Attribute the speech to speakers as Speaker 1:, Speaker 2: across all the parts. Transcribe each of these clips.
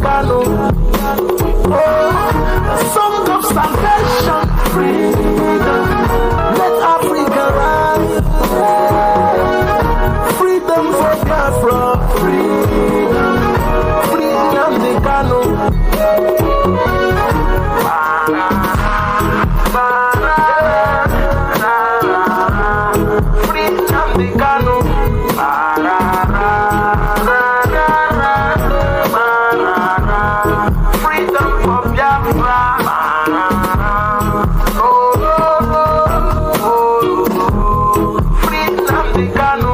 Speaker 1: Kanu. Oh, a song of salvation, freedom. Let Africa rise. Freedom for Biafra, freedom. Free Nnamdi Kanu. Free Nnamdi Kanu. Freedom for Biafra. Free Nnamdi Kanu.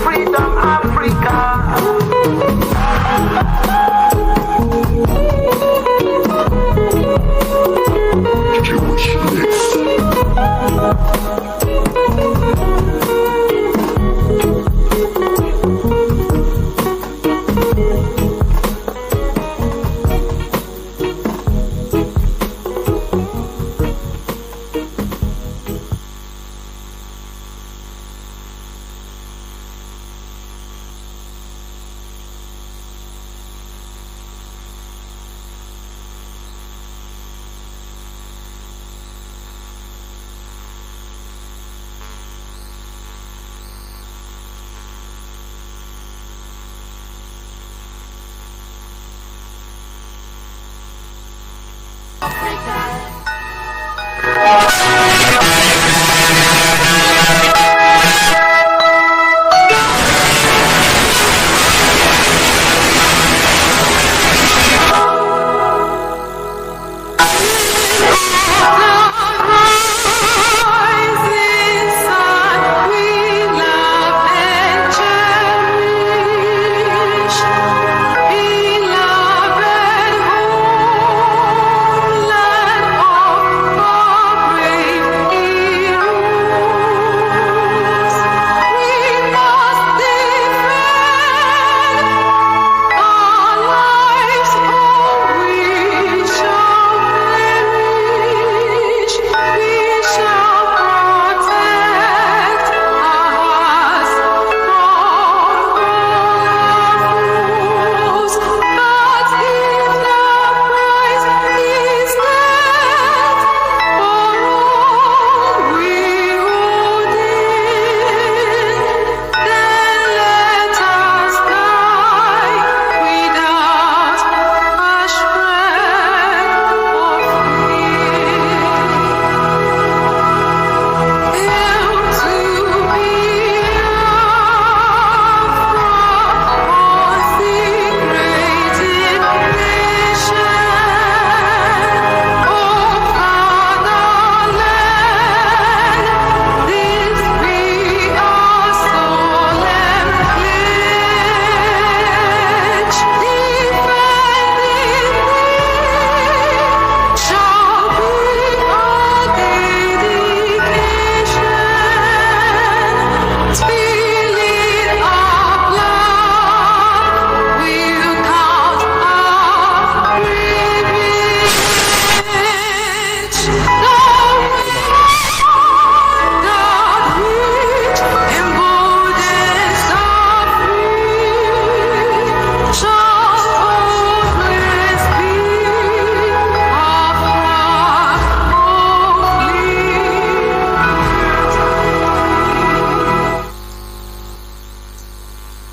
Speaker 1: Freedom Africa.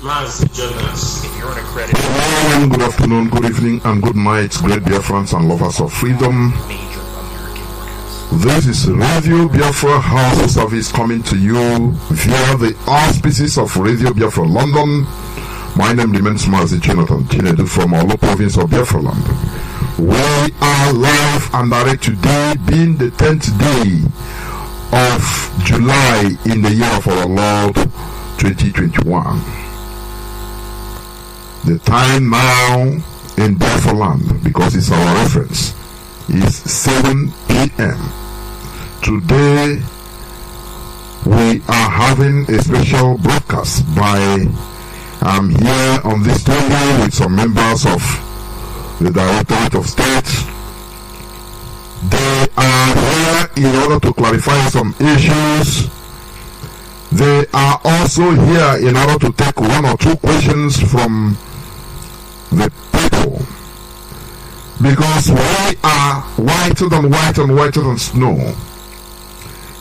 Speaker 2: Mazi, journalists. If you're an accredited.
Speaker 3: Good afternoon, good evening, and good night, great Biafrans and lovers of freedom.
Speaker 2: Major American broadcast.
Speaker 3: This is Radio Biafra HAUSA-SERVICE coming to you via the auspices of Radio Biafra London. My name remains Mazi Chinedu from our province of Biafra land. We are live and direct today, being the 10th day of July in the year of our Lord 2021. The time now in Biafra land, because it's our reference, is 7 p.m. Today we are having a special broadcast I'm here on this studio with some members of the Directorate of State. They are here in order to clarify some issues They are also here in order to take one or two questions from the people, because we are whiter than white and whiter than snow.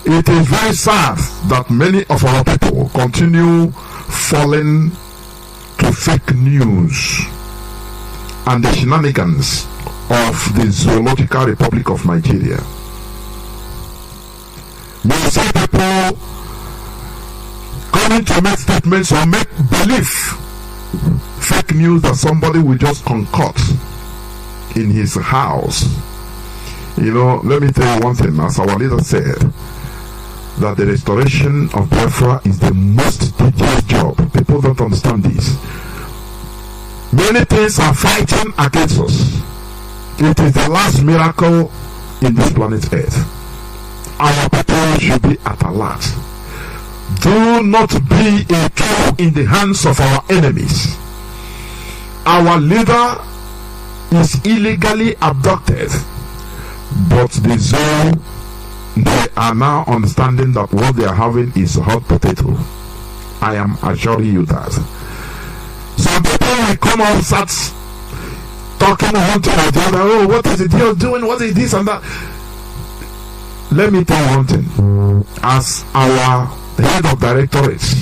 Speaker 3: It is very sad that many of our people continue falling to fake news and the shenanigans of the Zoological Republic of Nigeria. You see people coming to make statements or make belief fake news that somebody will just concoct in his house. You know, let me tell you one thing, as our leader said, that the restoration of Biafra is the most tedious job. People don't understand this. Many things are fighting against us. It is the last miracle in this planet Earth. Our people should be at alert. Do not be a tool in the hands of our enemies. Our leader is illegally abducted, but the Zoo, they are now understanding that what they are having is hot potato. I am assuring you that. Some people will come out, start talking one to the other. Oh, what is the deal doing? What is this and that? Let me tell you one thing. As our head of directorates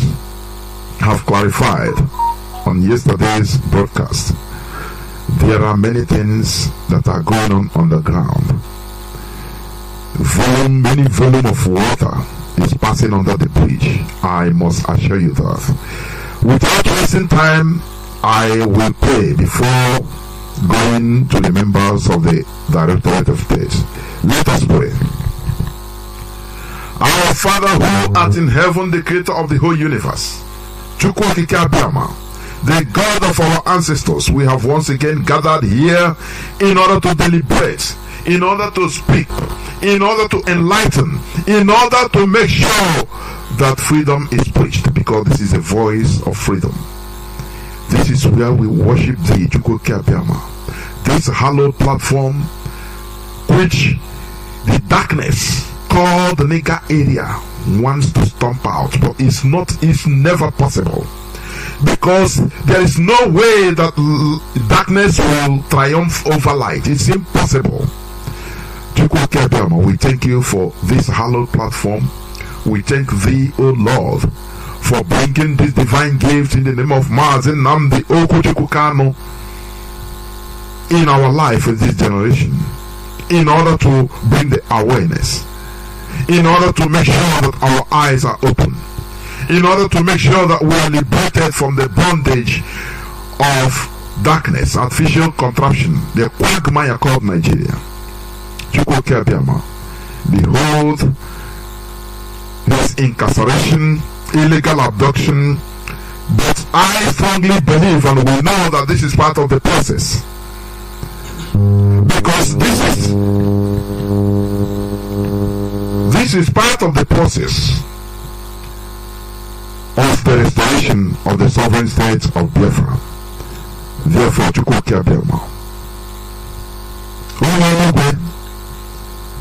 Speaker 3: have clarified on yesterday's broadcast, there are many things that are going on the ground. Many volume of water is passing under the bridge. I must assure you that. Without wasting time, I will pray before going to the members of the Directorate of State. Let us pray. Our Father who art in heaven, the creator of the whole universe, the God of our ancestors, we have once again gathered here in order to deliberate, in order to speak, in order to enlighten, in order to make sure that freedom is preached, because this is a voice of freedom. This is where we worship the this hallowed platform which the darkness called the nigger area wants to stomp out, but it's never possible, because there is no way that darkness will triumph over light. It's impossible. We thank you for this hallowed platform. We thank thee, O Lord, for bringing this divine gift in the name of Mazi, Nnamdi, Kanu in our life in this generation, in order to bring the awareness, in order to make sure that our eyes are open, in order to make sure that we are liberated from the bondage of darkness, artificial contraption, the quagmire called Nigeria. Behold this incarceration, illegal abduction, but I strongly believe and we know that this is part of the process, because this is part of the process of the restoration of the sovereign state of Biafra. Therefore,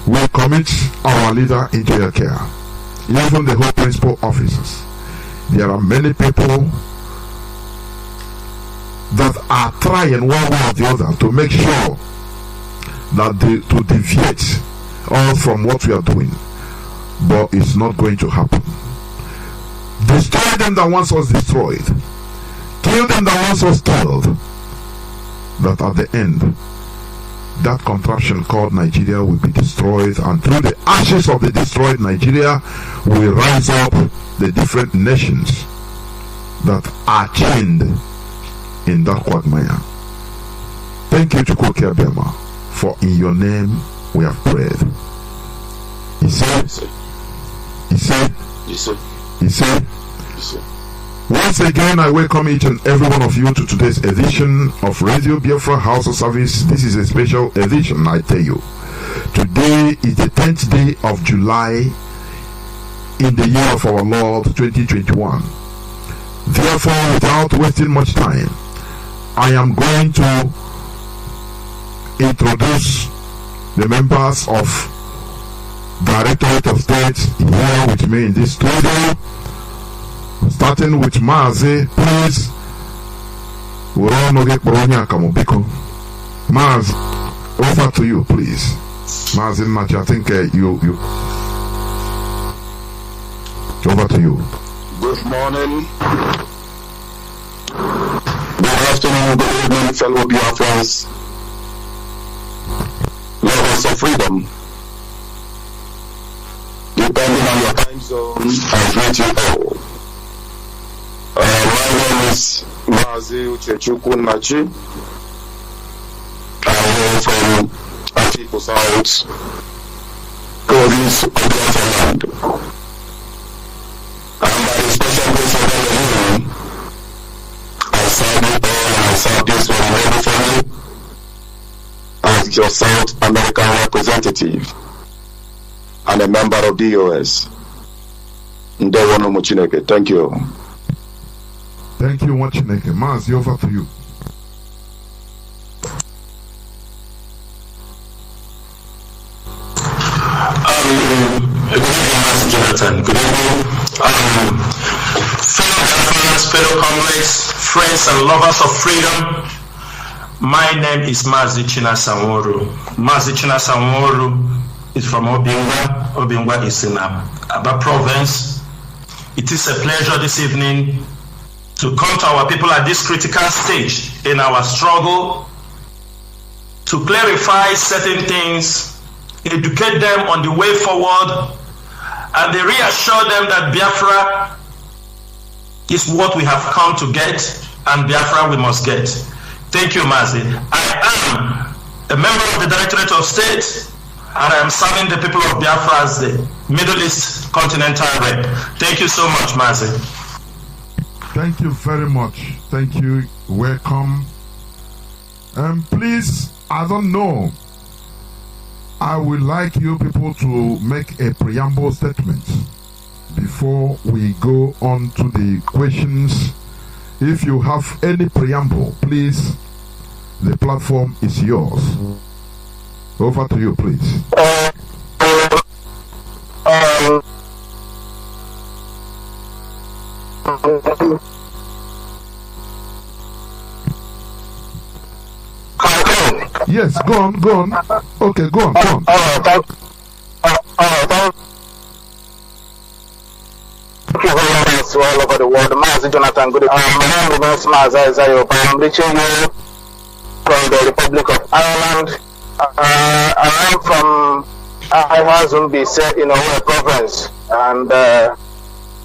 Speaker 3: we commit our leader into your care, even the whole principal officers. There are many people that are trying one way or the other to make sure that to deviate all from what we are doing, but it's not going to happen. Destroy them that once was destroyed, kill them that once was killed, that at the end that contraption called Nigeria will be destroyed, and through the ashes of the destroyed Nigeria will rise up the different nations that are chained in that quagmire. Thank you to Kokia Bema, for in your name we have prayed. He said, once again, I welcome each and every one of you to today's edition of Radio Biafra HAUSA-SERVICE. This is a special edition, I tell you. Today is the 10th day of July in the year of our Lord 2021. Therefore, without wasting much time, I am going to introduce the members of Directorate of State here with me in this studio. starting with Mazi, please. We're all not get Mazi, over to you, please. Mazi Machi, I think you over to you.
Speaker 4: Good morning, good afternoon, good evening, fellow Biafrans, lovers of freedom. Depending on your time zone, I greet you all. My name is Mazi Uchechukwu-Machi. I hail from Atiku South, province of Biafra. And by the special grace of God, I serve you all and I serve this very noble family as your South American representative and a member of DOS. Ndewono Chineke. Thank you.
Speaker 3: Thank you, Chineke. Mazi, over to you.
Speaker 5: Good evening, Master Jonathan. Good evening. Fellow Biafrans, fellow comrades, friends and lovers of freedom. My name is Mazi Chinasanworu. Mazi Chinasanworu is from Obingwa. Obingwa is in Aba province. It is a pleasure this evening to come to our people at this critical stage in our struggle to clarify certain things, educate them on the way forward, and they reassure them that Biafra is what we have come to get, and Biafra we must get. Thank you, Mazi. I am a member of the Directorate of State, and I am serving the people of Biafra as the Middle East Continental Rep. Thank you so much, Mazi.
Speaker 3: Thank you very much. Thank you. Welcome. Please, I don't know. I would like you people to make a preamble statement before we go on to the questions. If you have any preamble, please, the platform is yours. Over to you, please. Yes, go on. Okay, go on.
Speaker 4: Thank you very much to all over the world. Mazi Jonathan, good evening. My name is Mazi. I'm reaching you from the Republic of Ireland. I am from HAUSA-SERVICE in our province, and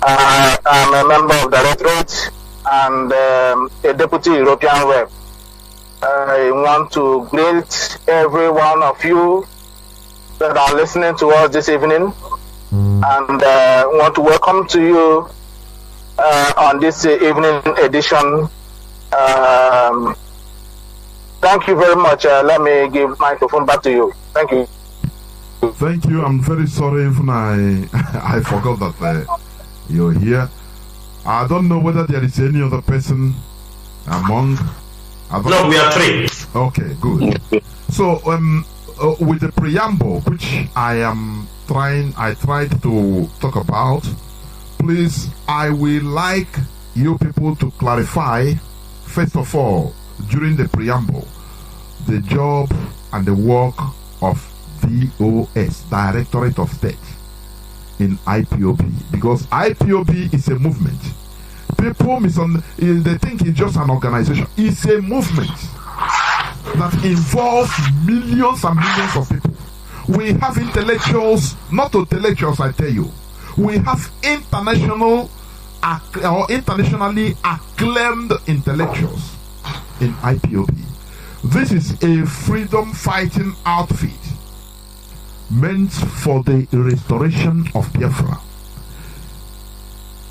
Speaker 4: I'm a member of the Directorate and a Deputy European Rep. I want to greet every one of you that are listening to us this evening, and want to welcome to you on this evening edition. Thank you very much. Let me give microphone back to you. Thank you.
Speaker 3: Thank you. I'm very sorry if I forgot that you're here. I don't know whether there is any other person among.
Speaker 5: No, we are three.
Speaker 3: Okay, good. So, with the preamble, which I tried to talk about, please, I will like you people to clarify, first of all, during the preamble, the job and the work of DOS, Directorate of State, in IPOB, because IPOB is a movement. People they think it's just an organization. It's a movement that involves millions and millions of people. We have intellectuals, not intellectuals, I tell you. We have internationally acclaimed intellectuals in IPOB. This is a freedom fighting outfit meant for the restoration of Biafra.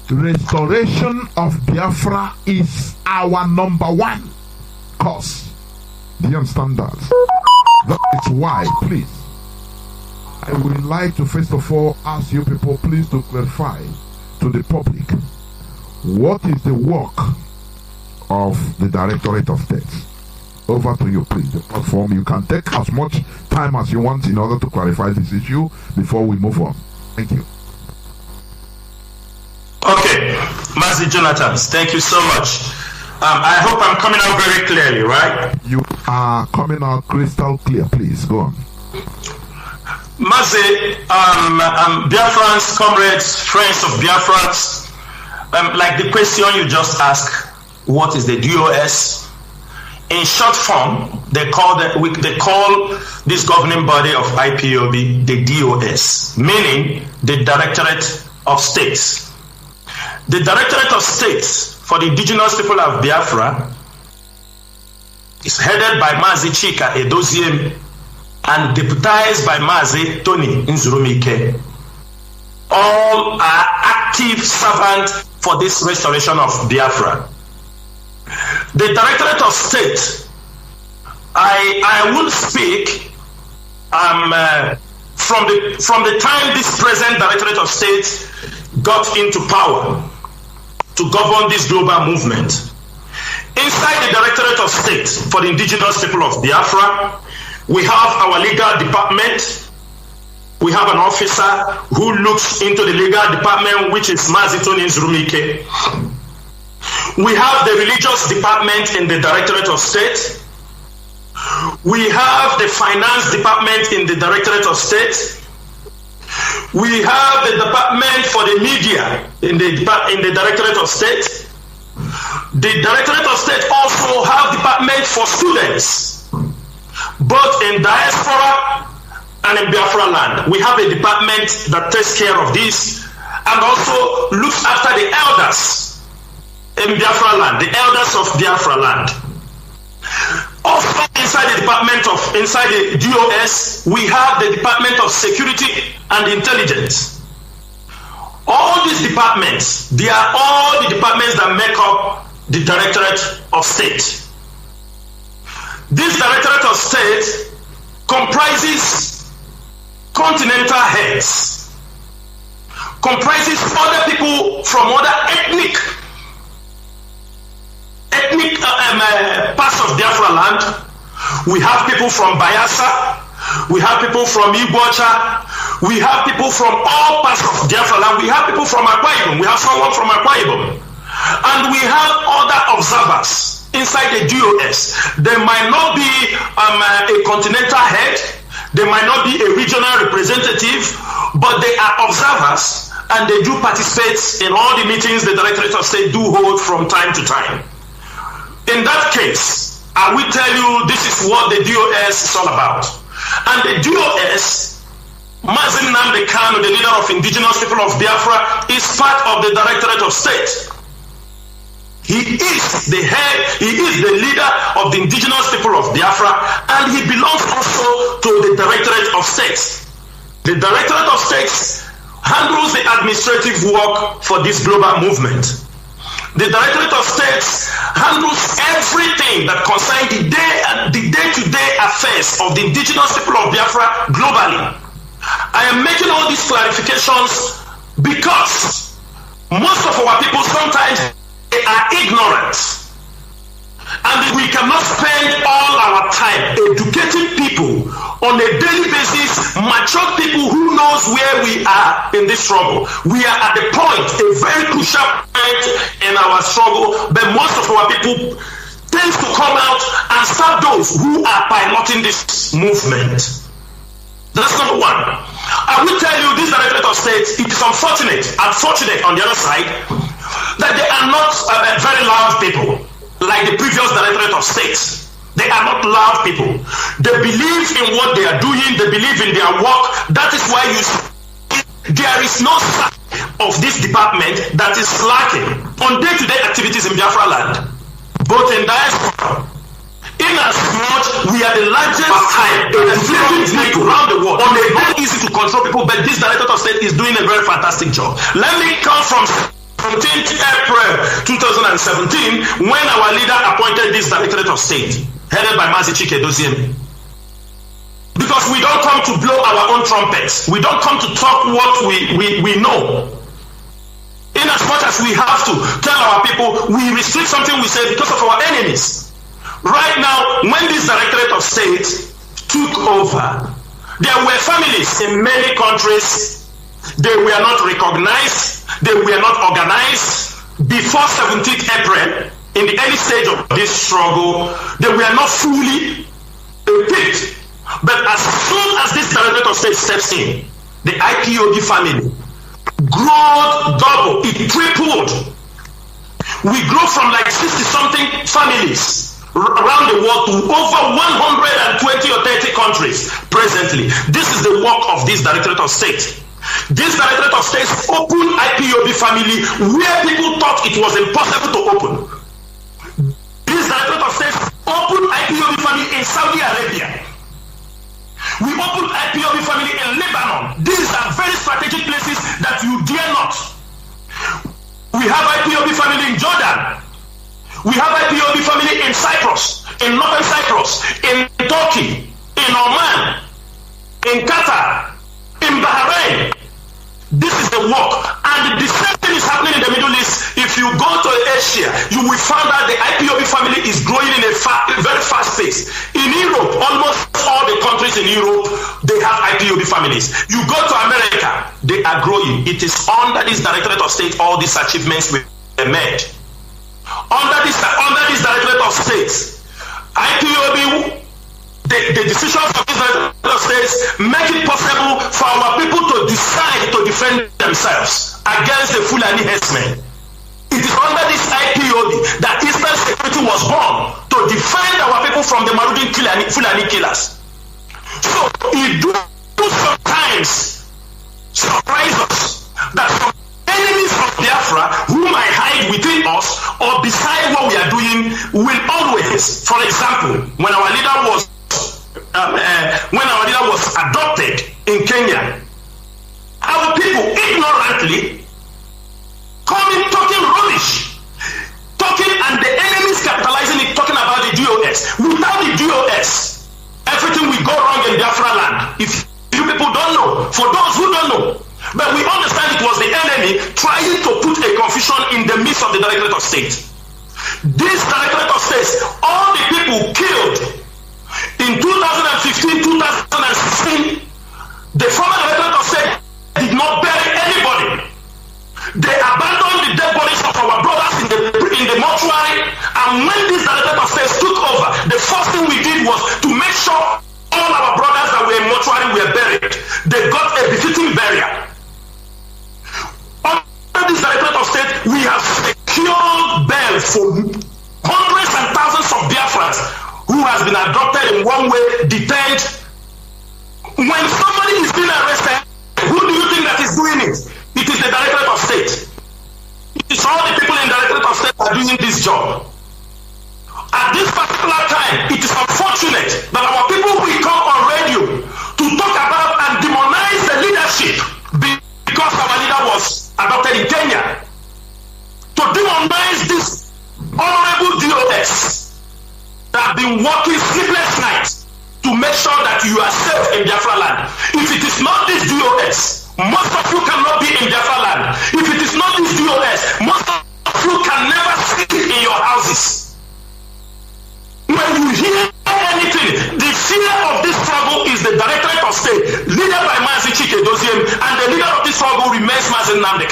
Speaker 3: Restoration of Biafra is our number one cause. Do you understand that? That is why, please, I would like to first of all ask you people, please, to clarify to the public what is the work of the Directorate of State. Over to you, please, the platform. You can take as much time as you want in order to clarify this issue before we move on. Thank you.
Speaker 5: Okay, my Mazi Jonathan, thank you so much. I hope I'm coming out very clearly, right?
Speaker 3: You are coming out crystal clear. Please, go on.
Speaker 5: Mazi, Biafrans, comrades, friends of Biafrans, like the question you just asked, what is the DOS? In short form, they call this governing body of IPOB the DOS, meaning the Directorate of States. The Directorate of States for the indigenous people of Biafra is headed by Mazi Chika Edoziem and deputized by Mazi Tony Nzurumike. All are active servants for this restoration of Biafra. The Directorate of State, I will speak from the time this present Directorate of State got into power to govern this global movement. Inside the Directorate of State for the indigenous people of Biafra, we have our legal department. We have an officer who looks into the legal department, which is Mazi Tony Nzurumike. We have the religious department in the Directorate of State. We have the finance department in the Directorate of State. We have the department for the media in the Directorate of State. The Directorate of State also have department for students, both in diaspora and in Biafra land. We have a department that takes care of this and also looks after the elders in Biafra land, the elders of Biafra land. Also inside the DOS, we have the Department of Security and Intelligence. All these departments, they are all the departments that make up the Directorate of State. This Directorate of State comprises continental heads, comprises other people from other ethnic parts of Biafra land. We have people from Bayelsa, we have people from Igbocha, we have people from all parts of Biafra land, we have people from Akwa Ibom, we have someone from Akwa Ibom, and we have other observers inside the DOS. They might not be a continental head, they might not be a regional representative, but they are observers and they do participate in all the meetings the Directorate of State do hold from time to time. In that case, I will tell you this is what the DOS is all about. And the DOS, Mazi Nnamdi Kanu, the leader of indigenous people of Biafra, is part of the Directorate of State. He is the head, he is the leader of the indigenous people of Biafra, and he belongs also to the Directorate of State. The Directorate of State handles the administrative work for this global movement. The Directorate of State handles everything that concerns the day-to-day affairs of the indigenous people of Biafra globally. I am making all these clarifications because most of our people sometimes they are ignorant, and we cannot spend all our time educating people on a daily basis, mature people who knows where we are in this struggle. We are at the point, a very crucial point in our struggle, but most of our people tend to come out and stop those who are piloting this movement. That's number one. I will tell you, this Directorate of State, it is unfortunate on the other side, that they are not very loud people like the previous Directorate of State. They are not loud people. They believe in what they are doing. They believe in their work. That is why you see there is no side of this department that is slacking on day-to-day activities in Biafra land, both in diaspora. In as much we are the largest people around the world. On a very easy to control people, but this Directorate of State is doing a very fantastic job. Let me come from 17th April 2017, when our leader appointed this Directorate of State, headed by Mazi Chika Edoziem. Because we don't come to blow our own trumpets. We don't come to talk what we know. In as much as we have to tell our people, we restrict something we say because of our enemies. Right now, when this Directorate of State took over, there were families in many countries. They were not recognized, they were not organized, before 17th April, in the early stage of this struggle, they were not fully equipped. But as soon as this Directorate of State steps in, the IPOB family grew double, it tripled. We grew from like 60-something families around the world to over 120 or 30 countries presently. This is the work of this Directorate of State. This Directorate of State opened IPOB family where people thought it was impossible to open. This Directorate of State opened IPOB family in Saudi Arabia. We opened IPOB family in Lebanon. These are very strategic places that you dare not. We have IPOB family in Jordan. We have IPOB family in Cyprus, in Northern Cyprus, in Turkey, in Oman, in Qatar, in Bahrain. This is the work. And the same thing is happening in the Middle East. If you go to Asia, you will find that the IPOB family is growing in a very fast pace. In Europe, almost all the countries in Europe, they have IPOB families. You go to America, they are growing. It is under this Directorate of State all these achievements were made. Under this Directorate of State, IPOB, the decisions of this Directorate of State make it possible for our people to decide to defend themselves against the Fulani herdsmen. It is under this IPOB that Eastern Security was born to defend our people from the Marudin Fulani killers. So it do sometimes surprise us that some enemies of Biafra who might hide within us or beside what we are doing will always, for example, when our leader was adopted in Kenya, our people ignorantly coming talking rubbish, and the enemies capitalizing it, talking about the DOS. Without the DOS, everything will go wrong in Biafra land. If you people don't know, for those who don't know, but we understand it was the enemy trying to put a confusion in the midst of the Directorate of State. This Directorate of State, all the people killed in 2015, 2016, the former Directorate of State did not bury anybody. They abandoned the dead bodies of our brothers in the mortuary, and when this Directorate of State took over, the first thing we did was to make sure all our brothers that were in mortuary were buried. They got a befitting burial. Under this Directorate of State, we have secured bail for hundreds and thousands of Biafrans who has been adopted in one way, detained. When somebody is being arrested, who do you think that is doing it? It is the Directorate of State. It is all the people in the Directorate of State are doing this job. At this particular time, it is unfortunate that our people will come on radio to talk about and demonize the leadership because our leader was adopted in Kenya. To demonize this honorable DOS that have been working sleepless nights to make sure that you are safe in Biafra land. If it is not this DOS, most of you cannot be in Biafra land. If it is not this DOS, most of you can never sit in your houses. When you hear anything, the fear of this struggle is the Directorate of State, led by Mazi Chinedu, and the leader of this struggle remains Mazi Nnamdi.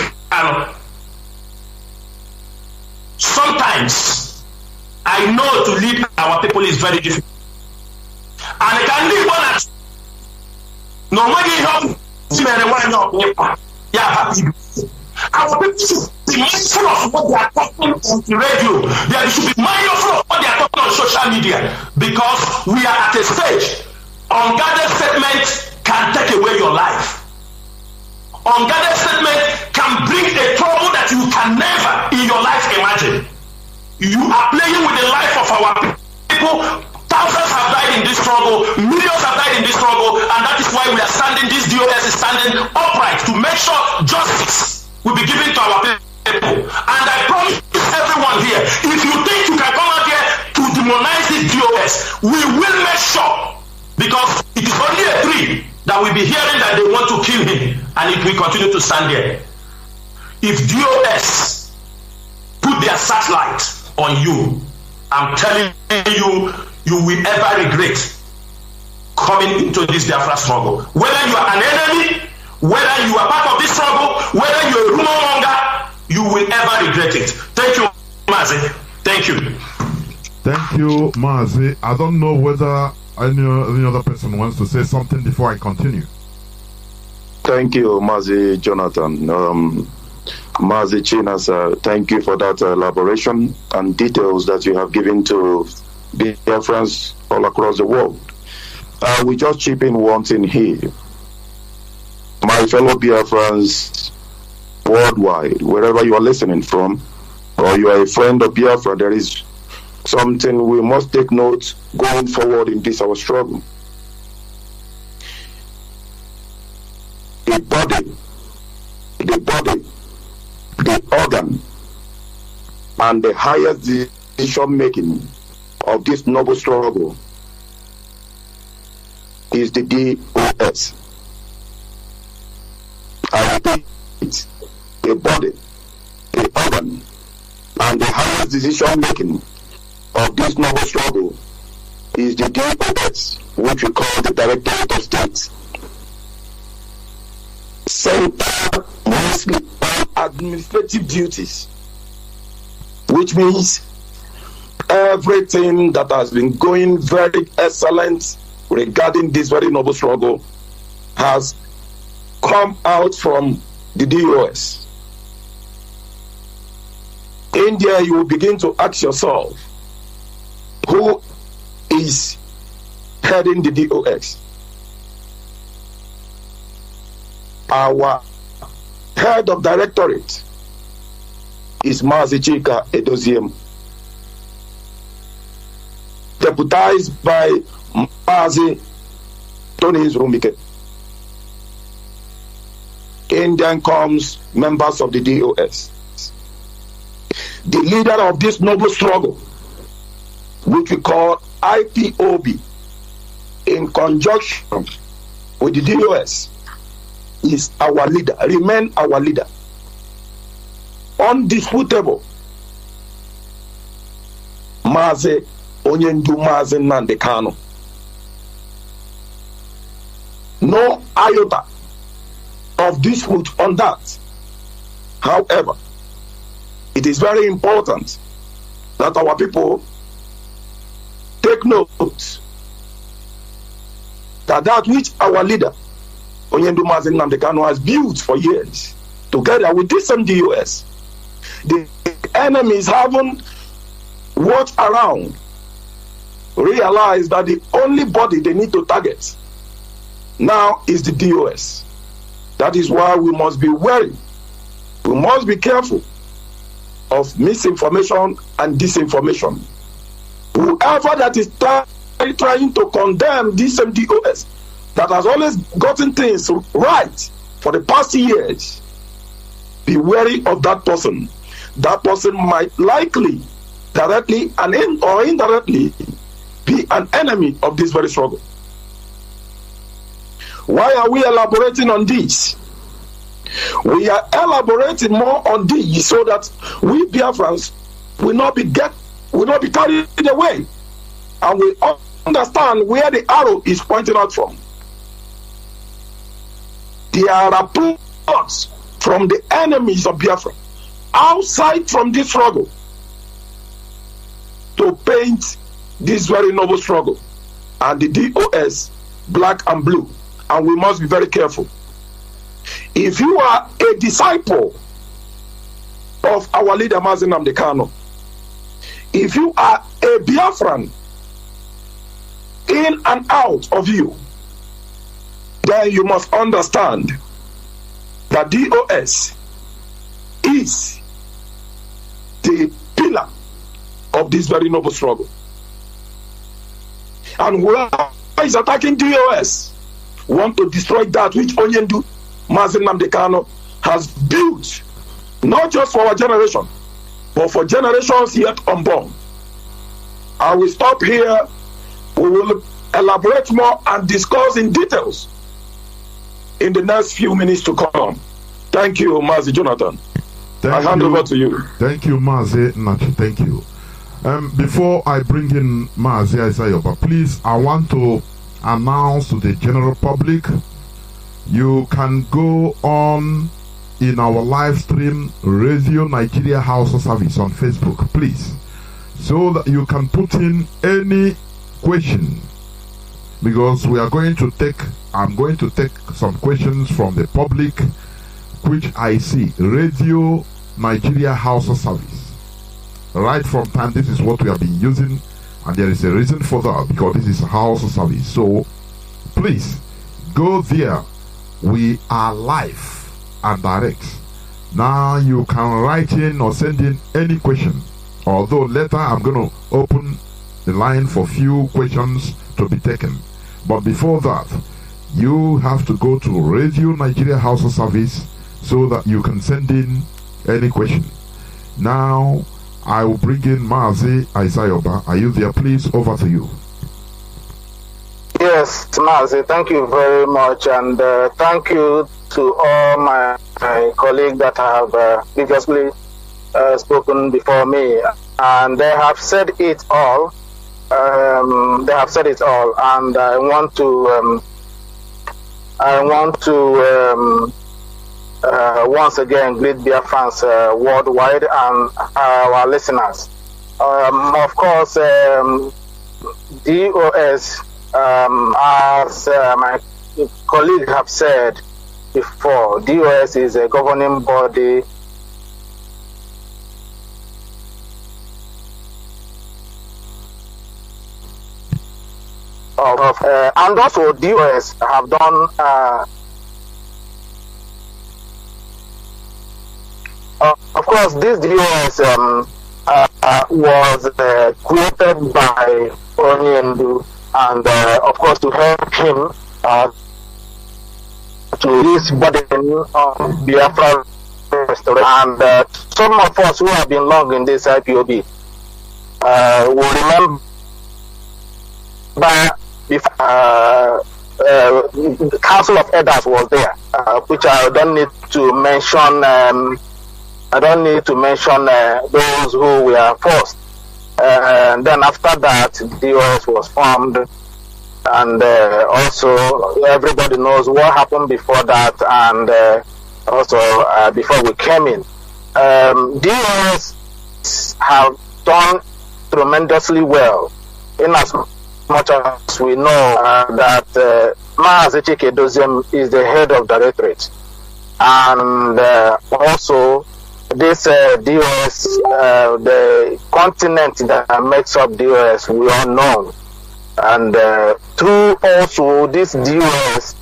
Speaker 5: Sometimes I know to lead our people is very difficult, and I can lead one at no money help. Our people should be mindful of what they are talking on the radio. They should be mindful of what they are talking on social media, because we are at a stage. Unguarded statement can take away your life. Unguarded statement can bring a trouble that you can never in your life imagine. You are playing with the life of our people. Thousands have died in this struggle, millions have died in this struggle, and that is why we are standing, this DOS is standing upright to make sure justice will be given to our people. And I promise everyone here, if you think you can come out here to demonize this DOS, we will make sure, because it is only a tree that will be hearing that they want to kill him, and it will continue to stand there. If DOS put their satellite on you, I'm telling you, you will ever regret coming into this Biafra struggle. Whether you are an enemy, whether you are part of this struggle, whether you are a rumor monger, you will ever regret it. Thank you, Mazi. Thank you.
Speaker 3: Thank you, Mazi. I don't know whether any other person wants to say something before I continue.
Speaker 6: Thank you, Mazi Jonathan. Mazi Chinas, thank you for that elaboration and details that you have given to Biafrans all across the world. We just chip in one thing here. My fellow Biafrans worldwide, wherever you are listening from, or you are a friend of Biafra, there is something we must take note going forward in this our struggle. The body, the organ, and the highest decision making of this noble struggle is the DOS. I repeat, the body, the organ, and the highest decision making of this noble struggle is the DOS, which we call the Directorate of State. Center mostly on administrative duties, which means everything that has been going very excellent regarding this very noble struggle has come out from the DOS. In there, you will begin to ask yourself, who is heading the DOS? Our head of directorate is Mazi Chika Edoziem, deputized by Mazi Tony Rumike. In then comes members of the DOS. The leader of this noble struggle, which we call IPOB, in conjunction with the DOS, is our leader, remain our leader. Undisputable. Mazi Onyendu Mazi Nnamdi Kanu. No iota of dispute on that. However, it is very important that our people take note that which our leader Onyendu Mazi Nnamdi Kanu has built for years, together with this same DOS, the enemies haven't watched around, realized that the only body they need to target now is the DOS. That is why we must be wary. We must be careful of misinformation and disinformation. Whoever that is trying to condemn this same DOS that has always gotten things right for the past years, be wary of that person. That person might likely, directly and or indirectly, be an enemy of this very struggle. Why are we elaborating on this? We are elaborating more on this so that we Biafrans will not be carried away, and we understand where the arrow is pointing out from. There are reports from the enemies of Biafra outside from this struggle to paint this very noble struggle and the DOS black and blue, and we must be very careful. If you are a disciple of our leader Mazi Nnamdi Kanu, if you are a Biafran in and out of you, then you must understand that DOS is the pillar of this very noble struggle. And whoever is attacking DOS want to destroy that which Onyendu Mazi Nnamdi Kanu has built, not just for our generation, but for generations yet unborn. I will stop here. We will elaborate more and discuss in details in the next few minutes to come. Thank you, Mazi Jonathan. I hand over to you.
Speaker 3: Thank you, Mazi Nachi. Thank you. Before I bring in Mazi Isaiah, please, I want to announce to the general public, you can go on in our live stream Radio Nigeria HAUSA-SERVICE on Facebook, please, so that you can put in any question, because I'm going to take some questions from the public, which I see. Radio Nigeria HAUSA-SERVICE. Right from time, this is what we have been using, and there is a reason for that, because this is HAUSA-SERVICE. So please go there. We are live and direct. Now you can write in or send in any question, although later I'm going to open the line for few questions to be taken. But before that, you have to go to Radio Nigeria HAUSA-SERVICE so that you can send in any question. Now I will bring in Mazi Isaiah. Are you there, please? Over to you.
Speaker 4: Yes, Mazi, thank you very much, and thank you to all my colleagues that have previously spoken before me, and they have said it all. And I want to once again greet Biafrans worldwide and our listeners. Of course, DOS, as my colleague have said before, DOS is a governing body and also DOS have done of course this DOS was created by Chinedu, and of course to help him to this burden of Biafra restoration. And some of us who have been long in this IPOB will remember the Council of Elders was there, which I don't need to mention. Those who were forced. And then after that, DOS was formed, and also everybody knows what happened before that, and also before we came in. DOS have done tremendously well, in as much as we know that Mazi Chinedu is the head of directorate, and also this DOS, the continent that makes up DOS, we all know, and through also this DOS,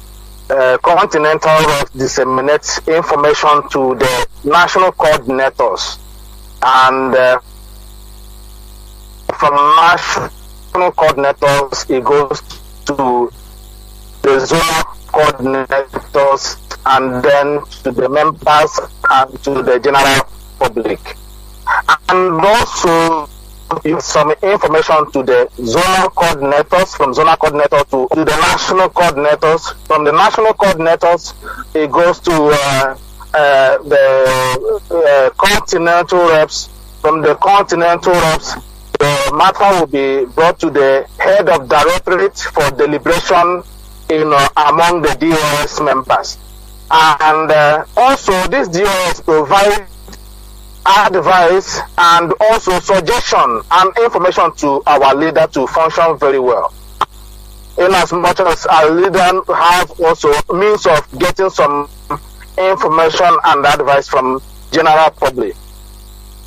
Speaker 4: Continental disseminates information to the national coordinators, and from national coordinators it goes to the zonal coordinators, and then to the members and to the general public, and also some information to the zonal coordinators, from zonal coordinator to the national coordinators. From the national coordinators it goes to the continental reps. From the continental reps, the matter will be brought to the head of directorate for deliberation among the DOS members. And also this DOS provides advice and also suggestion and information to our leader to function very well. In as much as our leader have also means of getting some information and advice from general public.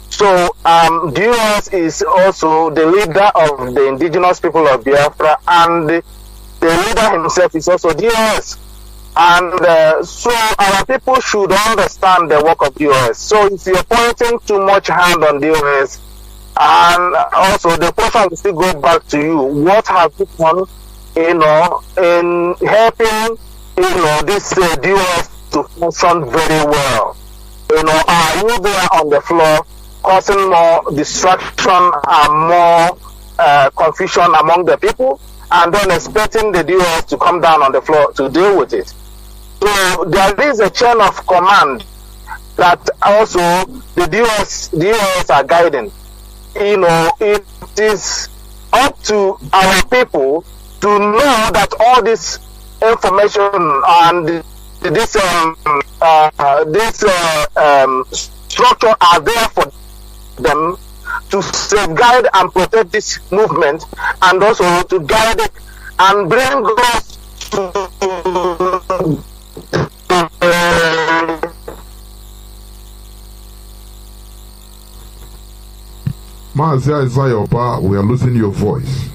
Speaker 4: So DOS is also the leader of the indigenous people of Biafra, and the leader himself is also DOS. And so our people should understand the work of DOS. So if you're pointing too much hand on DOS, and also the question will still go back to you, what have you done, in helping, this DOS to function very well? Are you there on the floor causing more distraction and more confusion among the people, and then expecting the DOS to come down on the floor to deal with it? So there is a chain of command that also the DOS are guiding. It is up to our people to know that all this information and this structure are there for them to safeguard and protect this movement, and also to guide it and bring us to
Speaker 3: Mazi Ayoba, we are losing your voice.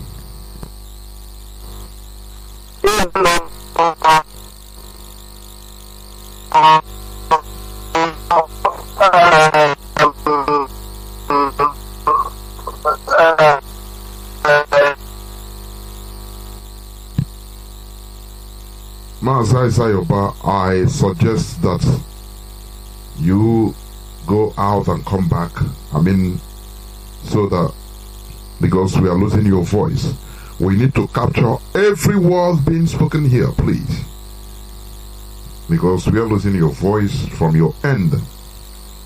Speaker 3: Mazi Ayoba, I suggest that you go out and come back. I mean, so that, because we are losing your voice, we need to capture every word being spoken here, please, because we are losing your voice from your end,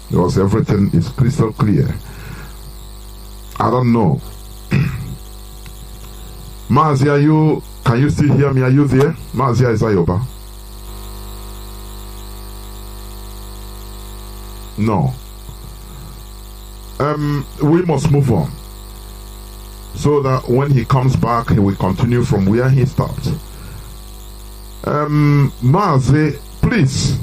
Speaker 3: because everything is crystal clear. I don't know. Mazi, can you still hear me? Are you there? Mazi Ayoba? No. We must move on, so that when he comes back, he will continue from where he stopped. Mazi, please,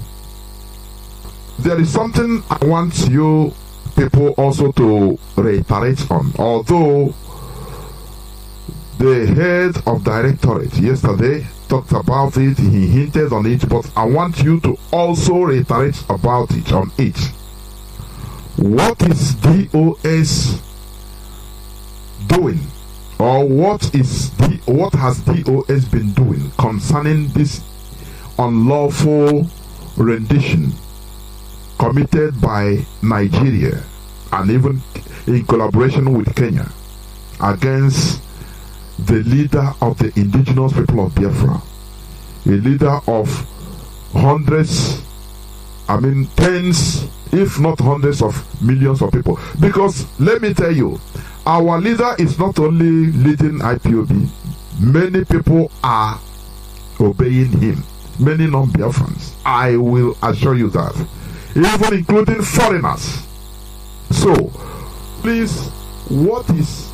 Speaker 3: there is something I want you people also to reiterate on. Although the head of directorate yesterday talked about it, he hinted on it, but I want you to also reiterate about it, on it. What is DOS doing, or what has DOS been doing concerning this unlawful rendition committed by Nigeria, and even in collaboration with Kenya, against the leader of the indigenous people of Biafra, a leader of hundreds, I mean tens, if not hundreds of millions of people? Because let me tell you, our leader is not only leading IPOB, many people are obeying him, many non-Biafrans, I will assure you that, even including foreigners. So please, what is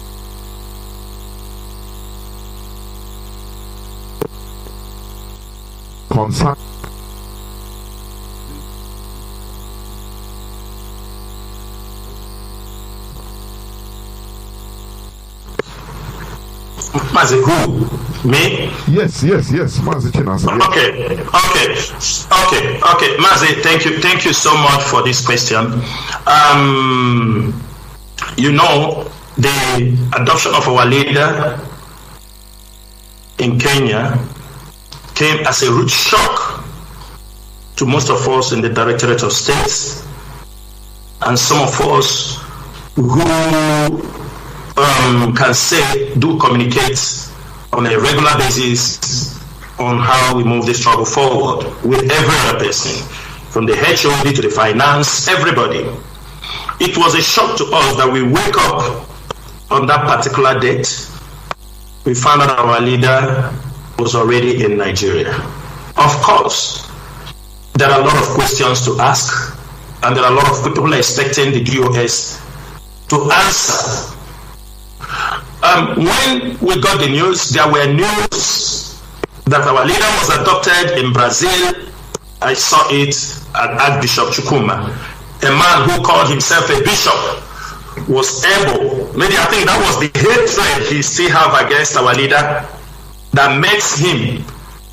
Speaker 3: concern?
Speaker 5: Mazi, who? Me?
Speaker 3: Yes, Mazi Chinasa.
Speaker 5: Okay. Mazi, thank you so much for this question. You know, the adoption of our leader in Kenya came as a rude shock to most of us in the Directorate of States, and some of us who can say do communicate on a regular basis on how we move the struggle forward with every other person, from the HOD to the finance, everybody. It was a shock to us that we wake up on that particular date, we found out our leader was already in Nigeria. Of course, there are a lot of questions to ask, and there are a lot of people expecting the DOS to answer. When we got the news, there were news that our leader was adopted in Brazil. I saw it at Archbishop Chukuma. A man who called himself a bishop was able, maybe I think that was the hatred he still have against our leader that makes him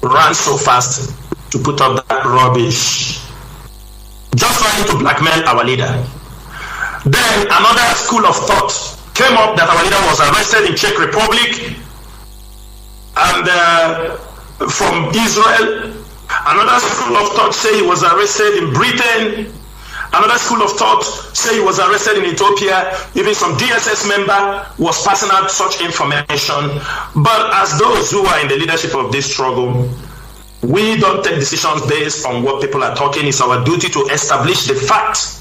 Speaker 5: run so fast to put up that rubbish, just trying to blackmail our leader. Then another school of thought came up that our leader was arrested in Czech Republic and from Israel. Another school of thought say he was arrested in Britain. Another school of thought say he was arrested in Ethiopia. Even some DSS member was passing out such information. But as those who are in the leadership of this struggle, we don't take decisions based on what people are talking. It's our duty to establish the fact.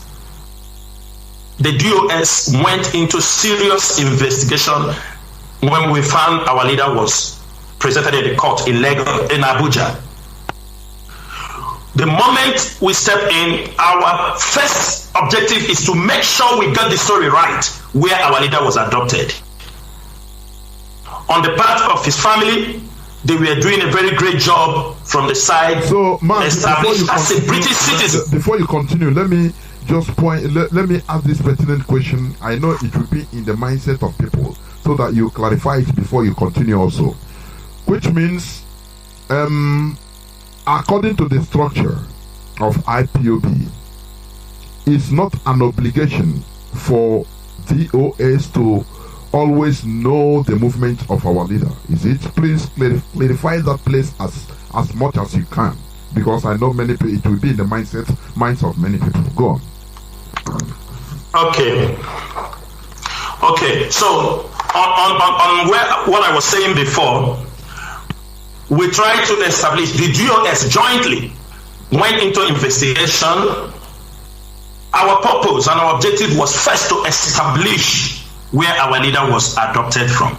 Speaker 5: The DOS went into serious investigation when we found our leader was presented in the court in Lagos, in Abuja. The moment we step in, our first objective is to make sure we got the story right where our leader was adopted. On the part of his family, they were doing a very great job from the side.
Speaker 3: So,
Speaker 5: established as a British citizen.
Speaker 3: Before you continue, let me just let me ask this pertinent question. I know it will be in the mindset of people, so that you clarify it before you continue also. Which means, according to the structure of IPOB, it's not an obligation for DOS to always know the movement of our leader. Is it? Please clarify that place as much as you can, because I know many people, it will be in the minds of many people. Go on.
Speaker 5: Okay. So on what I was saying before, we tried to establish, the DOS jointly went into investigation. Our purpose and our objective was first to establish where our leader was adopted from.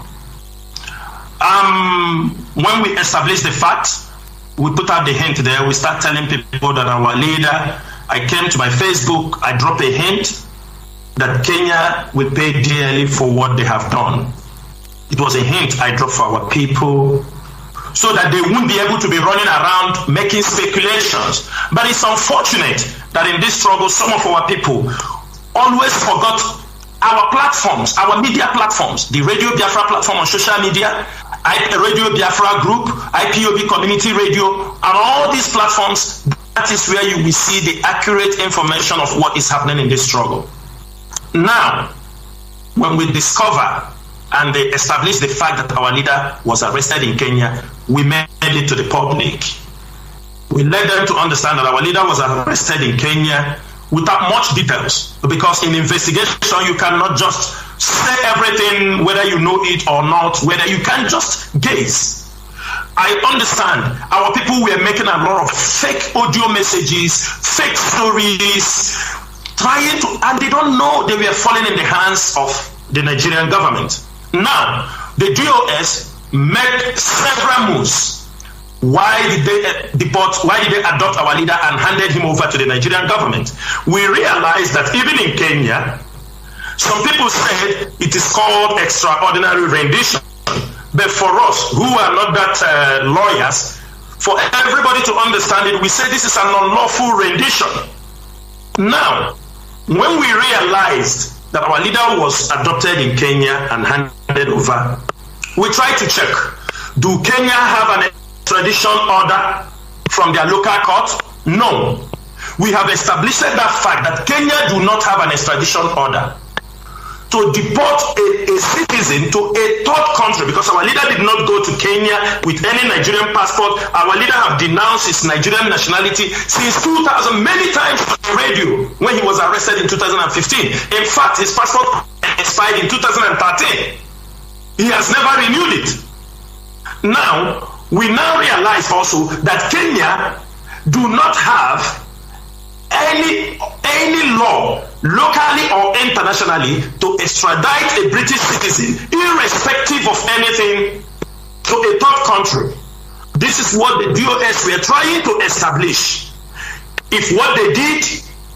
Speaker 5: When we established the fact, we put out the hint there. We start telling people that our leader, I came to my Facebook, I dropped a hint that Kenya will pay dearly for what they have done. It was a hint I dropped for our people, so that they wouldn't be able to be running around making speculations. But it's unfortunate that in this struggle, some of our people always forgot our platforms, our media platforms, the Radio Biafra platform on social media, Radio Biafra group, IPOB community radio, and all these platforms. That is where you will see the accurate information of what is happening in this struggle. Now, when we discover and they establish the fact that our leader was arrested in Kenya, we made it to the public. We led them to understand that our leader was arrested in Kenya without much details, because in investigation you cannot just say everything, whether you know it or not, whether you can just gaze. I understand our people were making a lot of fake audio messages, fake stories, trying to, and they don't know they were falling in the hands of the Nigerian government. Now, the DOS made several moves. Why did they deport? Why did they adopt our leader and handed him over to the Nigerian government? We realized that even in Kenya, some people said it is called extraordinary rendition. But for us, who are not that lawyers, for everybody to understand it, we say this is an unlawful rendition. Now, when we realized that our leader was adopted in Kenya and handed over, we tried to check, do Kenya have an extradition order from their local court? No. We have established that fact that Kenya do not have an extradition order to deport a citizen to a third country, because our leader did not go to Kenya with any Nigerian passport. Our leader have denounced his Nigerian nationality since 2000, many times on the radio when he was arrested in 2015. In fact, his passport expired in 2013. He has never renewed it. Now, we now realize also that Kenya do not have any law, locally or internationally, to extradite a British citizen, irrespective of anything, to a third country. This is what the DOS were trying to establish. If what they did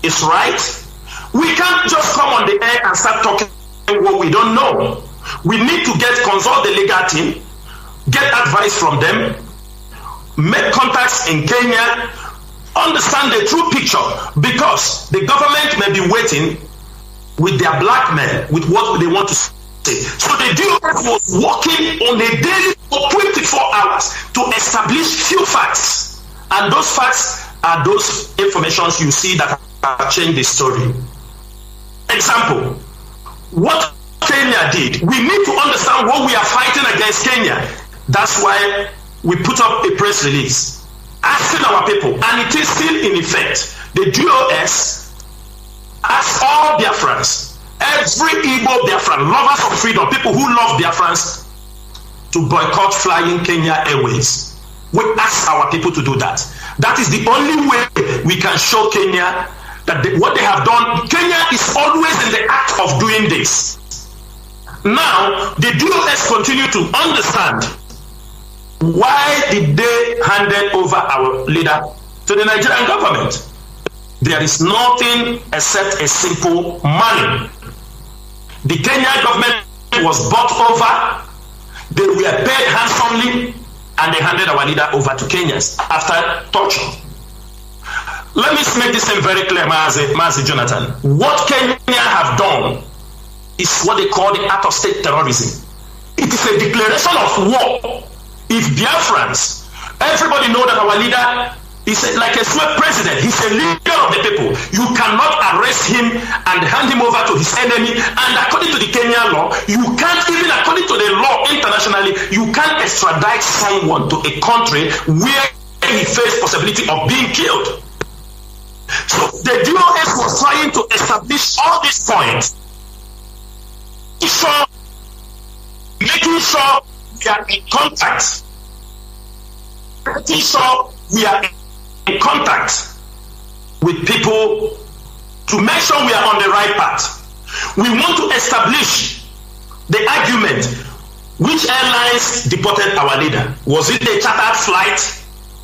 Speaker 5: is right, we can't just come on the air and start talking what we don't know. We need to consult the legal team, get advice from them, make contacts in Kenya, understand the true picture, because the government may be waiting with their blackmail, with what they want to say. So the DOS was working on a daily for 24 hours to establish few facts, and those facts are those informations you see that have changed the story. Example, what Kenya did, we need to understand what we are fighting against Kenya. That's why we put up a press release asking our people, and it is still in effect. The DOS asked all Biafrans, every Igbo Biafran, lovers of freedom, people who love Biafrans, to boycott flying Kenya Airways. We ask our people to do that. That is the only way we can show Kenya that what they have done. Kenya is always in the act of doing this. Now, the DOS continue to understand, why did they hand over our leader to the Nigerian government. There is nothing except a simple money. The Kenyan government was bought over, they were paid handsomely, and they handed our leader over to Kenyans after torture. Let me make this thing very clear, Mazi Jonathan. What Kenya have done is what they call the act of state terrorism. It is a declaration of war. If Biafrans, everybody know that our leader is like a swept president. He's a leader of the people. You cannot arrest him and hand him over to his enemy. And according to the Kenyan law, you can't, even according to the law internationally, you can't extradite someone to a country where he faced possibility of being killed. So the DOS was trying to establish all these points, making sure we are in contact, making sure we are in contact with people to make sure we are on the right path. We want to establish the argument: which airlines deported our leader? Was it a chartered flight?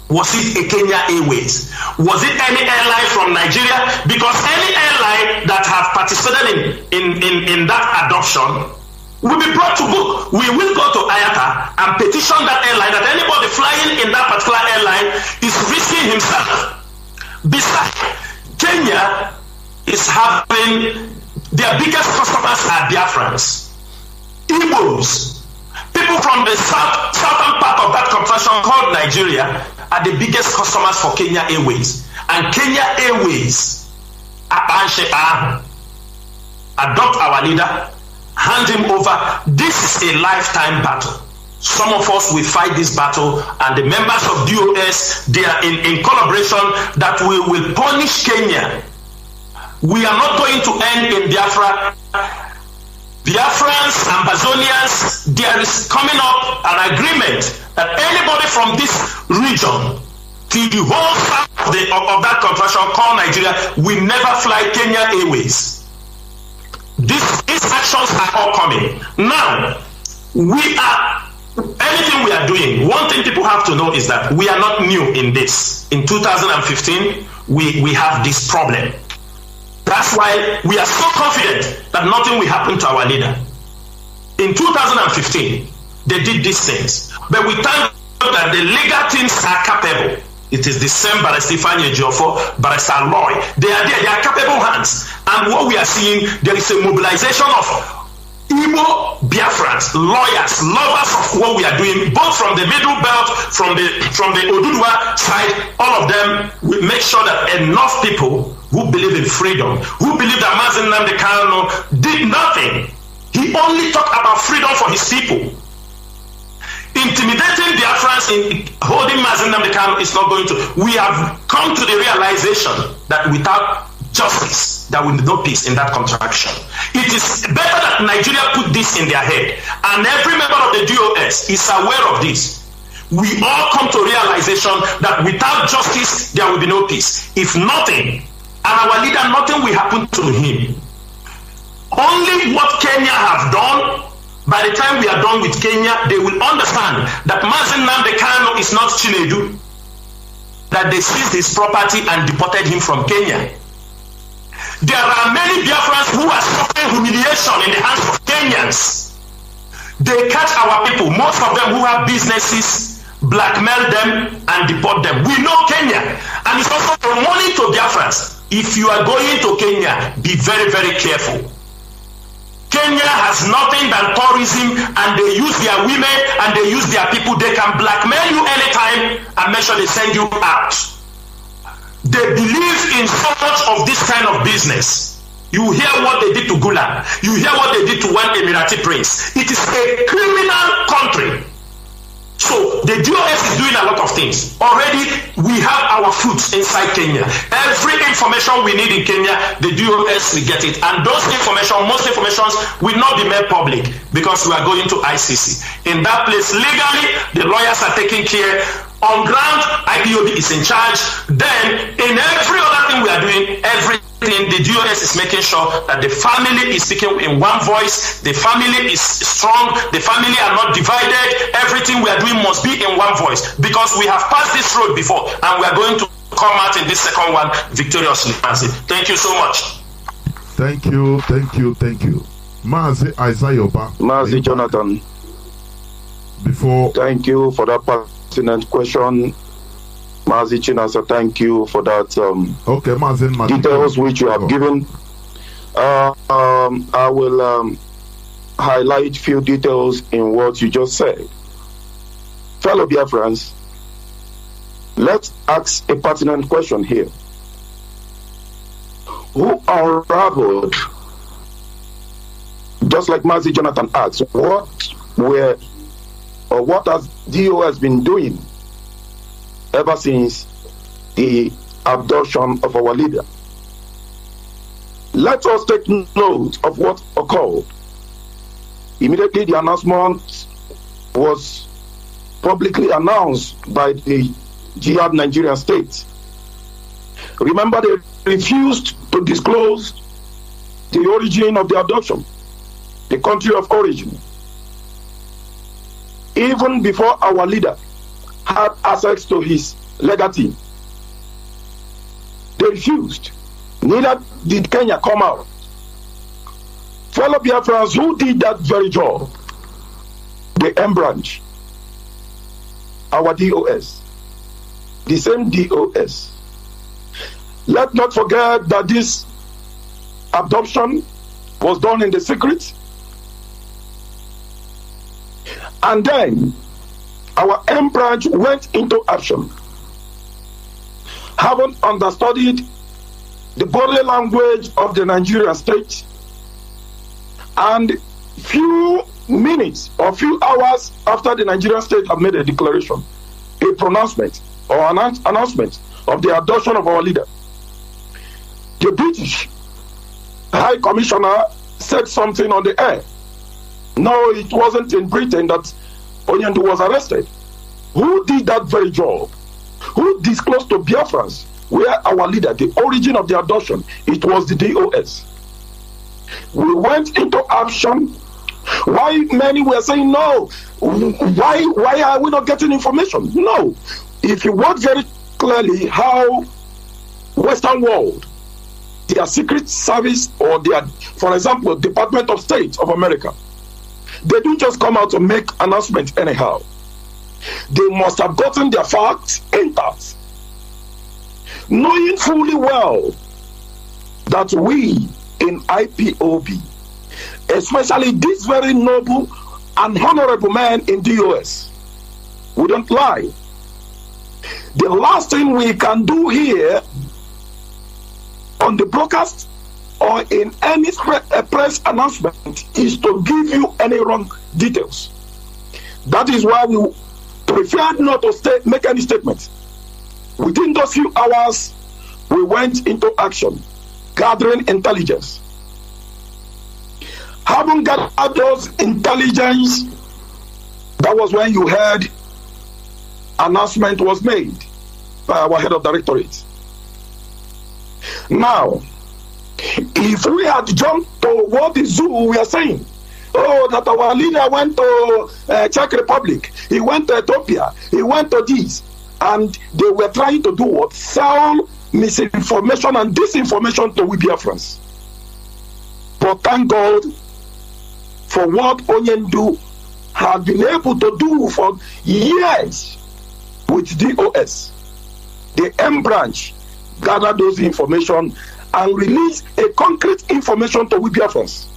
Speaker 5: Was it a Kenya Airways? Was it any airline from Nigeria? Because any airline that have participated in that adoption will be brought to book. We will go to IATA and petition that airline that anybody flying in that particular airline is risking himself. Besides, Kenya is having their biggest customers are Biafrans, Igbos, people from the southern part of that contraction called Nigeria are the biggest customers for Kenya Airways. And Kenya Airways adopt our leader, hand him over. This is a lifetime battle. Some of us will fight this battle, and the members of DOS, they are in collaboration that we will punish Kenya. We are not going to end in Biafra. Biafrans, Ambazonians, there is coming up an agreement that anybody from this region to the whole south of that contraction called Nigeria will never fly Kenya Airways. These actions are all coming. Now, anything we are doing, one thing people have to know is that we are not new in this. In 2015, we have this problem. That's why we are so confident that nothing will happen to our leader. In 2015, they did these things. But we thank God that the legal teams are capable. It is the same Barrister Ifeanyi Ejiofor, Barrister Loy. They are there, they are capable hands. And what we are seeing, there is a mobilization of Igbo Biafrans, lawyers, lovers of what we are doing, both from the middle belt, from the Oduduwa side. All of them will make sure that enough people who believe in freedom, who believe that Mazi Nnamdi Kanu did nothing. He only talked about freedom for his people. Intimidating Biafrans in holding Mazi Nnamdi Kanu is not going to. We have come to the realization that without justice, there will be no peace in that contraction. It is better that Nigeria put this in their head, and every member of the DOS is aware of this. We all come to realization that without justice, there will be no peace. If nothing, and our leader, nothing will happen to him. Only what Kenya have done. By the time we are done with Kenya, they will understand that Mazi Nnamdi Kanu is not Chinedu, that they seized his property and deported him from Kenya. There are many Biafrans who are suffering humiliation in the hands of Kenyans. They catch our people, most of them who have businesses, blackmail them and deport them. We know Kenya, and it's also a warning to Biafrans. If you are going to Kenya, be very, very careful. Kenya has nothing than tourism, and they use their women and they use their people. They can blackmail you anytime and make sure they send you out. They believe in so much of this kind of business. You hear what they did to Gula. You hear what they did to one Emirati prince. It is a criminal country. So the DOS is doing a lot of things. Already we have our foot inside Kenya. Every information we need in Kenya, the DOS will get it. And those information, most informations will not be made public because we are going to ICC. In that place, legally, the lawyers are taking care. On ground, IPOB is in charge. Then, in every other thing we are doing, the DOS is making sure that the family is speaking in one voice, the family is strong, the family are not divided. Everything we are doing must be in one voice, because we have passed this road before and we are going to come out in this second one victoriously. Thank you so much.
Speaker 3: Thank you. Mazi Isaiah.
Speaker 6: Mazi Jonathan.
Speaker 3: Before.
Speaker 6: Thank you for that pertinent question. Mazi Chinasa, thank you for that
Speaker 3: okay, Mazi,
Speaker 6: details which you have given. I will highlight few details in what you just said. Fellow Biafrans, let's ask a pertinent question here. Who unraveled, just like Mazi Jonathan asked, what has DOS been doing ever since the abduction of our leader? Let us take note of what occurred. Immediately the announcement was publicly announced by the Jihad Nigerian state. Remember, they refused to disclose the origin of the abduction, the country of origin. Even before our leader had access to his legal team, they refused. Neither did Kenya come out. Fellow Biafrans, who did that very job? The M branch, our DOS, the same DOS. Let's not forget that this abduction was done in the secret. And then our M branch went into action, having understudied the body language of the Nigerian state, and few minutes or few hours after the Nigerian state had made a declaration, a pronouncement or announcement of the abduction of our leader, the British High Commissioner said something on the air. No, it wasn't in Britain that Onyendu was arrested. Who did that very job? Who disclosed to Biafrans where our leader, the origin of the abduction? It was the DOS. We went into action. Why many were saying no? Why are we not getting information? No. If you watch very clearly how Western world, their secret service or their, for example, Department of State of America, they don't just come out to make announcements anyhow. They must have gotten their facts intact, knowing fully well that we in IPOB, especially this very noble and honorable man in DOS, we don't lie. The last thing we can do here on the broadcast or in any press announcement is to give you any wrong details. That is why we preferred not to make any statements. Within those few hours, we went into action, gathering intelligence. Having gathered those intelligence, that was when you heard announcement was made by our head of directorate. Now, if we had jumped to what the zoo we are saying, oh, that our leader went to Czech Republic, he went to Ethiopia, he went to this, and they were trying to do what? Sell misinformation and disinformation to we Biafrans. But thank God for what Onyendu had been able to do for years with DOS. The M branch gathered those information and released a concrete information to we Biafrans.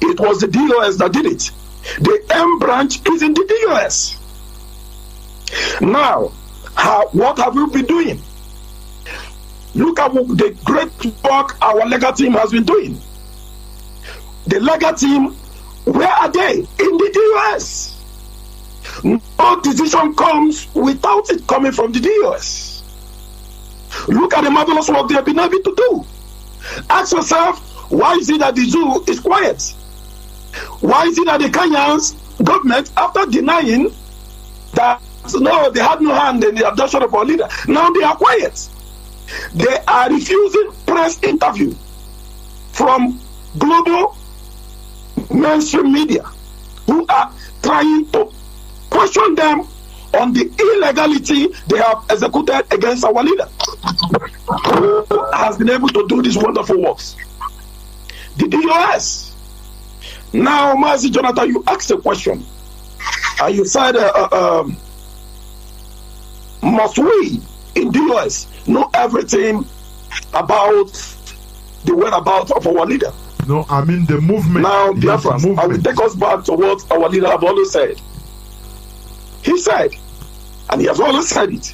Speaker 6: It was the DOS that did it. The M branch is in the DOS. Now, what have we been doing? Look at the great work our legal team has been doing. The legal team, where are they? In the DOS. No decision comes without it coming from the DOS. Look at the marvelous work they have been able to do. Ask yourself, why is it that the zoo is quiet? Why is it that the Kenyan government, after denying that no, they had no hand in the abduction of our leader, now they are quiet? They are refusing press interview from global mainstream media who are trying to question them on the illegality they have executed against our leader, who has been able to do these wonderful works. The DOS. Now, Mazi Jonathan, you asked a question, and you said, must we in DOS know everything about the whereabouts of our leader?
Speaker 3: No, I mean the movement.
Speaker 6: Now, Biafra, I will take us back to what our leader have always said. He said, and he has always said it,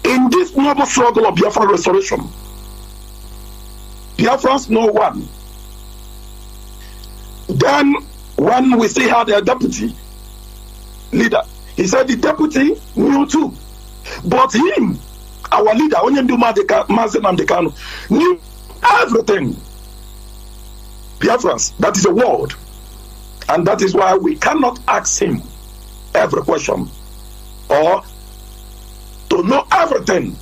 Speaker 6: in this noble struggle of Biafra restoration, Biafrans know one. Then, when we see how their deputy leader, he said the deputy knew too. But him, our leader, Mazi Nnamdi Kanu, knew everything. Biafrans, that is a word. And that is why we cannot ask him every question or to know everything.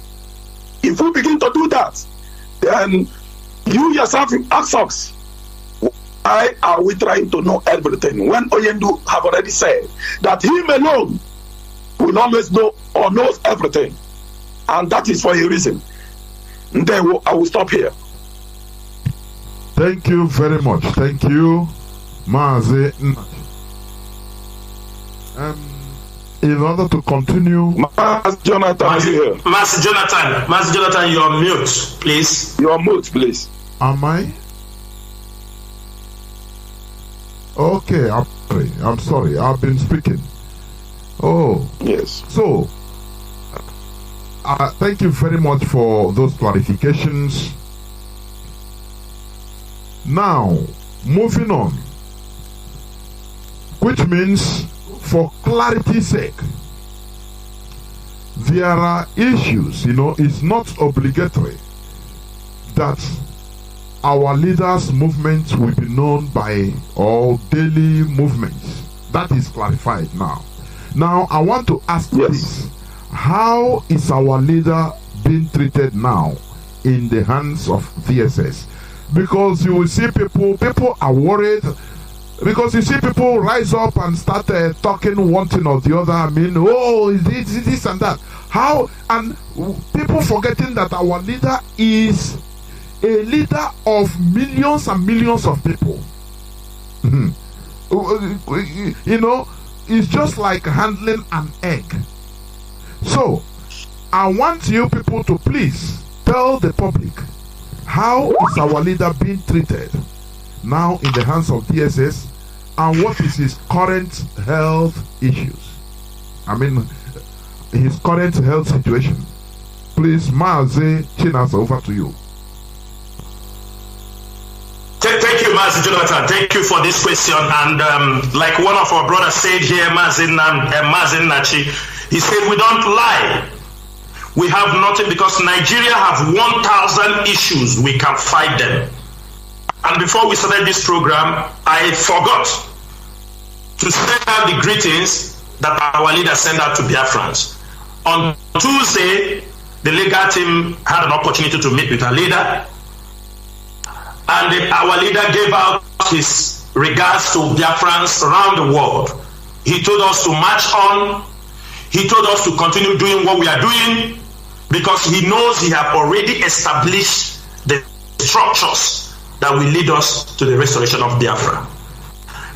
Speaker 6: If we begin to do that, then you yourself ask us, why are we trying to know everything when Oyendu have already said that him alone will always know or knows everything? And that is for a reason. And then I will stop here.
Speaker 3: Thank you very much. Thank you, Mazi. In order to continue,
Speaker 6: Mazi Jonathan,
Speaker 5: Mazi Jonathan, you're on mute, please.
Speaker 6: You're on mute, please.
Speaker 3: Am I? Okay, I'm sorry. I've been speaking. Oh,
Speaker 6: yes.
Speaker 3: So, thank you very much for those clarifications. Now, moving on, which means, for clarity's sake, there are issues, it's not obligatory that our leaders' movements will be known by all daily movements. That is clarified now. Now, I want to ask this. How is our leader being treated now in the hands of VSS? Because you will see people are worried, because you see people rise up and start talking one thing or the other. I mean, this and that. How? And people forgetting that our leader is a leader of millions and millions of people. It's just like handling an egg. So, I want you people to please tell the public, how is our leader being treated now in the hands of DSS, and what is his current health issues? I mean, his current health situation. Please, Mazi Chinas, over to you.
Speaker 5: Thank you, Mazi Jonathan. Thank you for this question. And like one of our brothers said here, Mazi Nachi, he said, we don't lie. We have nothing, because Nigeria have 1,000 issues. We can fight them. And before we started this program, I forgot to send out the greetings that our leader sent out to Biafrans. On Tuesday, the legal team had an opportunity to meet with our leader. And our leader gave out his regards to Biafrans around the world. He told us to march on. He told us to continue doing what we are doing, because he knows he have already established the structures that will lead us to the restoration of Biafra.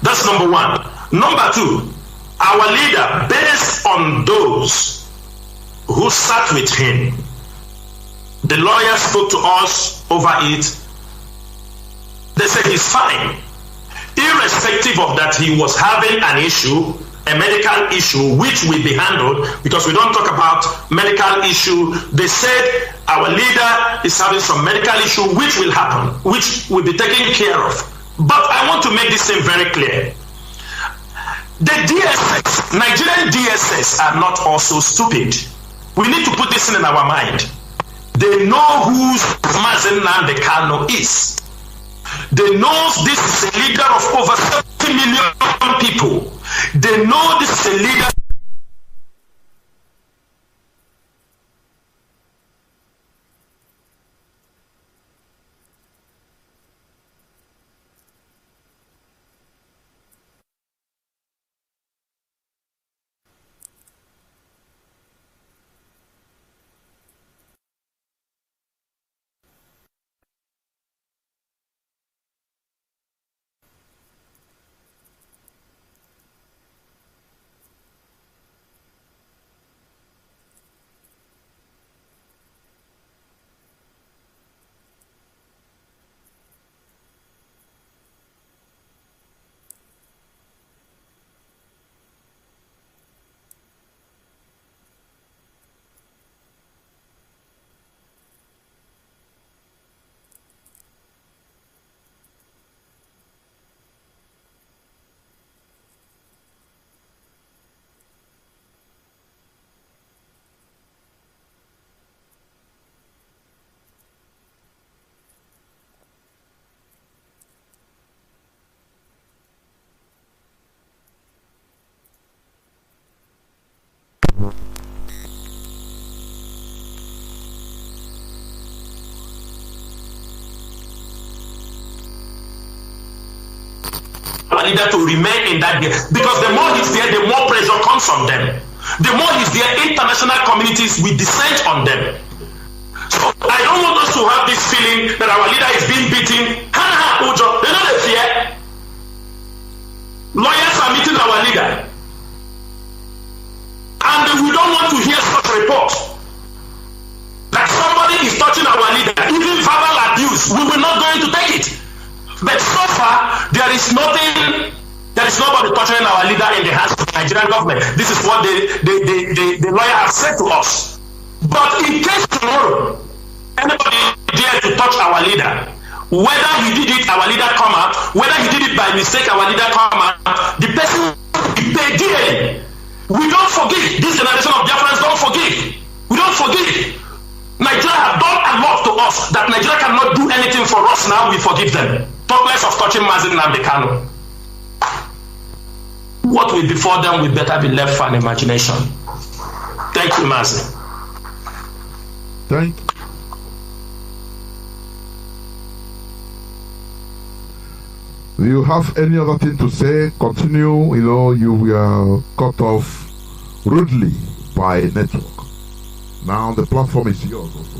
Speaker 5: That's number one. Number two, our leader, based on those who sat with him, the lawyer spoke to us over it. They said he's fine. Irrespective of that, he was having an issue, a medical issue, which will be handled, because we don't talk about medical issue. They said our leader is having some medical issue which will happen, which will be taken care of. But I want to make this thing very clear. The DSS, Nigerian DSS, are not also stupid. We need to put this in our mind. They know who Mazi Nnamdi Kanu is. They know this is a leader of over 70 million people. They know this is a leader. leader to remain in that there, because the more he's there, the more pressure comes from them. The more he's there, international communities will descend on them. So I don't want us to have this feeling that our leader is being beaten. They know they fear. Lawyers are meeting our leader. And we don't want to hear such reports. That somebody is touching our leader, even verbal abuse. We will not going to take it. But so far, there is nobody touching our leader in the hands of the Nigerian government. This is what the lawyer has said to us. But in case tomorrow, anybody dare to touch our leader, whether he did it, our leader come out, whether he did it by mistake, our leader come out, the person will pay dearly. We don't forgive. This generation of Biafrans don't forgive. We don't forgive. Nigeria have done a lot to us that Nigeria cannot do anything for us now. We forgive them. Talk less of touching Mazi and Nnamdi Kanu. What will before them will better be left for an imagination. Thank you, Mazi.
Speaker 3: Thank you. Do you have any other thing to say? Continue. You know, you were cut off rudely by network. Now the platform is yours also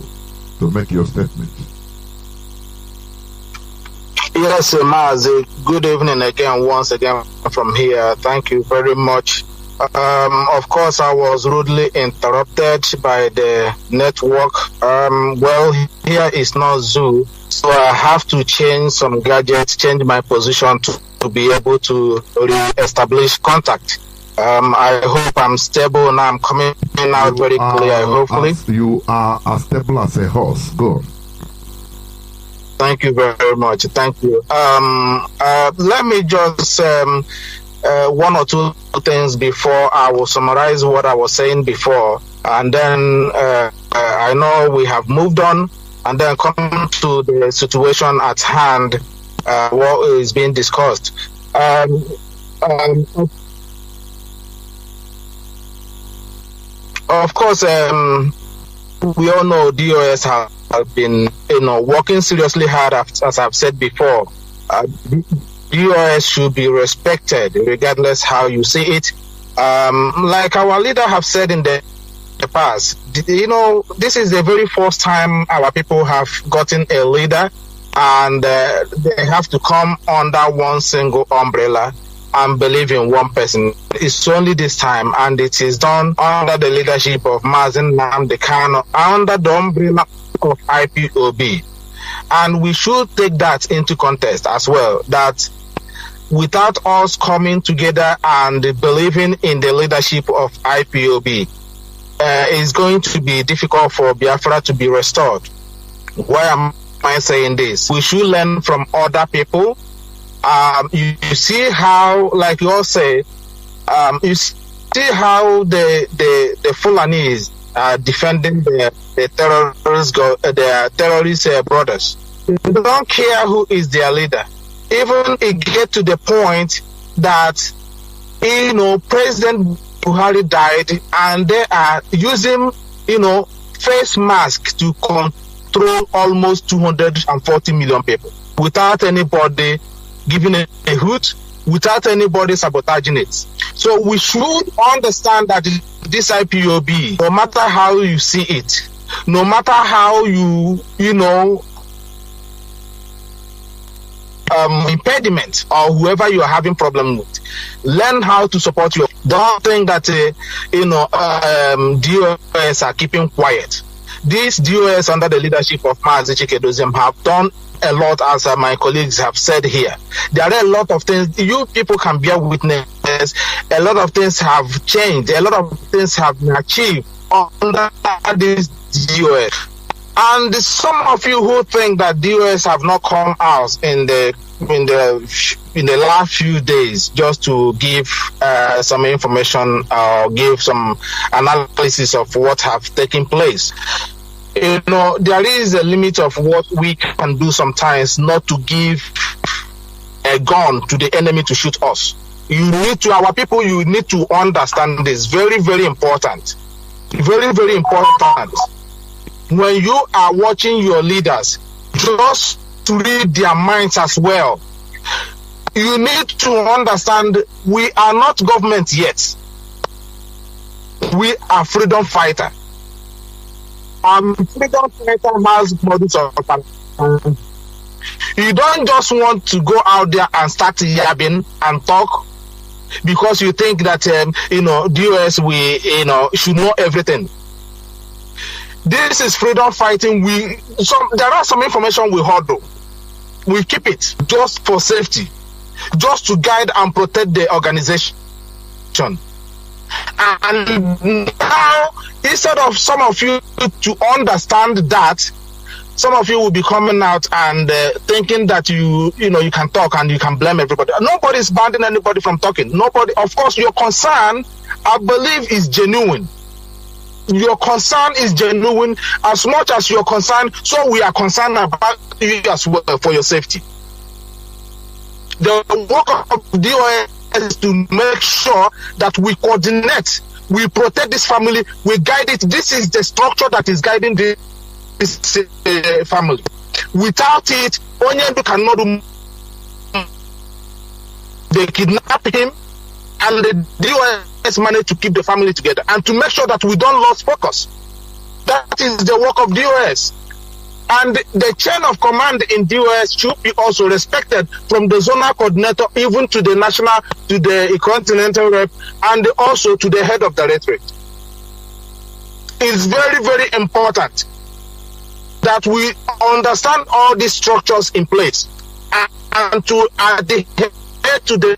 Speaker 3: to make your statement.
Speaker 4: Yes, Mazi. Good evening again, once again from here. Thank you very much. Of course, I was rudely interrupted by the network. Well, here is not zoo, so I have to change some gadgets, change my position to be able to re-establish contact. I hope I'm stable now. I'm coming out very clear, hopefully.
Speaker 3: You are as stable as a horse. Go on.
Speaker 4: Thank you very much. Thank you. Let me just one or two things before I will summarize what I was saying before, and then I know we have moved on, and then come to the situation at hand, what is being discussed. Of course, we all know DOS have been, working seriously hard, as I've said before. DOS should be respected, regardless how you see it. Like our leader have said in the past, this is the very first time our people have gotten a leader, and they have to come under one single umbrella and believe in one person. It's only this time, and it is done under the leadership of Mazi Nnamdi Kanu, under the umbrella of IPOB. And we should take that into context as well, that without us coming together and believing in the leadership of IPOB, it's going to be difficult for Biafra to be restored. Why am I saying this? We should learn from other people. You see how, like you all say, you see how the Fulanis are defending their terrorist brothers. They don't care who is their leader. Even it get to the point that President Buhari died, and they are using face masks to control almost 240 million people without anybody giving a hoot, without anybody sabotaging it. So we should understand that this IPOB, no matter how you see it, no matter how impediment or whoever you are having problem with, learn how to support your. Don't think that DOS are keeping quiet. These DOS under the leadership of Mazi Chinedu have done a lot, as my colleagues have said here. There are a lot of things you people can bear witness. A lot of things have changed. A lot of things have been achieved under this DOS. And some of you who think that DOS have not come out in the last few days just to give some information or give some analysis of what have taken place. There is a limit of what we can do sometimes, not to give a gun to the enemy to shoot us. Our people, you need to understand this. Very, very important. Very, very important. When you are watching your leaders, just to read their minds as well. you need to understand we are not government yet. We are freedom fighter. Freedom fighter has models of you don't just want to go out there and start yabbing and talk because you think that the US should know everything. This is freedom fighting. There are some information we hold. We keep it just for safety, just to guide and protect the organization. And now, instead of some of you to understand that, some of you will be coming out and thinking that you can talk and you can blame everybody. Nobody is banning anybody from talking. Nobody. Of course, your concern, I believe, is genuine. Your concern is genuine. As much as you're concerned, so we are concerned about you as well for your safety. The work of the DOS is to make sure that we coordinate, we protect this family, we guide it. This is the structure that is guiding this family. Without it, Onyendu cannot do. They kidnap him, and the DOS managed to keep the family together and to make sure that we don't lose focus. That is the work of DOS. And the chain of command in DOS should be also respected, from the zonal coordinator even to the national, to the continental rep, and also to the head of directorate. It's very, very important that we understand all these structures in place and to adhere to the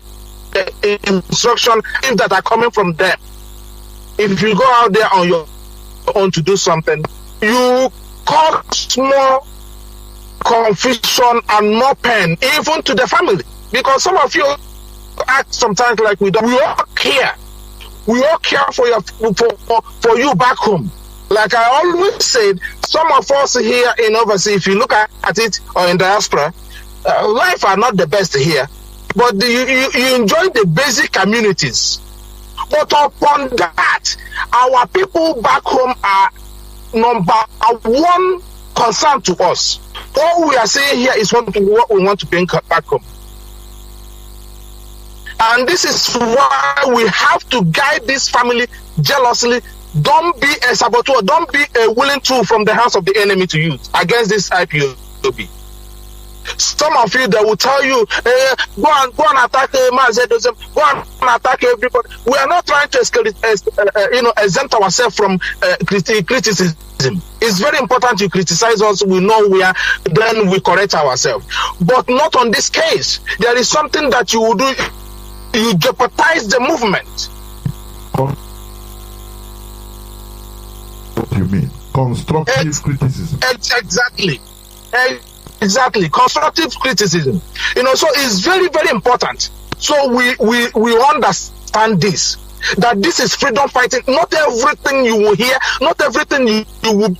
Speaker 4: instruction that are coming from them. If you go out there on your own to do something, you cause more confusion and more pain even to the family, because some of you act sometimes like we don't. We all care. We all care for for you back home. Like I always said, some of us here in overseas, if you look at it, or in diaspora, life are not the best here, but you enjoy the basic communities. But upon that, our people back home are number one concern to us. All we are saying here is what we want to bring back home. And this is why we have to guide this family jealously. Don't be a saboteur. Don't be a willing tool from the hands of the enemy to use against this IPOB. Some of you that will tell you, go and attack Mazi, go and attack everybody. We are not trying to exempt ourselves from criticism. It's very important you criticize us. We know then we correct ourselves. But not on this case. There is something that you will do. You jeopardize the movement.
Speaker 3: What do you mean? Constructive criticism.
Speaker 4: Exactly. Constructive criticism. So it's very, very important. So we understand this. That this is freedom fighting. Not everything you will hear, not everything you will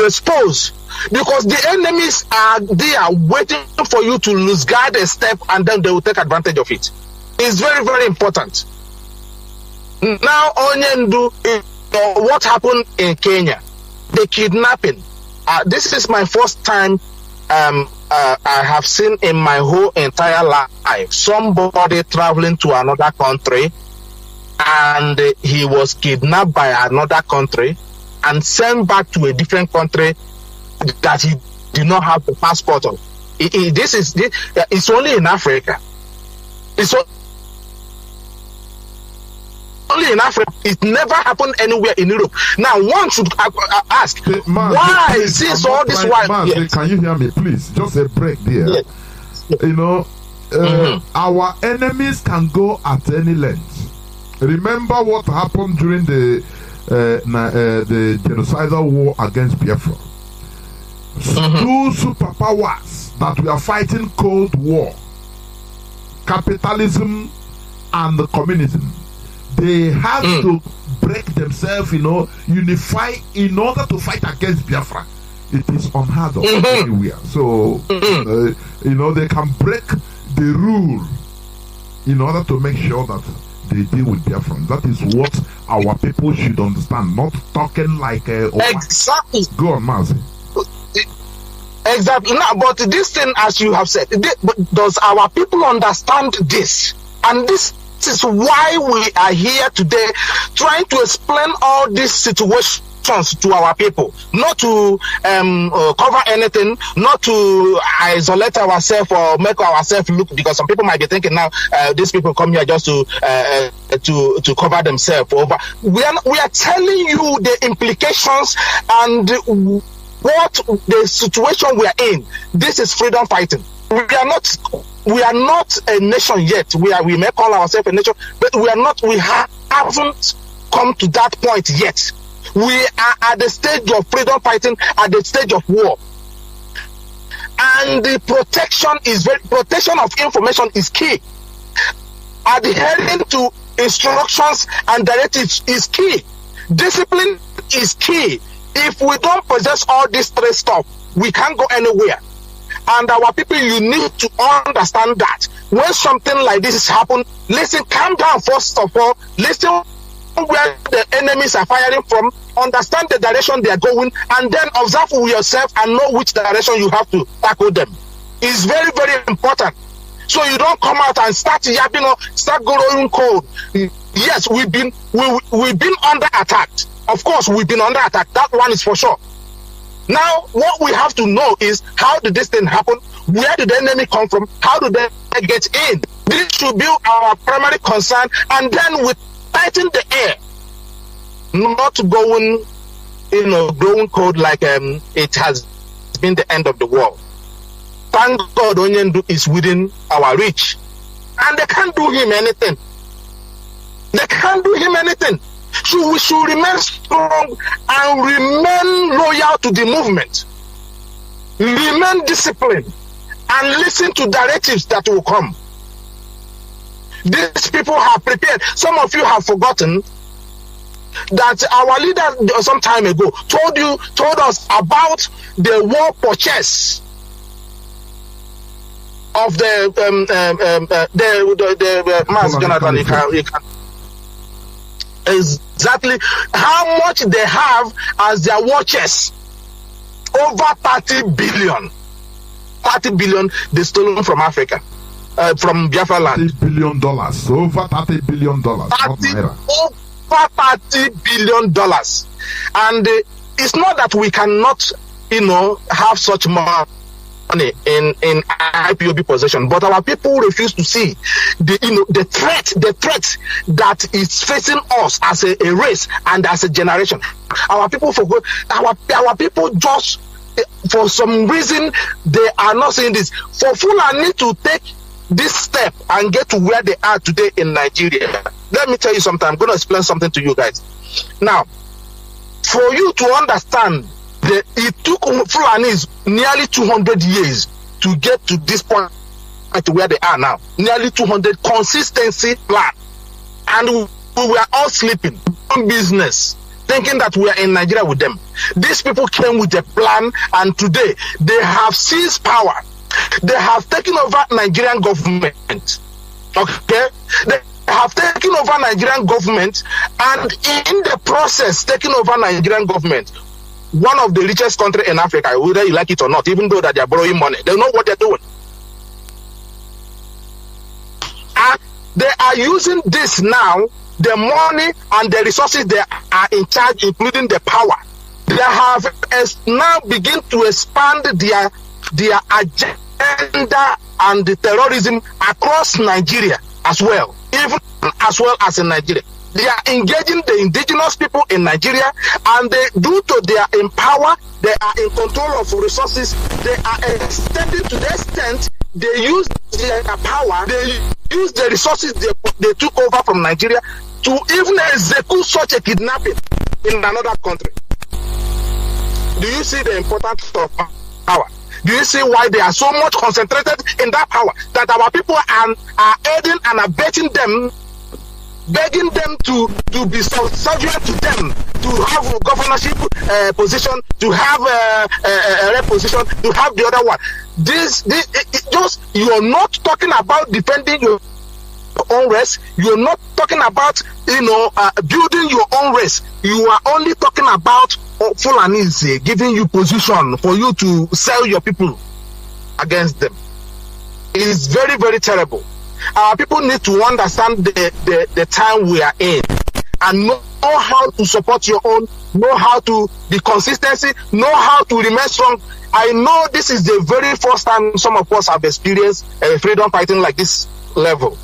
Speaker 4: expose. Because the enemies are there waiting for you to lose guard a step, and then they will take advantage of it. It's very, very important. Now, Onyendu, what happened in Kenya? The kidnapping. This is my first time I have seen in my whole entire life somebody traveling to another country, and he was kidnapped by another country and sent back to a different country that he did not have the passport of. It's only in Africa. It's only in Africa. It never happened anywhere in Europe. Now, one should ask, why is this all this while?
Speaker 3: Yes. Can you hear me, please? Just a break there. Yes. Our enemies can go at any length. Remember what happened during the genocidal war against Biafra. Two superpowers that we are fighting Cold War, capitalism and communism. They have to break themselves, unify in order to fight against Biafra. It is unheard of anywhere. So, they can break the rule in order to make sure that they deal with Biafra. That is what our people should understand. Not talking like
Speaker 4: exactly.
Speaker 3: Go on, Mazi.
Speaker 4: Exactly. Now, but this thing, as you have said, does our people understand this? And this is why we are here today, trying to explain all these situations to our people, not to cover anything, not to isolate ourselves or make ourselves look, because some people might be thinking now these people come here just to cover themselves over. We are telling you the implications and what the situation we are in. This is freedom fighting. We are not a nation yet. We may call ourselves a nation, but we haven't come to that point yet. We are at the stage of freedom fighting, at the stage of war. And the protection of information is key. Adhering to instructions and directives is key. Discipline is key. If we don't possess all these three stuff, we can't go anywhere. And our people, you need to understand that when something like this is happening, listen, calm down first of all, listen where the enemies are firing from, understand the direction they are going, and then observe for yourself and know which direction you have to tackle them. It's very, very important. So you don't come out and start yapping or start growing cold. Yes, we've been under attack. Of course, we've been under attack. That one is for sure. Now, what we have to know is, how did this thing happen? Where did the enemy come from? How did they get in? This should be our primary concern, and then we tighten the air, not going, growing cold like it has been the end of the world. Thank God Onyendu is within our reach, and they can't do him anything. They can't do him anything. So we should remain strong and remain loyal to the movement. Remain disciplined and listen to directives that will come. These people have prepared. Some of you have forgotten that our leader some time ago told us about the war purchase of the Mazi Jonathan. You can exactly how much they have as their war chest. Over 30 billion. 30 billion they stolen from Africa. From Biafra land.
Speaker 3: $30 billion. Over $30 billion.
Speaker 4: Over $30 billion. And it's not that we cannot, have such money in IPOB possession, but our people refuse to see the threat that is facing us as a race and as a generation. Our people forgot. Our people just, for some reason, they are not seeing this. For Fulani to take this step and get to where they are today in Nigeria, let me tell you something. I'm going to explain something to you guys. Now, for you to understand, it took Fulanis nearly 200 years to get to this point to where they are now. Nearly 200 consistency plan. And we were all sleeping on business, thinking that we are in Nigeria with them. These people came with a plan, and today they have seized power. They have taken over Nigerian government. Okay? They have taken over Nigerian government, and in the process, taking over Nigerian government, one of the richest countries in Africa, whether you like it or not, even though that they are borrowing money, they know what they're doing. And they are using this now, the money and the resources they are in charge, including the power. They have now begin to expand their agenda and the terrorism across Nigeria as well, even as well as in Nigeria. They are engaging the indigenous people in Nigeria, and due to their power, they are in control of resources. They are extending to the extent they use their power, they use the resources they took over from Nigeria to even execute such a kidnapping in another country. Do you see the importance of power? Do you see why they are so much concentrated in that power, that our people are aiding and abetting them, begging them to be subservient to them, to have a governorship position, to have a rep position, to have the other one. You are not talking about defending your own race. You are not talking about building your own race. You are only talking about Fulanis giving you position for you to sell your people against them. It is very, very terrible. Our people need to understand the time we are in and know how to support your own, know how to be consistency, know how to remain strong. I know this is the very first time some of us have experienced freedom fighting like this level.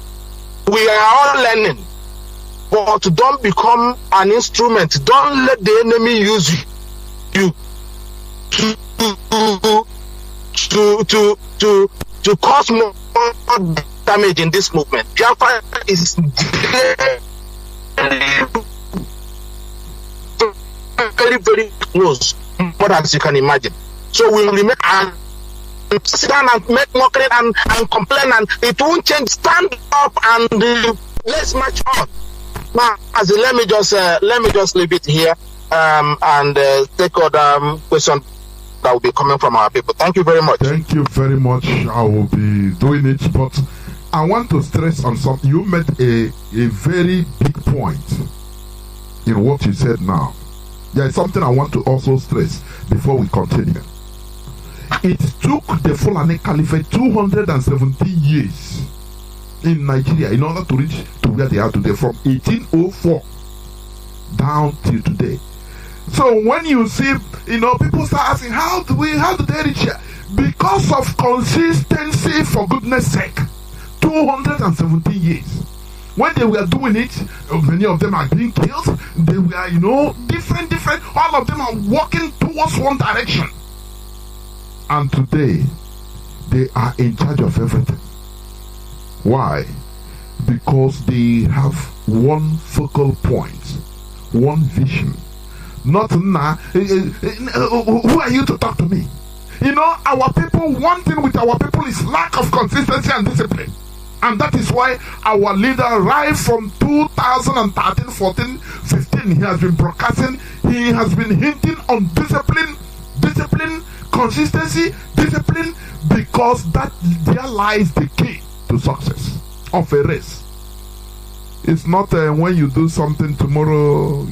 Speaker 4: We are all learning, but don't become an instrument. Don't let the enemy use you to cause more damage in this movement. Biafra is very, very close, more as you can imagine. So we will remain and sit down and make mockery and complain, and it won't change. Stand up and let's march on. Now, let me just leave it here and take other questions that will be coming from our people. Thank you very much.
Speaker 3: Thank you very much. I will be doing it, but I want to stress on something. You made a very big point in what you said now. There is something I want to also stress before we continue. It took the Fulani Caliphate 270 years in Nigeria in order to reach to where they are today, from 1804 down till today. So when you see, people start asking, how do they reach here? Because of consistency, for goodness sake. 270 years. When they were doing it, many of them are being killed. They were, different. All of them are walking towards one direction. And today, they are in charge of everything. Why? Because they have one focal point, one vision. Not now. Who are you to talk to me? Our people, one thing with our people is lack of consistency and discipline. And that is why our leader, right from 2013, 14, 15, he has been broadcasting, he has been hinting on discipline, consistency, discipline, because there lies the key to success of a race. It's not when you do something tomorrow,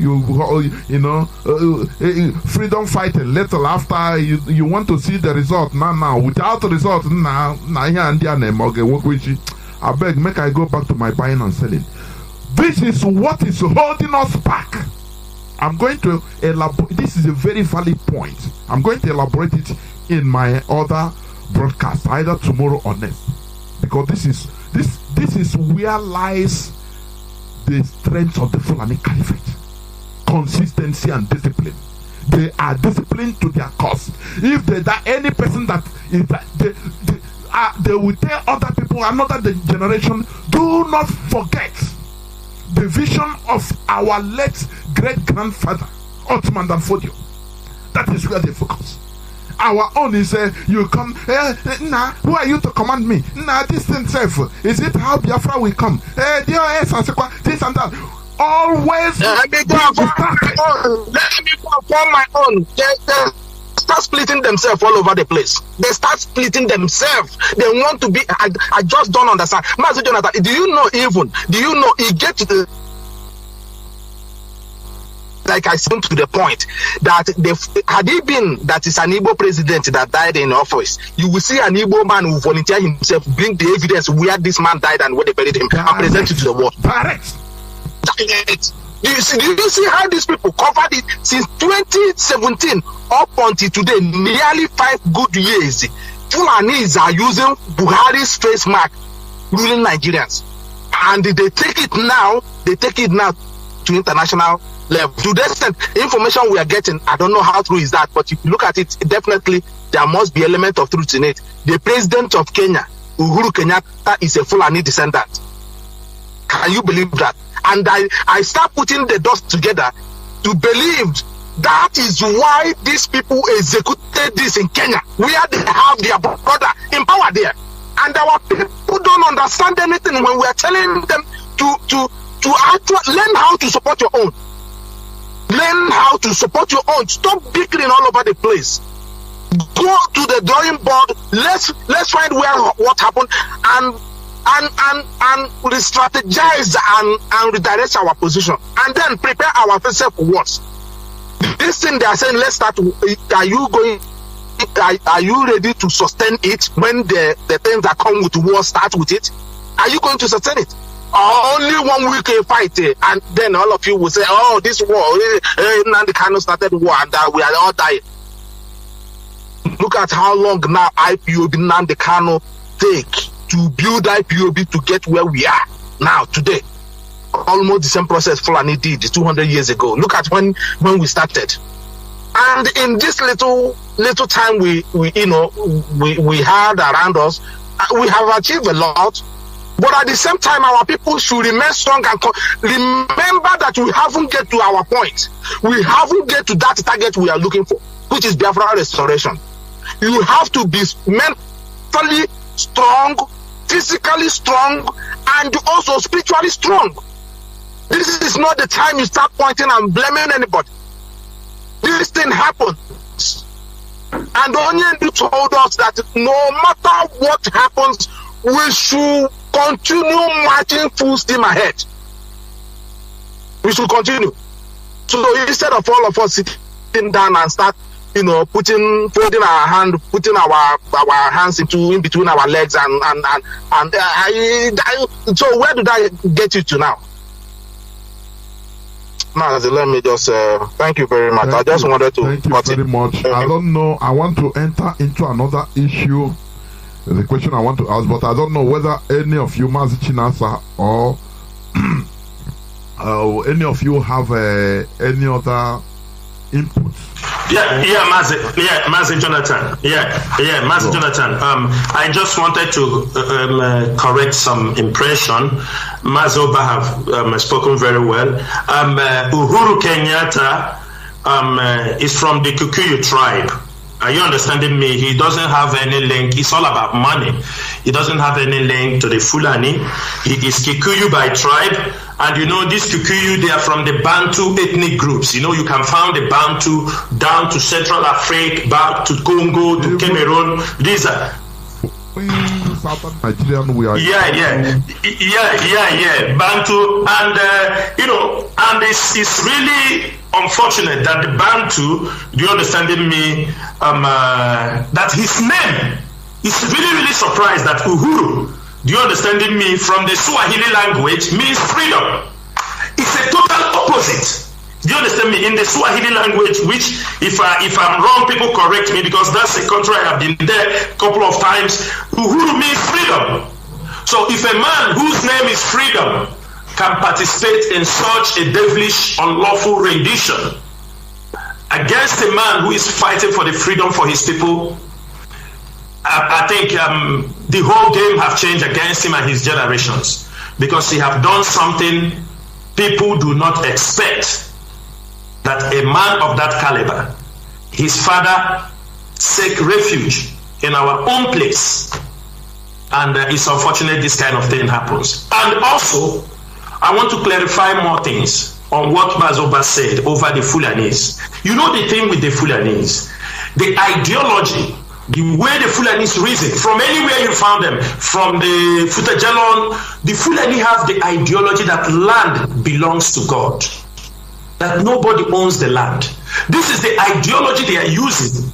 Speaker 3: freedom fighting, little after you want to see the result. Now, without the result, I beg, make I go back to my buying and selling. This is what is holding us back. I'm going to elaborate. This is a very valid point. I'm going to elaborate it in my other broadcast, either tomorrow or next, because this is where lies the strength of the Fulani Caliphate. Consistency and discipline. They are disciplined to their cause. If there are any person that is they will tell other people, another generation, do not forget the vision of our late great-grandfather, Ottoman Danfodio. That is where they focus. Our own is you come, who are you to command me? This thing self, is it how Biafra will come? This and that. Always
Speaker 4: let me perform my own. They start splitting themselves all over the place. They start splitting themselves. They want to be. I just don't understand. Mazi Jonathan, do you know he get to the, like I said, to the point that had he been that is an Igbo president that died in office, you will see an Igbo man who volunteer himself, bring the evidence where this man died and where they buried him, and present it to the world.
Speaker 3: Direct.
Speaker 4: Do you see how these people covered it since 2017 up until today? Nearly 5 good years. Fulanis are using Buhari's face mark ruling Nigerians, and they take it now to international level. To the extent information we are getting, I don't know how true is that, but if you look at it, definitely there must be element of truth in it. The president of Kenya, Uhuru Kenyatta, is a Fulani descendant. Can you believe that? And I start putting the dots together to believe that is why these people executed this in Kenya, where they have their brother in power there. And our people don't understand anything when we are telling them to actually learn how to support your own. Learn how to support your own. Stop bickering all over the place. Go to the drawing board. Let's find what happened and re-strategize and redirect our position, and then prepare ourselves for what. This thing they are saying, let's start. Are you ready to sustain it when the things that come with war start with it? Are you going to sustain it? Only 1 week fight, and then all of you will say, "Oh, this war, Nnamdi Kanu started war, and we are all dying." Look at how long now IPOB Nnamdi Kanu take to build IPOB to get where we are now today. Almost the same process Fulani did 200 years ago. Look at when we started, and in this little time we had around us, we have achieved a lot. But at the same time, our people should remain strong and remember that we haven't get to our point. We haven't get to that target we are looking for, which is Biafra restoration. You have to be mentally strong, physically strong, and also spiritually strong. This is not the time you start pointing and blaming anybody. This thing happens. And Onyendu told us that no matter what happens, we should continue marching full steam ahead. We should continue. So instead of all of us sitting down and start, folding our hand, putting our hands in between our legs so where did I get you to now? Mazi, let me just thank you very much. I just wanted to
Speaker 3: thank you very much. I don't know. I want to enter into another issue. The question I want to ask, but I don't know whether any of you, Mazi Chinasa, or any of you have any other input.
Speaker 5: Mazi Jonathan. Mazi Jonathan. I just wanted to correct some impression. Mazi Oba have spoken very well. Uhuru Kenyatta is from the Kikuyu tribe. Are you understanding me? He doesn't have any link. It's all about money. He doesn't have any link to the Fulani. He is Kikuyu by tribe. And these Kikuyu, they are from the Bantu ethnic groups. You can find the Bantu down to Central Africa, back to Congo, to Cameroon. These are...
Speaker 3: Southern Nigerian, we are...
Speaker 5: Yeah. Bantu. And, and it's really... unfortunate that the Bantu, do you understanding me, that his name is really surprised that Uhuru, do you understanding me, from the Swahili language means freedom. It's a total opposite. Do you understand me? In the Swahili language, which if I'm wrong, people correct me, because that's a country I have been there a couple of times, Uhuru means freedom. So if a man whose name is freedom can participate in such a devilish, unlawful rendition against a man who is fighting for the freedom for his people, I think the whole game have changed against him and his generations, because he have done something people do not expect, that a man of that caliber, his father, seek refuge in our own place, and it's unfortunate this kind of thing happens. And also, I want to clarify more things on what Mazoba said over the Fulanis. The thing with the Fulanis, the ideology, the way the Fulanis reason, from anywhere you found them, from the Futajalon, the Fulani have the ideology that land belongs to God, that nobody owns the land. This is the ideology they are using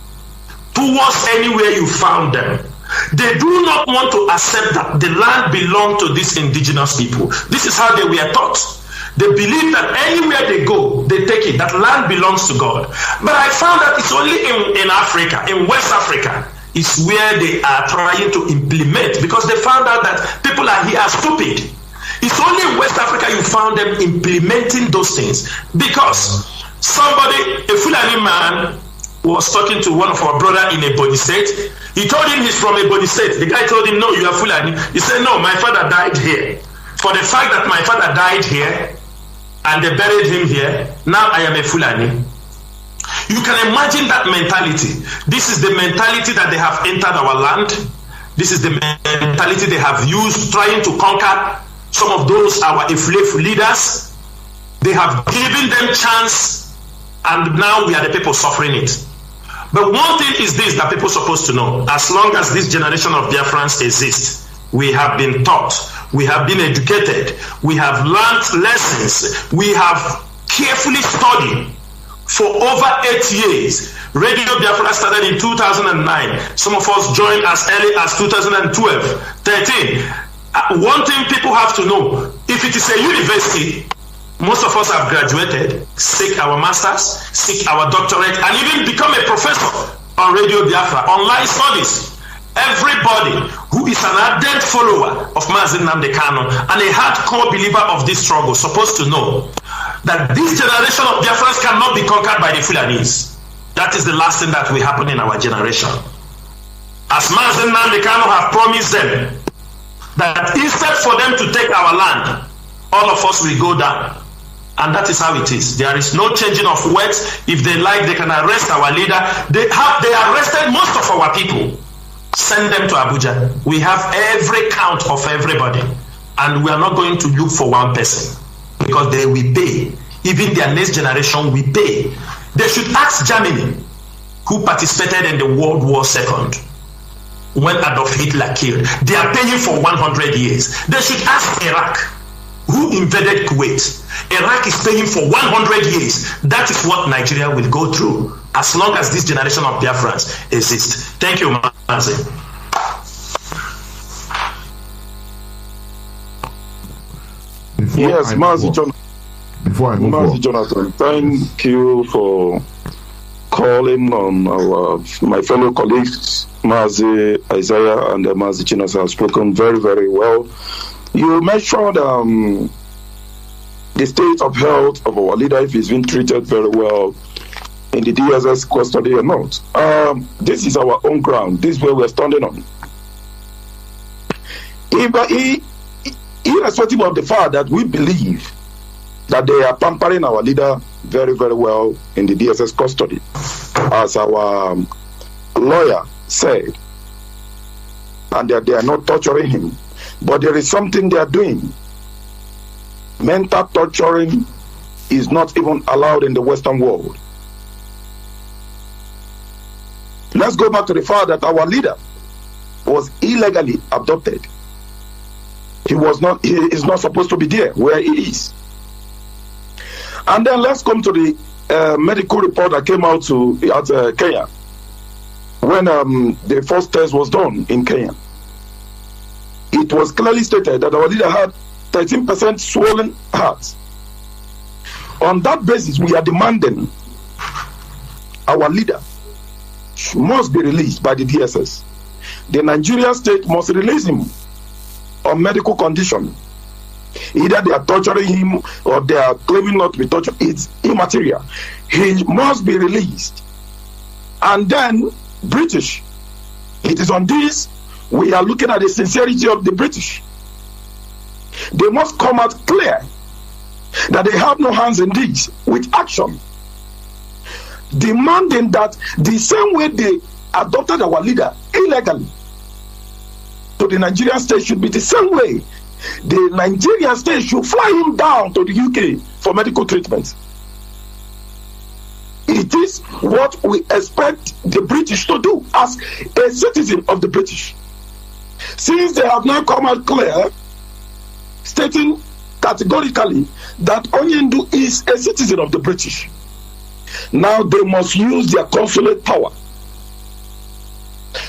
Speaker 5: towards anywhere you found them. They do not want to accept that the land belongs to these indigenous people. This is how they were taught. They believe that anywhere they go, they take it, that land belongs to God. But I found that it's only in Africa, in West Africa, is where they are trying to implement, because they found out that people here are stupid. It's only in West Africa you found them implementing those things, because somebody, a Fulani man, was talking to one of our brother in Ebonyi State. He told him he's from Ebonyi State. The guy told him, no, you are Fulani. He said, no, my father died here. For the fact that my father died here and they buried him here, now I am a Fulani. You can imagine that mentality. This is the mentality that they have entered our land. This is the mentality they have used trying to conquer some of those our Iflefu leaders. They have given them chance, and now we are the people suffering it. But one thing is this that people are supposed to know: as long as this generation of Biafrans exists, we have been taught, we have been educated, we have learned lessons, we have carefully studied for over 8 years. Radio Biafra started in 2009. Some of us joined as early as 2012, 13. One thing people have to know, if it is a university, most of us have graduated, seek our masters, seek our doctorate, and even become a professor on Radio Biafra, online studies. Everybody who is an ardent follower of Mazi Nnamdi Kanu and a hardcore believer of this struggle supposed to know that this generation of Biafrans cannot be conquered by the Fulanis. That is the last thing that will happen in our generation. As Mazi Nnamdi Kanu have promised them, that instead for them to take our land, all of us will go down. And that is how it is. There is no changing of words. If they like, they can arrest our leader. They arrested most of our people. Send them to Abuja. We have every count of everybody. And we are not going to look for one person. Because they will pay. Even their next generation will pay. They should ask Germany, who participated in the World War II. When Adolf Hitler killed, they are paying for 100 years. They should ask Iraq, who invaded Kuwait. Iraq is paying for 100 years. That is what Nigeria will go through as long as this generation of Biafrans exists. Thank you, Mazi.
Speaker 6: Yes, Mazi Jonathan.
Speaker 3: Before I move
Speaker 6: Mazi
Speaker 3: on,
Speaker 6: Jonathan, thank you for calling on my fellow colleagues, Mazi Isaiah and Mazi Chinas have spoken very, very well. You mentioned the state of health of our leader, if he's been treated very well in the DSS custody or not. This is our own ground. This is where we're standing on. Irrespective of the fact that we believe that they are pampering our leader very, very well in the DSS custody, as our lawyer said, and that they are not torturing him. But there is something they are doing. Mental torturing is not even allowed in the Western world. Let's go back to the fact that our leader was illegally abducted. He is not supposed to be there where he is. And then let's come to the medical report that came out at Kenya when the first test was done in Kenya. It was clearly stated that our leader had 13% swollen heart. On that basis, we are demanding our leader must be released by the DSS. The Nigerian state must release him on medical condition. Either they are torturing him or they are claiming not to be tortured. It's immaterial. He must be released. And then British. It is on this we are looking at the sincerity of the British. They must come out clear that they have no hands in this with action, demanding that the same way they adopted our leader illegally to the Nigerian state should be the same way the Nigerian state should fly him down to the UK for medical treatment. It is what we expect the British to do as a citizen of the British. Since they have now come out clear, stating categorically that Onyendu is a citizen of the British, now they must use their consulate power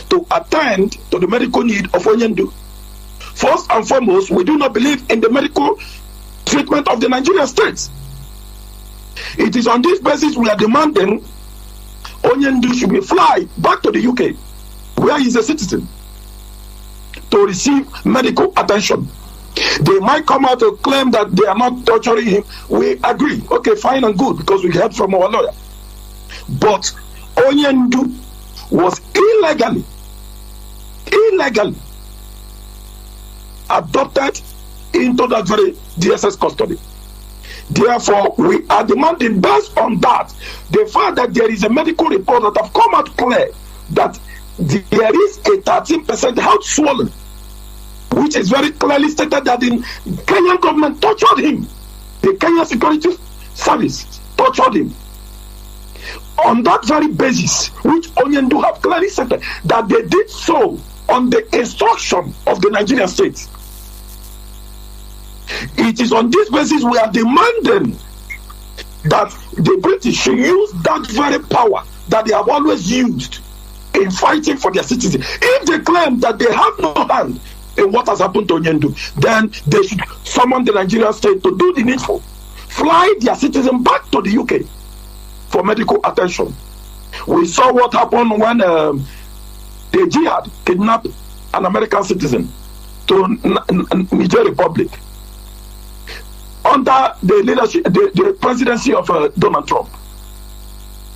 Speaker 6: to attend to the medical need of Onyendu. First and foremost, we do not believe in the medical treatment of the Nigerian state. It is on this basis we are demanding Onyendu should be fly back to the UK, where he is a citizen, to receive medical attention. They might come out to claim that they are not torturing him. We agree. Okay, fine and good, because we heard from our lawyer. But Onyendu was illegally adopted into that very DSS custody. Therefore, we are demanding, based on that, the fact that there is a medical report that have come out clear that there is a 13% heart swollen, which is very clearly stated that the Kenyan government tortured him. The Kenyan Security Service tortured him. On that very basis, which Onyendu have clearly stated that they did so on the instruction of the Nigerian state. It is on this basis we are demanding that the British should use that very power that they have always used in fighting for their citizens. If they claim that they have no hand in what has happened to Chinedu, then they should summon the Nigerian state to do the needful. Fly their citizens back to the UK for medical attention. We saw what happened when the jihad kidnapped an American citizen to Niger Republic under the leadership, the presidency of Donald Trump.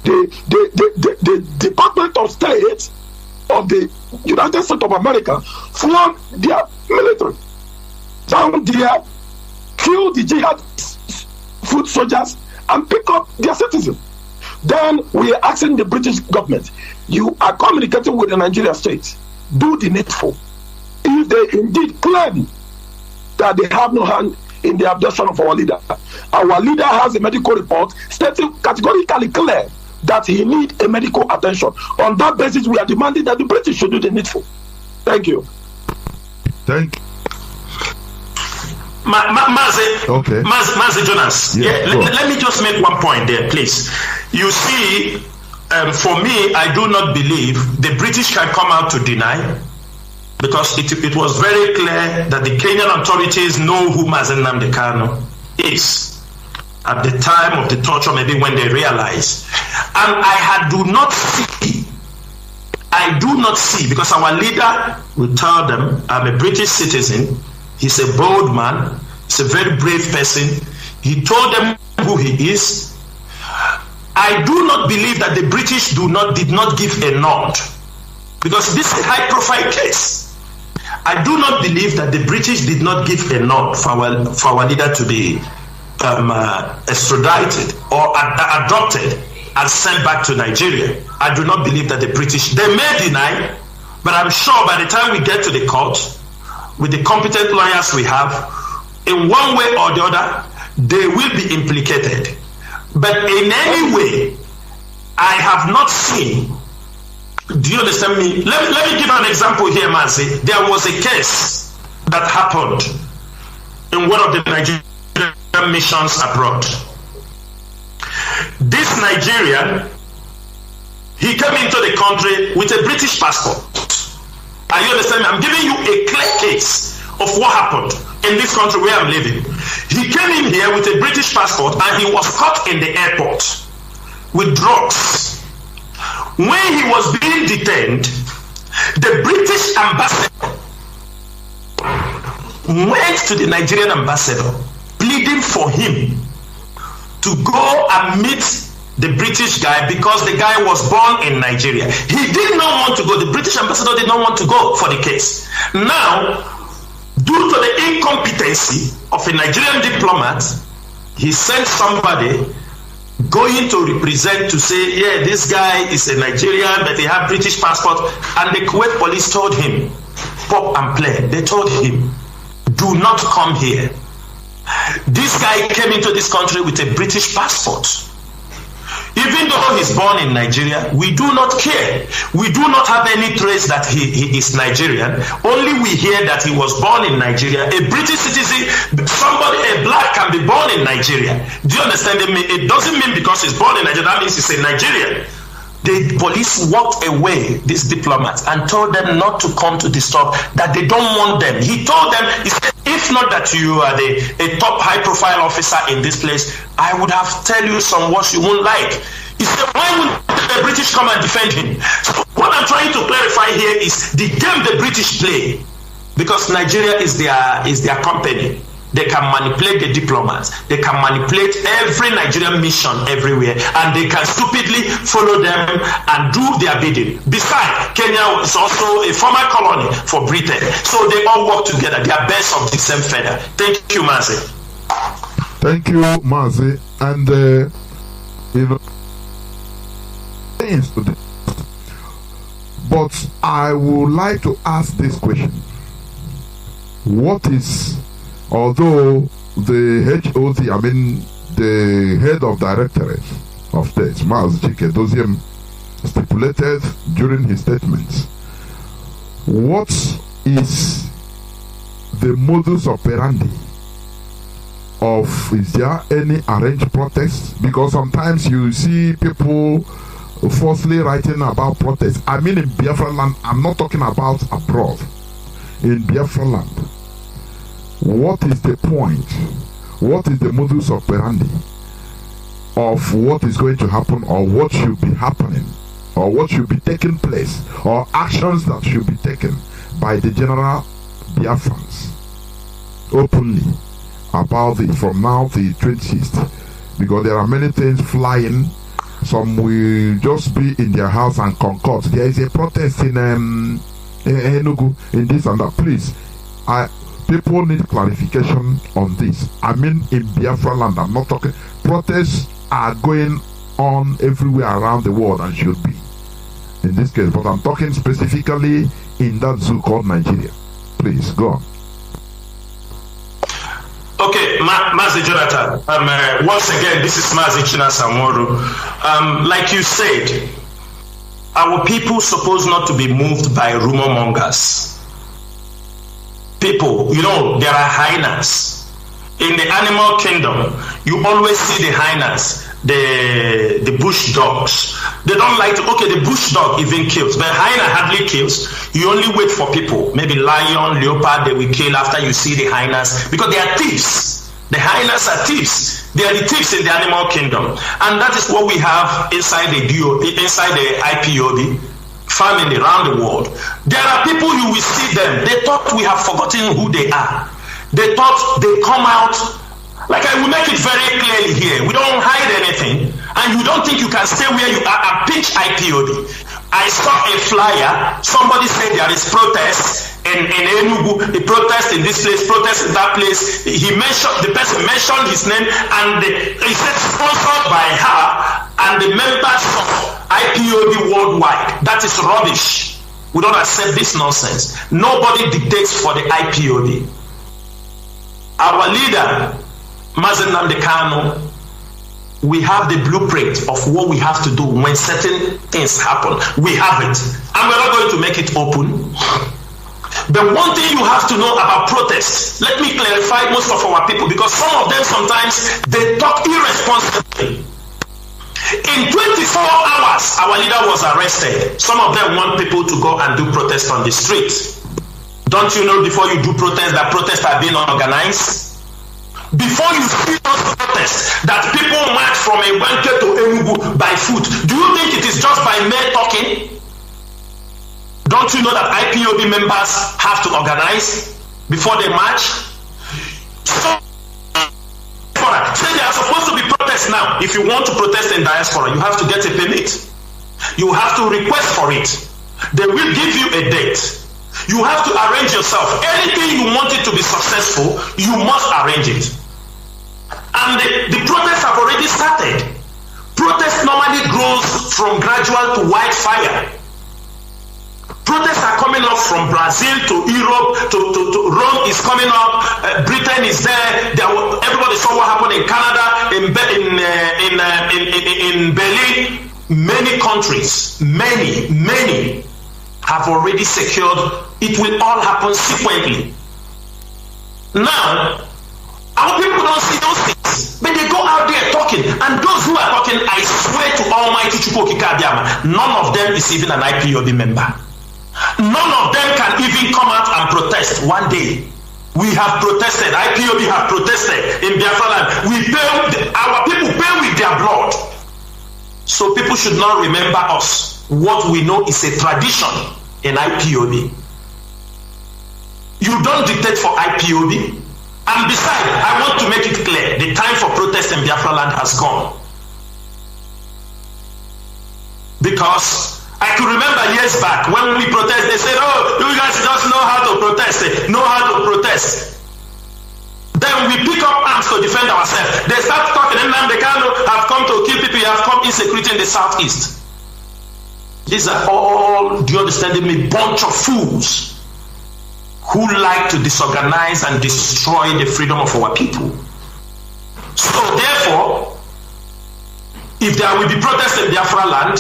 Speaker 6: The Department of State of the United States of America flew their military down there, kill the jihad foot soldiers, and pick up their citizens. Then we are asking the British government, you are communicating with the Nigerian state, do the needful. If they indeed claim that they have no hand in the abduction of our leader has a medical report stating categorically clear that he needs a medical attention. On that basis, we are demanding that the British should do the needful. Thank you.
Speaker 3: Thank you.
Speaker 5: Mazi,
Speaker 3: okay.
Speaker 5: Mazi Jonas. Let me just make one point there, please. You see, for me, I do not believe the British can come out to deny, because it was very clear that the Kenyan authorities know who Mazi Nnamdi Kanu is at the time of the torture, maybe when they realized. And I do not see, because our leader will tell them, I'm a British citizen, he's a bold man, he's a very brave person, he told them who he is. I do not believe that the British did not give a nod, because this is a high profile case. I do not believe that the British did not give a nod for our leader to be extradited or adopted and sent back to Nigeria. I do not believe that the British, they may deny, but I'm sure by the time we get to the court, with the competent lawyers we have, in one way or the other, they will be implicated. But in any way, I have not seen. Do you understand me? Let me give an example here, Mazi. There was a case that happened in one of the Nigerian missions abroad. This Nigerian, he came into the country with a British passport. Are you understand me? I'm giving you a clear case of what happened in this country where I'm living. He came in here with a British passport and he was caught in the airport with drugs. When he was being detained, the British ambassador went to the Nigerian ambassador pleading for him to go and meet the British guy, because the guy was born in Nigeria. He did not want to go. The British ambassador did not want to go for the case. Now, due to the incompetency of a Nigerian diplomat, he sent somebody going to represent, to say, yeah, this guy is a Nigerian, but he has British passport. And the Kuwait police told him, pop and play. They told him, do not come here. This guy came into this country with a British passport. Even though he's born in Nigeria, we do not care. We do not have any trace that he is Nigerian. Only we hear that he was born in Nigeria. A British citizen, a black can be born in Nigeria. Do you understand me? It doesn't mean because he's born in Nigeria, that means he's a Nigerian. The police walked away, these diplomats, and told them not to come to disturb, that they don't want them. He told them, he said, if not that you are a top high-profile officer in this place, I would have tell you some words you won't like. He said, why would the British come and defend him? So what I'm trying to clarify here is the game the British play, because Nigeria is their company. They can manipulate the diplomats. They can manipulate every Nigerian mission everywhere, and they can stupidly follow them and do their bidding. Besides, Kenya is also a former colony for Britain, so they all work together. They are birds of the same feather. Thank you, Mazi.
Speaker 3: Thank you, Mazi. And but I would like to ask this question: what is, although the HOC, I mean the head of Directorate of State, Mazi Chinedu, stipulated during his statements, what is the modus operandi of, is there any arranged protests? Because sometimes you see people falsely writing about protests. I mean in Biafra land, I'm not talking about abroad. In Biafra land, what is the point? What is the modus operandi of what is going to happen, or what should be happening, or what should be taking place, or actions that should be taken by the general Biafrans openly about the, from now the 26th? Because there are many things flying. Some will just be in their house and concord. There is a protest in Enugu, in this and that. Please, people need clarification on this. I mean in Biafra land, I'm not talking. Protests are going on everywhere around the world and should be in this case, but I'm talking specifically in that zoo called Nigeria. Please go on.
Speaker 5: Okay, Mazi Jonathan. Once again, this is Mazi Chinasamoru. Like you said, our people supposed not to be moved by rumor mongers. People, you know, there are hyenas. In the animal kingdom, you always see the hyenas, the bush dogs. They don't like to, okay, the bush dog even kills, but hyena hardly kills. You only wait for people, maybe lion, leopard, they will kill after you see the hyenas, because they are thieves. The hyenas are thieves. They are the thieves in the animal kingdom. And that is what we have inside the IPOB family around the world. There are people, you will see them, they thought we have forgotten who they are. They thought they come out, like I will make it very clearly here, we don't hide anything, and you don't think you can stay where you are and pitch IPOB. I saw a flyer, somebody said there is protest in Enugu, a protest in this place, protest in that place. He mentioned, the person mentioned his name, and he said sponsored by her and the members of IPOB worldwide. That is rubbish. We don't accept this nonsense. Nobody dictates for the IPOB. Our leader, Mazi Nnamdi Kanu, we have the blueprint of what we have to do when certain things happen. We have it, and we're not going to make it open. But one thing you have to know about protests, let me clarify most of our people, because some of them sometimes they talk irresponsibly. In 24 hours, our leader was arrested. Some of them want people to go and do protests on the streets. Don't you know before you do protests that protests are being organized? Before you see those protests that people march from Ebanke to Enugu by foot, do you think it is just by mere talking? Don't you know that IPOB members have to organize before they march? So they are supposed to be protests now. If you want to protest in diaspora, you have to get a permit. You have to request for it. They will give you a date. You have to arrange yourself. Anything you want it to be successful, you must arrange it. And the protests have already started. Protest normally grows from gradual to wildfire. Protests are coming up from Brazil to Europe to Rome is coming up. Britain is there. Everybody saw what happened in Canada, in Berlin. Many countries, many have already secured. It will all happen sequentially. Now, our people don't see those things, but they go out there talking, and those who are talking, I swear to Almighty Chukwokika, none of them is even an IPOB member. None of them can even come out and protest one day. We have protested, IPOB have protested in Biafra land. Our people pay with their blood. So people should not remember us. What we know is a tradition in IPOB. You don't dictate for IPOB. And besides, I want to make it clear, the time for protest in Biafra land has gone. Because I could remember years back when we protest, they said, oh, you guys just know how to protest. Then we pick up arms to defend ourselves. They start talking, Nnamdi Kanu have come to kill people, have come insecurity in the southeast. These are all, do you understand me, bunch of fools who like to disorganize and destroy the freedom of our people. So therefore, if there will be protests in Biafra land,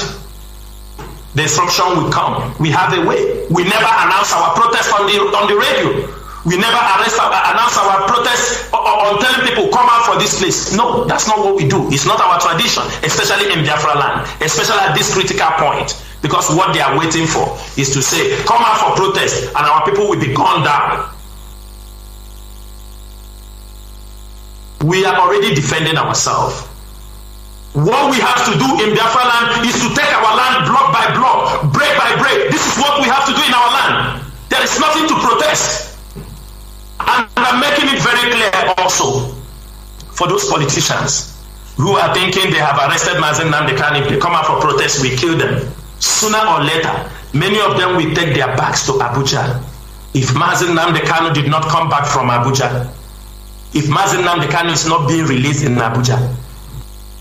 Speaker 5: the instruction will come. We have a way. We never announce our protest on the radio. We never announce our protest on telling people come out for this place. No, that's not what we do. It's not our tradition, especially in Biafra land, especially at this critical point. Because what they are waiting for is to say, come out for protest, and our people will be gunned down. We are already defending ourselves. What we have to do in Biafra land is to take our land block by block, break by break. This is what we have to do in our land. There is nothing to protest. And I'm making it very clear also for those politicians who are thinking they have arrested Mazi Nnamdi Kanu. If they come out for protest, we kill them. Sooner or later, many of them will take their bags to Abuja. If Mazi Nnamdi Kanu did not come back from Abuja, if Mazi Nnamdi Kanu is not being released in Abuja,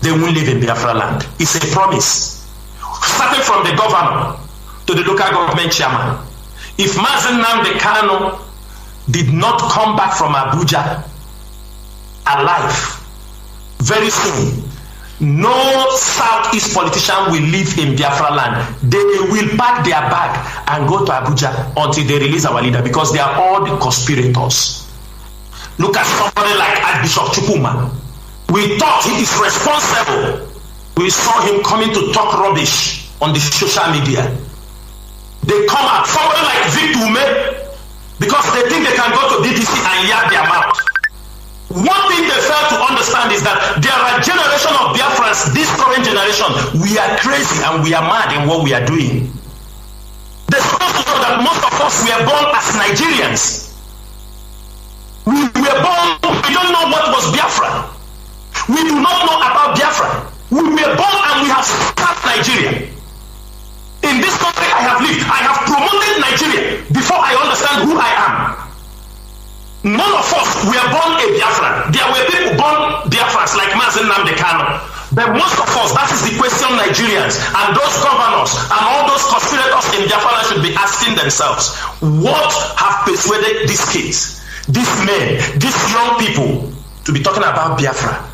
Speaker 5: they won't live in Biafra land. It's a promise. Starting from the governor to the local government chairman. If Mazi Nnamdi Kanu did not come back from Abuja alive, very soon, no Southeast politician will live in Biafra land. They will pack their bag and go to Abuja until they release our leader, because they are all the conspirators. Look at somebody like Archbishop Chukwuma. We thought he is responsible. We saw him coming to talk rubbish on the social media. They come out, somebody like Victor Ume, because they think they can go to BBC and yap their mouth. One thing they fail to understand is that there are generation of Biafrans, this current generation, we are crazy and we are mad in what we are doing. They're supposed to know that most of us were born as Nigerians. We were born, we don't know what was Biafra. We do not know about Biafra. We were born and we have started Nigeria. In this country I have lived, I have promoted Nigeria before I understand who I am. None of us were born a Biafran. There were people born Biafrans like Mazi Nnamdi Kanu. But most of us, that is the question Nigerians and those governors and all those conspirators in Biafra should be asking themselves. What have persuaded these kids, these men, these young people to be talking about Biafra?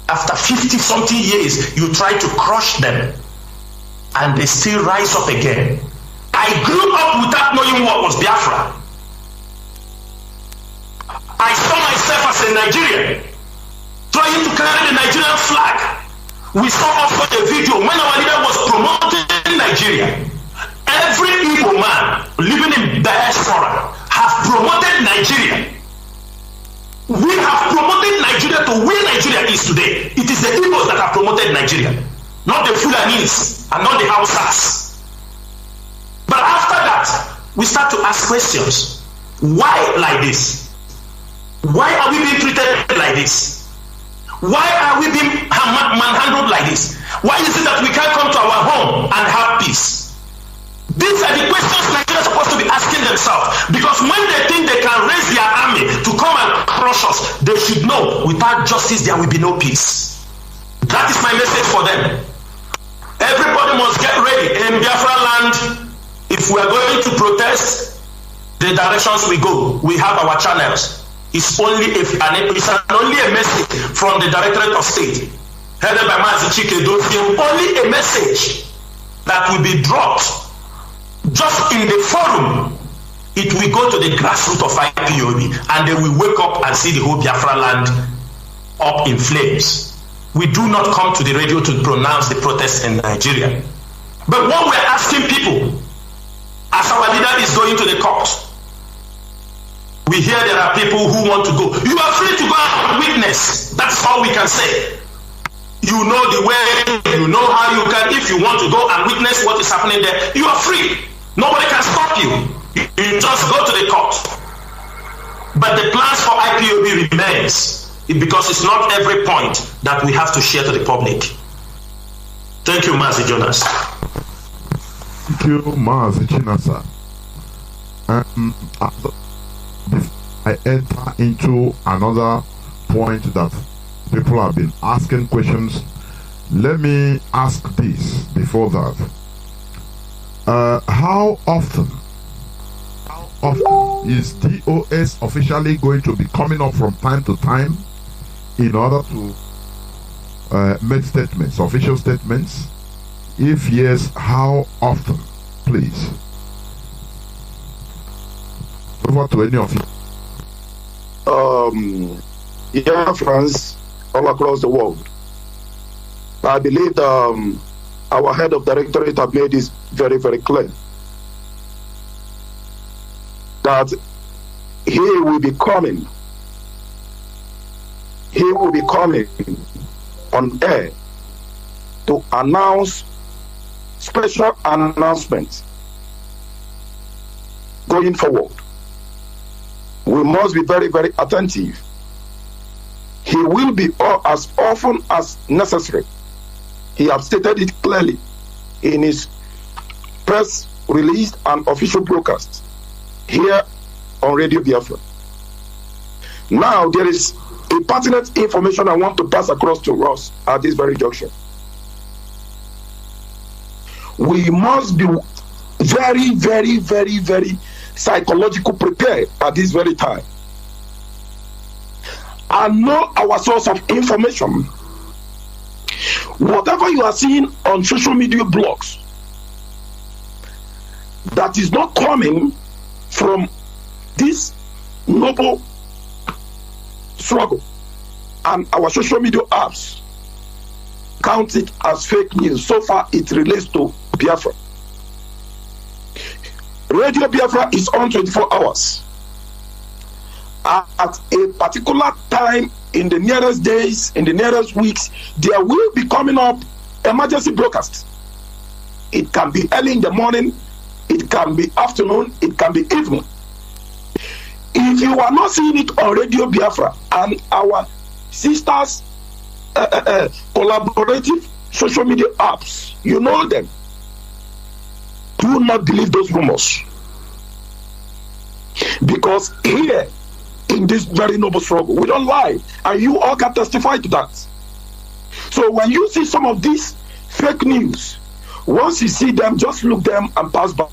Speaker 5: After 50-something years, you try to crush them and they still rise up again. I grew up without knowing what was Biafra. I saw myself as a Nigerian trying to carry the Nigerian flag. We saw also a video when our leader was promoting Nigeria. Every Igbo man living in diaspora have promoted Nigeria. We have promoted Nigeria to where Nigeria is today. It is the Igbos that have promoted Nigeria, not the Fulanis and not the Hausas. But after that, we start to ask questions. Why like this? Why are we being treated like this? Why are we being manhandled like this? Why is it that we can't come to our home and have peace? These are the questions Nigeria is supposed to be asking themselves. Because when they think they can raise their army to come and crush us, they should know without justice there will be no peace. That is my message for them. Everybody must get ready. In Biafra land, if we are going to protest, the directions we go, we have our channels. It's only only a message from the Directorate of State, headed by Mazi Chinedu. Only a message that will be dropped just in the forum. It will go to the grassroots of IPOB, and they will wake up and see the whole Biafra land up in flames. We do not come to the radio to pronounce the protests in Nigeria. But what we're asking people, as our leader is going to the court, we hear there are people who want to go. You are free to go and witness. That's all we can say. You know the way, you know how you can. If you want to go and witness what is happening there, you are free. Nobody can stop you. You just go to the court. But the plans for IPOB remains, because it's not every point that we have to share to the public. Thank you, Mazi Jonas.
Speaker 3: Thank you, Mazi Chinasa. I enter into another point that people have been asking questions. Let me ask this before that. How often is DOS officially going to be coming up from time to time in order to make statements, official statements? If yes, how often? Please. Over to any of you.
Speaker 6: Biafrans all across the world. I believe our head of directorate have made this very, very clear that he will be coming on air to announce special announcements going forward. We must be very, very attentive. He will be as often as necessary. He has stated it clearly in his press release and official broadcast here on Radio Biafra. Now, there is a pertinent information I want to pass across to us at this very junction. We must be very, very, very, very psychological prepared at this very time and know our source of information. Whatever you are seeing on social media blogs that is not coming from this noble struggle and our social media apps, count it as fake news. So far it relates to Biafra. Radio Biafra is on 24 hours. At a particular time in the nearest days, in the nearest weeks, there will be coming up emergency broadcast. It can be early in the morning, it can be afternoon, it can be evening. If you are not seeing it on Radio Biafra and our sisters collaborative social media apps, you know them. Do not believe those rumors. Because here, in this very noble struggle, we don't lie, and you all can testify to that. So when you see some of these fake news, once you see them, just look them and pass by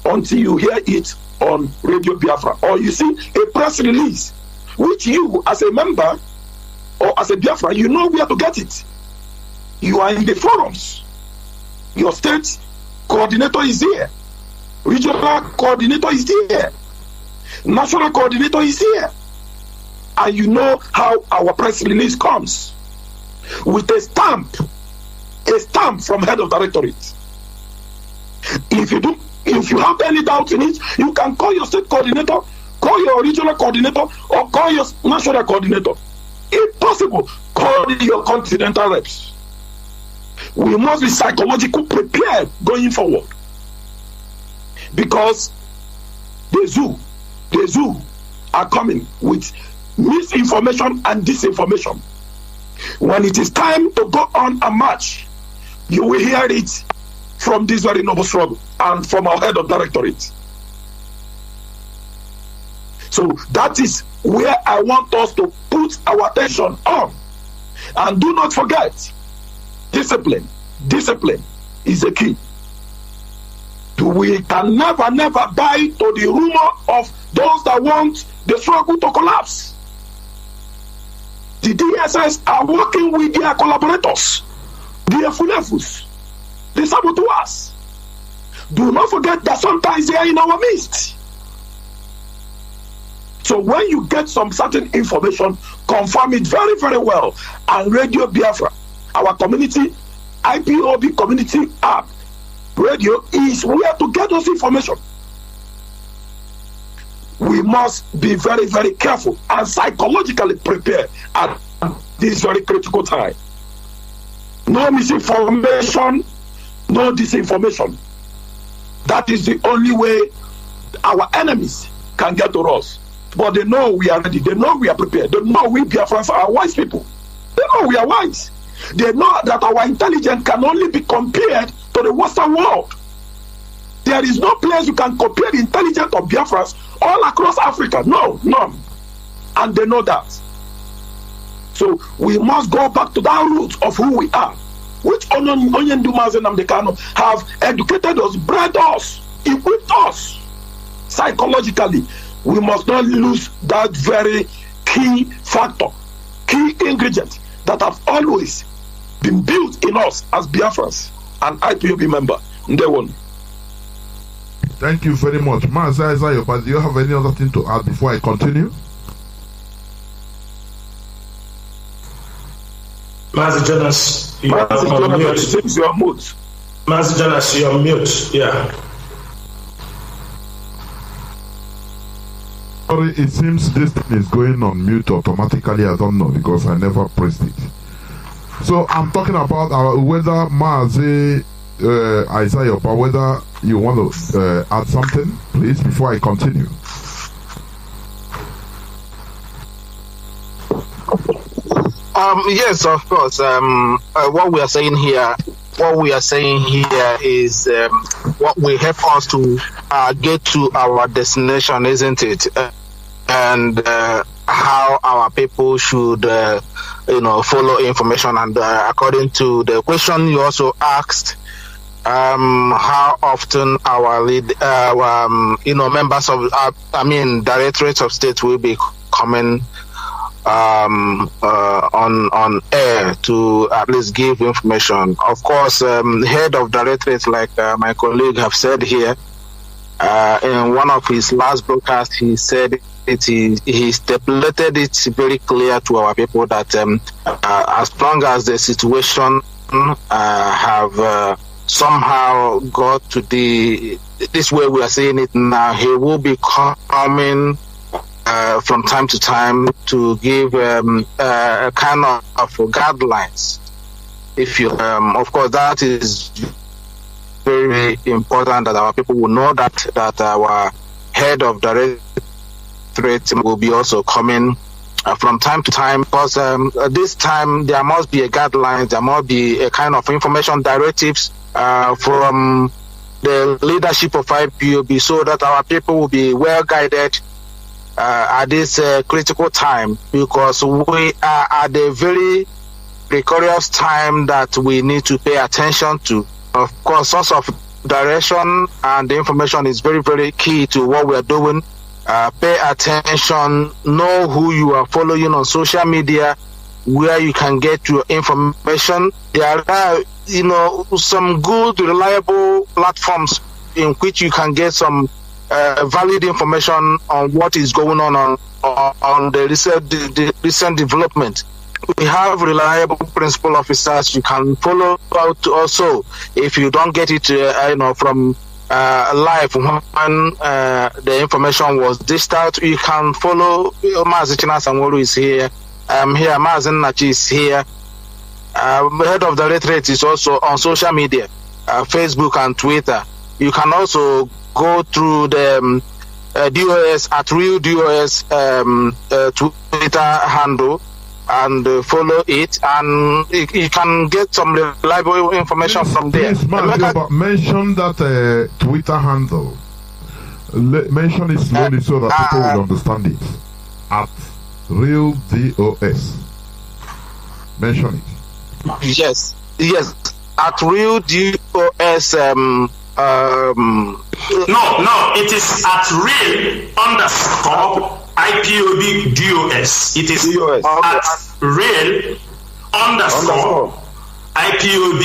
Speaker 6: until you hear it on Radio Biafra, or you see a press release, which you, as a member or as a Biafra, you know where to get it. You are in the forums. Your state coordinator is here. Regional coordinator is here. National coordinator is here. And you know how our press release comes. With a stamp from head of directorate. If you have any doubt in it, you can call your state coordinator, call your regional coordinator, or call your national coordinator. If possible, call your continental reps. We must be psychologically prepared going forward. Because the zoo are coming with misinformation and disinformation. When it is time to go on a march, you will hear it from this very noble struggle and from our head of directorate. So that is where I want us to put our attention on. And do not forget, discipline is the key. We can never buy to the rumor of those that want the struggle to collapse. The DSS are working with their collaborators, the Fulefus, the saboteurs. Do not forget that sometimes they are in our midst. So when you get some certain information, confirm it very, very well. And Radio Biafra, our community, IPOB community app, radio is where to get those information. We must be very, very careful and psychologically prepared at this very critical time. No misinformation, no disinformation. That is the only way our enemies can get to us. But they know we are ready. They know we are prepared. They know we Biafrans are wise people. They know we are wise. They know that our intelligence can only be compared to the Western world. There is no place you can compare the intelligence of Biafrans all across Africa. No, none. And they know that. So we must go back to that root of who we are, which Mazi and Nnamdi Kanu have educated us, bred us, equipped us psychologically. We must not lose that very key factor, key ingredient that have always been built in us as Biafrans and IPOB member. They won.
Speaker 3: Thank you very much. Mazi, but do you have any other thing to add before I continue?
Speaker 5: Mazi Jonas, you are on mute.
Speaker 6: Seems you are mute.
Speaker 5: Mazi Jonas, you're on mute. Yeah.
Speaker 3: Sorry, it seems this thing is going on mute automatically. I don't know because I never pressed it. So I'm talking about whether Mazi Isaiah, but whether you want to add something, please, before I continue.
Speaker 4: Yes, of course. What we are saying here is what will help us to get to our destination, isn't it? And how our people should, follow information. And according to the question you also asked, how often our members of, directorates of state will be coming on air to at least give information. Of course, head of directorate, like my colleague have said here, in one of his last broadcasts, he said he stipulated it very clear to our people that as long as the situation have somehow got to this way we are seeing it now, he will be coming from time to time to give a kind of guidelines. If you, of course, that is very important that our people will know that our head of directorate will be also coming from time to time, because this time there must be a guidelines, there must be a kind of information directives from the leadership of IPOB, so that our people will be well guided at this critical time, because we are at a very precarious time that we need to pay attention to. Of course, source of direction and the information is very, very key to what we are doing. Pay attention, know who you are following on social media, where you can get your information. There are, some good, reliable platforms in which you can get some valid information on what is going on the recent development. We have reliable principal officers you can follow out also. If you don't get it, from live when the information was dished out, you can follow. Mazi Chinasanwolu is here. Here, Mazi Nachi is here. Head of the directorate is also on social media, Facebook and Twitter. You can also go through the DOS at Real DOS Twitter handle and follow it, and you can get some reliable information from there.
Speaker 3: Yes, but mention that Twitter handle. Mention it slowly so that people will understand it. At Real DOS. Mention it.
Speaker 4: Yes. At Real DOS.
Speaker 5: No, it is at real _ IPOB DOS. It is
Speaker 4: DOS.
Speaker 5: at real _ IPOB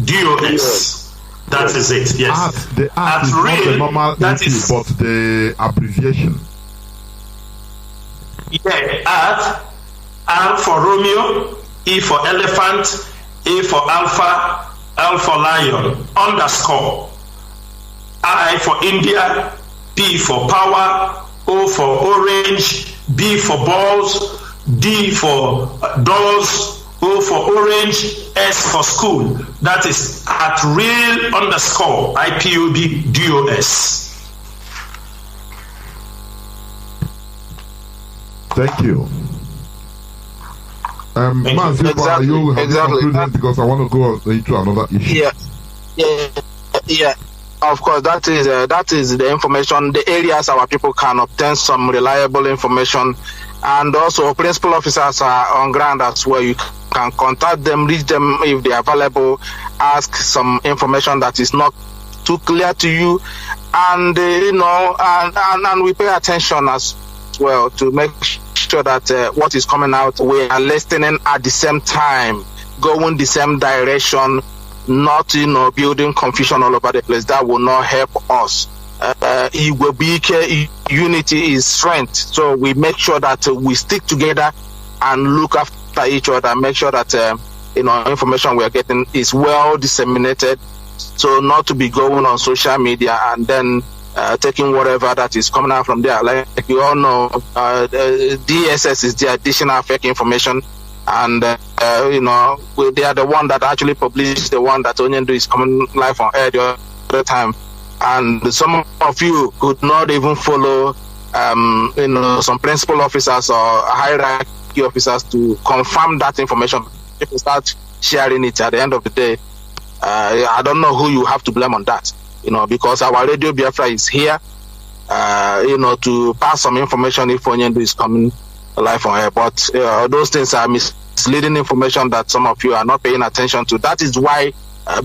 Speaker 5: DOS. That is it, yes.
Speaker 3: The at is real, not the normal entry, but the abbreviation.
Speaker 5: Yeah, at R for Romeo, E for elephant, A for alpha, L for lion, _ I for India, P for power, O for orange, B for balls, D for doors, O for orange, S for school. That is at real _ IPOB DOS.
Speaker 3: Thank you. Mazi,
Speaker 4: exactly,
Speaker 3: you have
Speaker 4: exactly.
Speaker 3: concluded because I want to go into another issue.
Speaker 4: Yeah. Of course, that is the information, the areas our people can obtain some reliable information, and also principal officers are on ground as well. You can contact them, reach them if they are available, ask some information that is not too clear to you, and and we pay attention as well to make sure that what is coming out, we are listening at the same time, going the same direction, not building confusion all over the place. That will not help us. unity is strength. So we make sure that we stick together and look after each other, make sure that information we are getting is well disseminated, so not to be going on social media and then taking whatever that is coming out from there. Like you all know, DSS is the additional fake information, and they are the one that actually published the one that Onyendu is coming live on air the other time. And some of you could not even follow, some principal officers or hierarchy officers to confirm that information. If you start sharing it at the end of the day, I don't know who you have to blame on that. Because our Radio Biafra is here, to pass some information if Onyendu is coming live on air. But those things are misleading information that some of you are not paying attention to. That is why,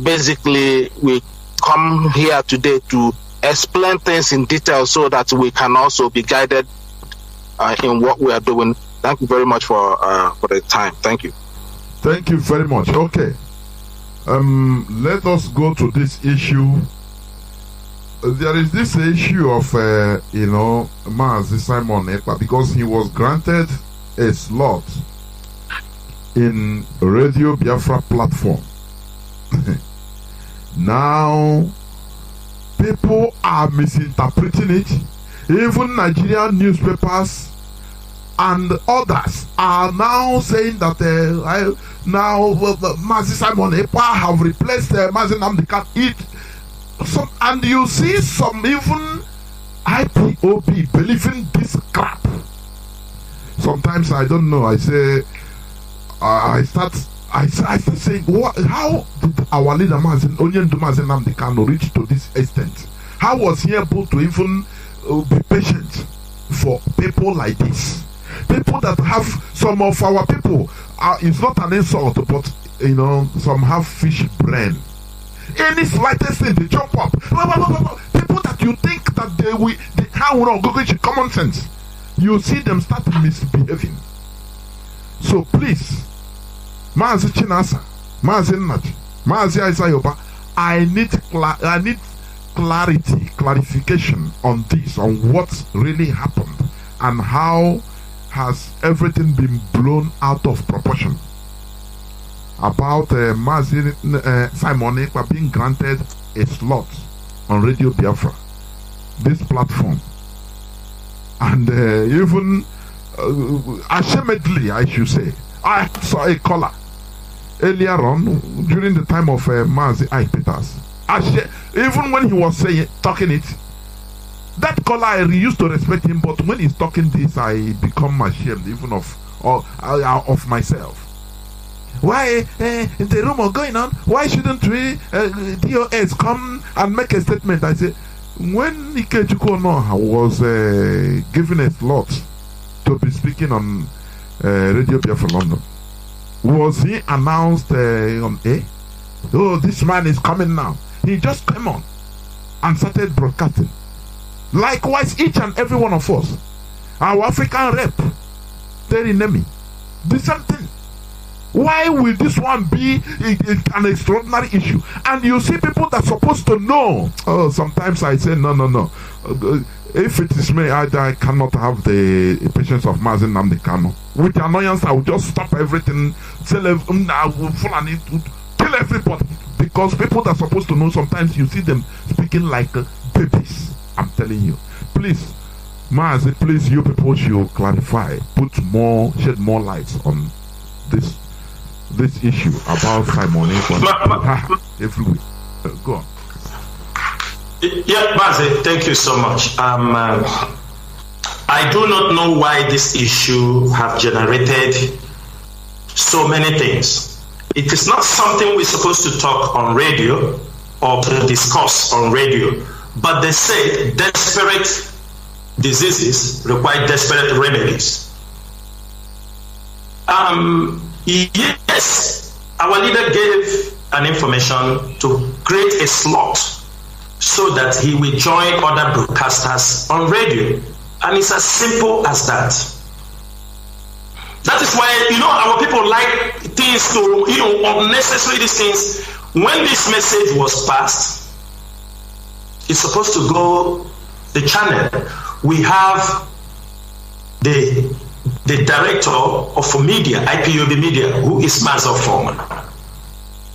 Speaker 4: basically, we come here today to explain things in detail so that we can also be guided in what we are doing. Thank you very much for the time. Thank you.
Speaker 3: Thank you very much. Okay. Let us go to this issue. There is this issue of, Mazi Simon Ekpa, because he was granted a slot in Radio Biafra platform. Now, people are misinterpreting it. Even Nigerian newspapers and others are now saying that Mazi Simon Ekpa have replaced Mazi Nnamdi. And you see some even IPOB believing this crap. Sometimes I don't know. I say, I start saying, how did our leader Onyendu Mazi Nnamdi Kanu reach to this extent? How was he able to even be patient for people like this? People that have, some of our people, it's not an insult, but some have fish brain. Any slightest thing, they jump up. People that you think that they have common sense, you see them start misbehaving. So please, Mazi Chinasa, Mazi Nnamdi, Mazi Aizayoba, I need clarification on this, on what really happened, and how has everything been blown out of proportion about Mazi Simon Ekpa being granted a slot on Radio Biafra, this platform. And even ashamedly, I should say, I saw a caller earlier on during the time of Mazi I. Peters. Even when he was talking it, that caller, I used to respect him, but when he's talking this, I become ashamed even of myself. Why the rumor going on? Why shouldn't we DOS come and make a statement? I say, when Ikechukwu was given a slot to be speaking on Radio Biafra London, was he announced on air? Oh, this man is coming now. He just came on and started broadcasting. Likewise, each and every one of us, our African rep, Terry Nemi, the same thing. Why will this one be an extraordinary issue? And you see people that are supposed to know. Oh, sometimes I say, no. If it is me, I cannot have the patience of Mazi Nnamdi Kanu. With annoyance, I will just stop everything, kill everybody. Because people that are supposed to know, sometimes you see them speaking like babies. I'm telling you. Please, Mazi, please, you people should clarify, shed more lights on this issue about Simon Ekpa everywhere. Go on.
Speaker 5: Yeah, Mazi, thank you so much. I do not know why this issue have generated so many things. It is not something we're supposed to talk on radio or to discuss on radio, but they say desperate diseases require desperate remedies. Yes, our leader gave an information to create a slot so that he will join other broadcasters on radio. And it's as simple as that. That is why, our people like things to, unnecessary these things. When this message was passed, it's supposed to go the channel, we have the director of media, IPOB Media, who is Mazi Foreman.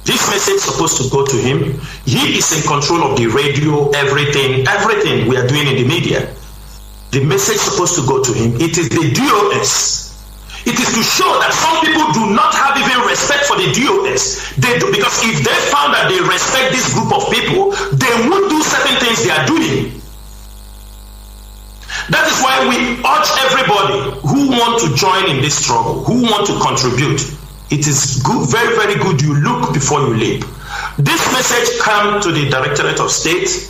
Speaker 5: This message is supposed to go to him. He is in control of the radio, everything we are doing in the media. The message is supposed to go to him. It is the DOS. It is to show that some people do not have even respect for the DOS. They do, because if they found that they respect this group of people, they would do certain things they are doing. That is why we urge everybody who want to join in this struggle, who want to contribute. It is good, very, very good you look before you leap. This message comes to the Directorate of State,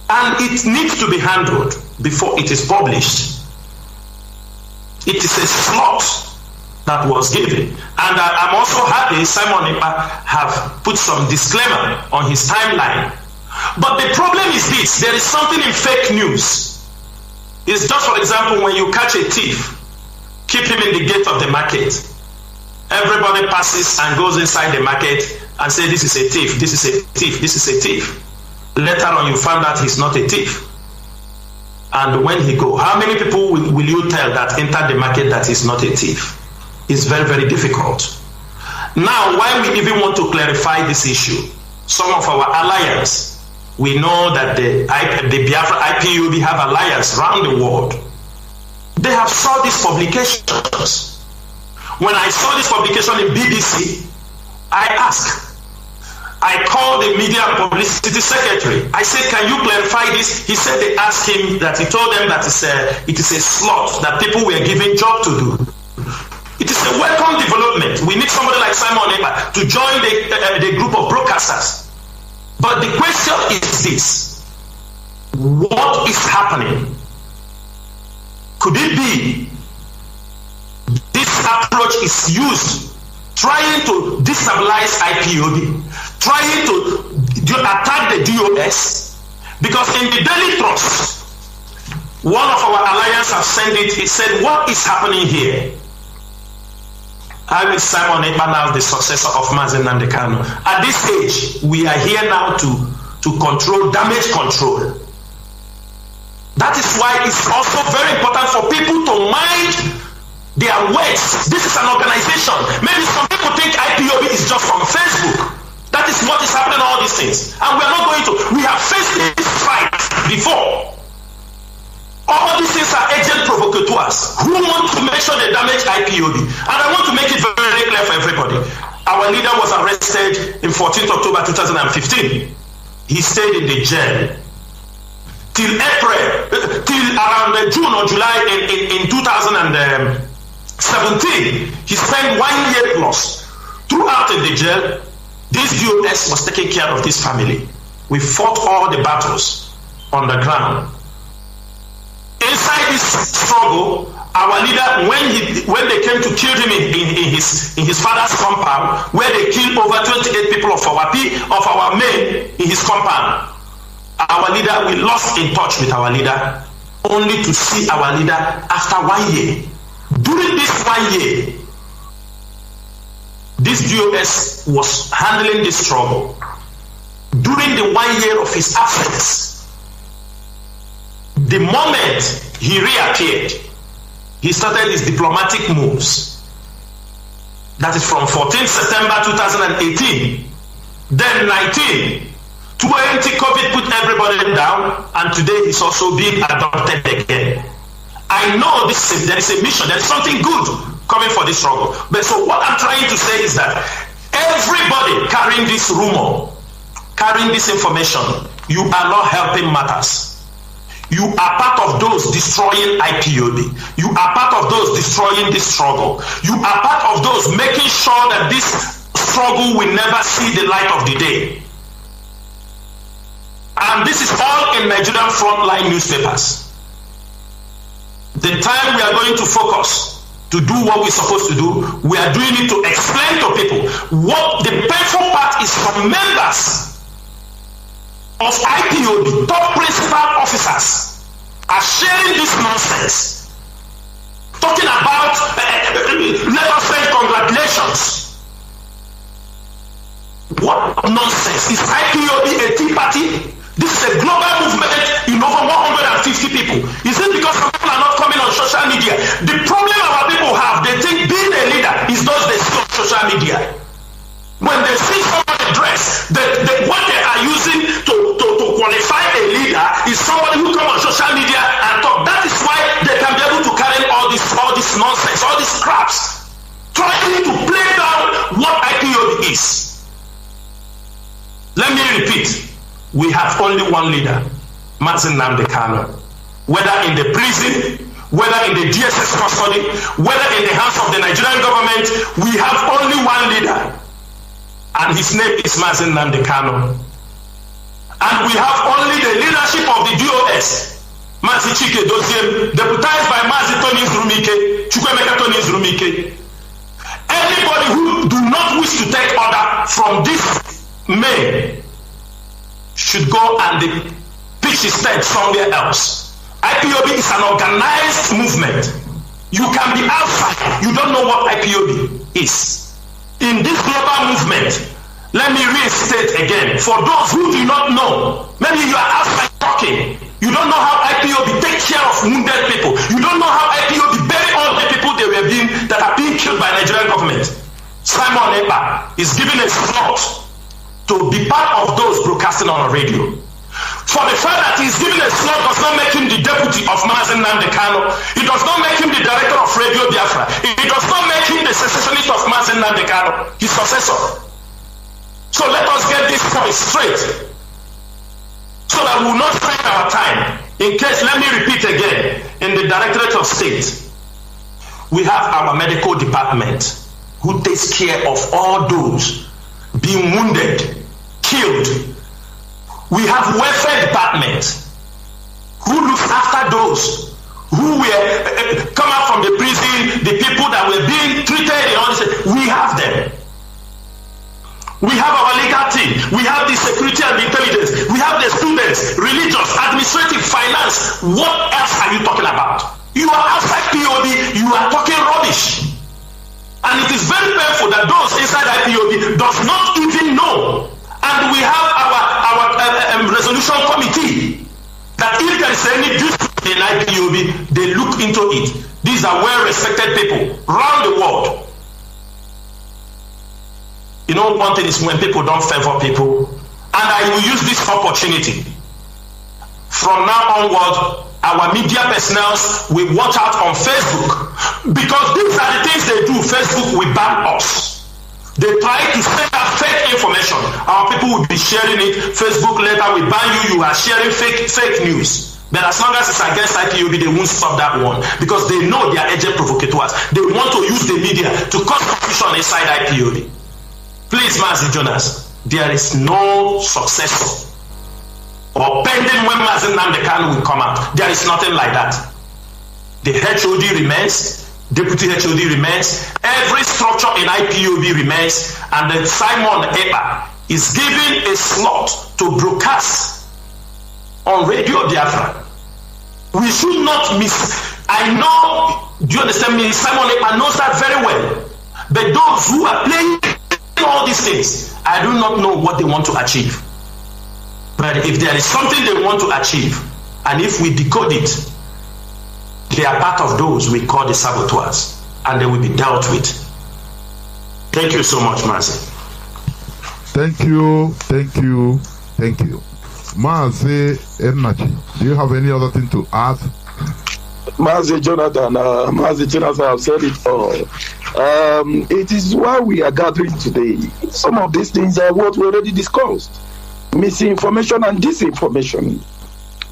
Speaker 5: and it needs to be handled before it is published. It is a slot that was given. And I'm also happy Simon Ekpa have put some disclaimer on his timeline. But the problem is this, there is something in fake news. It's just, for example, when you catch a thief, keep him in the gate of the market. Everybody passes and goes inside the market and say, this is a thief, this is a thief, this is a thief. Later on, you find out he's not a thief. And when he go, how many people will you tell that enter the market that he's not a thief? It's very, very difficult. Now, why we even want to clarify this issue? Some of our alliance, we know that the Biafra IPOB have alliance around the world. They have saw these publications. When I saw this publication in BBC, I called the media and publicity secretary. I said, can you clarify this? He said they asked him that he told them that it is a slot that people were given job to do. It is a welcome development. We need somebody like Simon Ekpa to join the group of broadcasters. But the question is this: what is happening? Could it be this approach is used trying to destabilize IPOB, trying to attack the DOS? Because in the Daily Trust, one of our alliance have sent it. It said, what is happening here? I will Simon Ekpa now the successor of Mazi Nnamdi Kanu. At this stage, we are here now to control damage control. That is why it's also very important for people to mind their words. This is an organization. Maybe some people think IPOB is just from Facebook. That is what is happening, all these things. And we are not going to. We have faced this fight before. All these things are agent provocateurs who want to make sure they damage IPOB. And I want to make it very, very clear for everybody. Our leader was arrested in 14th October 2015. He stayed in the jail till around June or July in 2017. He spent 1 year plus. Throughout in the jail, this DOS was taking care of this family. We fought all the battles on the ground. Inside this struggle, our leader, when they came to kill him in his father's compound, where they killed over 28 people of our men in his compound, our leader, we lost in touch with our leader, only to see our leader after 1 year. During this 1 year, this DOS was handling this struggle. During the 1 year of his absence, the moment he reappeared, he started his diplomatic moves. That is from 14th September 2018, then 19, 20, COVID put everybody down, and today he's also being adopted again. I know there is a mission, there is something good coming for this struggle. But so what I'm trying to say is that everybody carrying this rumor, carrying this information, you are not helping matters. You are part of those destroying IPOB. You are part of those destroying this struggle. You are part of those making sure that this struggle will never see the light of the day. And this is all in Nigerian frontline newspapers. The time we are going to focus to do what we're supposed to do, we are doing it to explain to people what the painful part is for members of IPOB, top principal officers, are sharing this nonsense, talking about let us say congratulations. What nonsense? Is IPOB a tea party? This is a global movement in over 100 see people? Is it because some people are not coming on social media? The problem our people have, they think being a leader is those they see on social media. When they see somebody dress, what they are using to qualify a leader is somebody who comes on social media and talk. That is why they can be able to carry all this nonsense, all these scraps, trying to play down what IPOB is. Let me repeat, we have only one leader, Mazi Nnamdi Kanu. Whether in the prison, whether in the DSS custody, whether in the hands of the Nigerian government, we have only one leader. And his name is Mazi Nnamdi Kanu. And we have only the leadership of the DOS, Mazi Chinedu, deputized by Mazi Tony Zurumike. Anybody who do not wish to take order from this man should go and pitch his tent somewhere else. IPOB is an organized movement. You can be outside, you don't know what IPOB is. In this global movement, let me restate again, for those who do not know, maybe you are outside talking, you don't know how IPOB take care of wounded people, you don't know how IPOB bury all the people that are being killed by Nigerian government. Simon Ekpa is given a slot to be part of those broadcasting on a radio. For the fact that he's given a slot does not make him the deputy of Mazi Nnamdi Kanu. It does not make him the director of Radio Biafra. It does not make him the secessionist of Mazi Nnamdi Kanu, his successor. So let us get this point straight, so that we will not spend our time. In case, let me repeat again, in the Directorate of State, we have our medical department who takes care of all those being wounded, killed. We have welfare department who looks after those who were come out from the prison, the people that were being treated in all this. We have them. We have our legal team. We have the security and the intelligence. We have the students, religious, administrative, finance. What else are you talking about? You are outside POD. You are talking rubbish. And it is very painful that those inside IPOB does not even know. And we have our resolution committee that if there is any dispute in IPOB, they look into it. These are well-respected people around the world. You know, one thing is when people don't favor people, and I will use this opportunity. From now onward, our media personnel will watch out on Facebook, because these are the things they do. Facebook will ban us. They try to send out fake information. Our people will be sharing it. Facebook later will ban you. You are sharing fake news. But as long as it's against IPOB, they won't stop that one, because they know they are agent provocateurs. They want to use the media to cause confusion inside IPOB. Please, Mazi Jonas, there is no successor or pending when Mazi Nnamdi Kanu will come out. There is nothing like that. The HOD remains, deputy HOD remains, every structure in IPOB remains, and then Simon Ekpa is given a slot to broadcast on Radio Biafra. We should not miss. I know, do you understand me? Simon Ekpa knows that very well. But those who are playing all these things, I do not know what they want to achieve. But if there is something they want to achieve, and if we decode it, they are part of those we call the saboteurs, and they will be dealt with. Thank you so much, Mazi.
Speaker 3: Thank you. Mazi Enachi, do you have any other thing to add?
Speaker 6: Mazi Jonathan, Mazi Jonathan have said it all. It is why we are gathering today. Some of these things are what we already discussed. Misinformation and disinformation.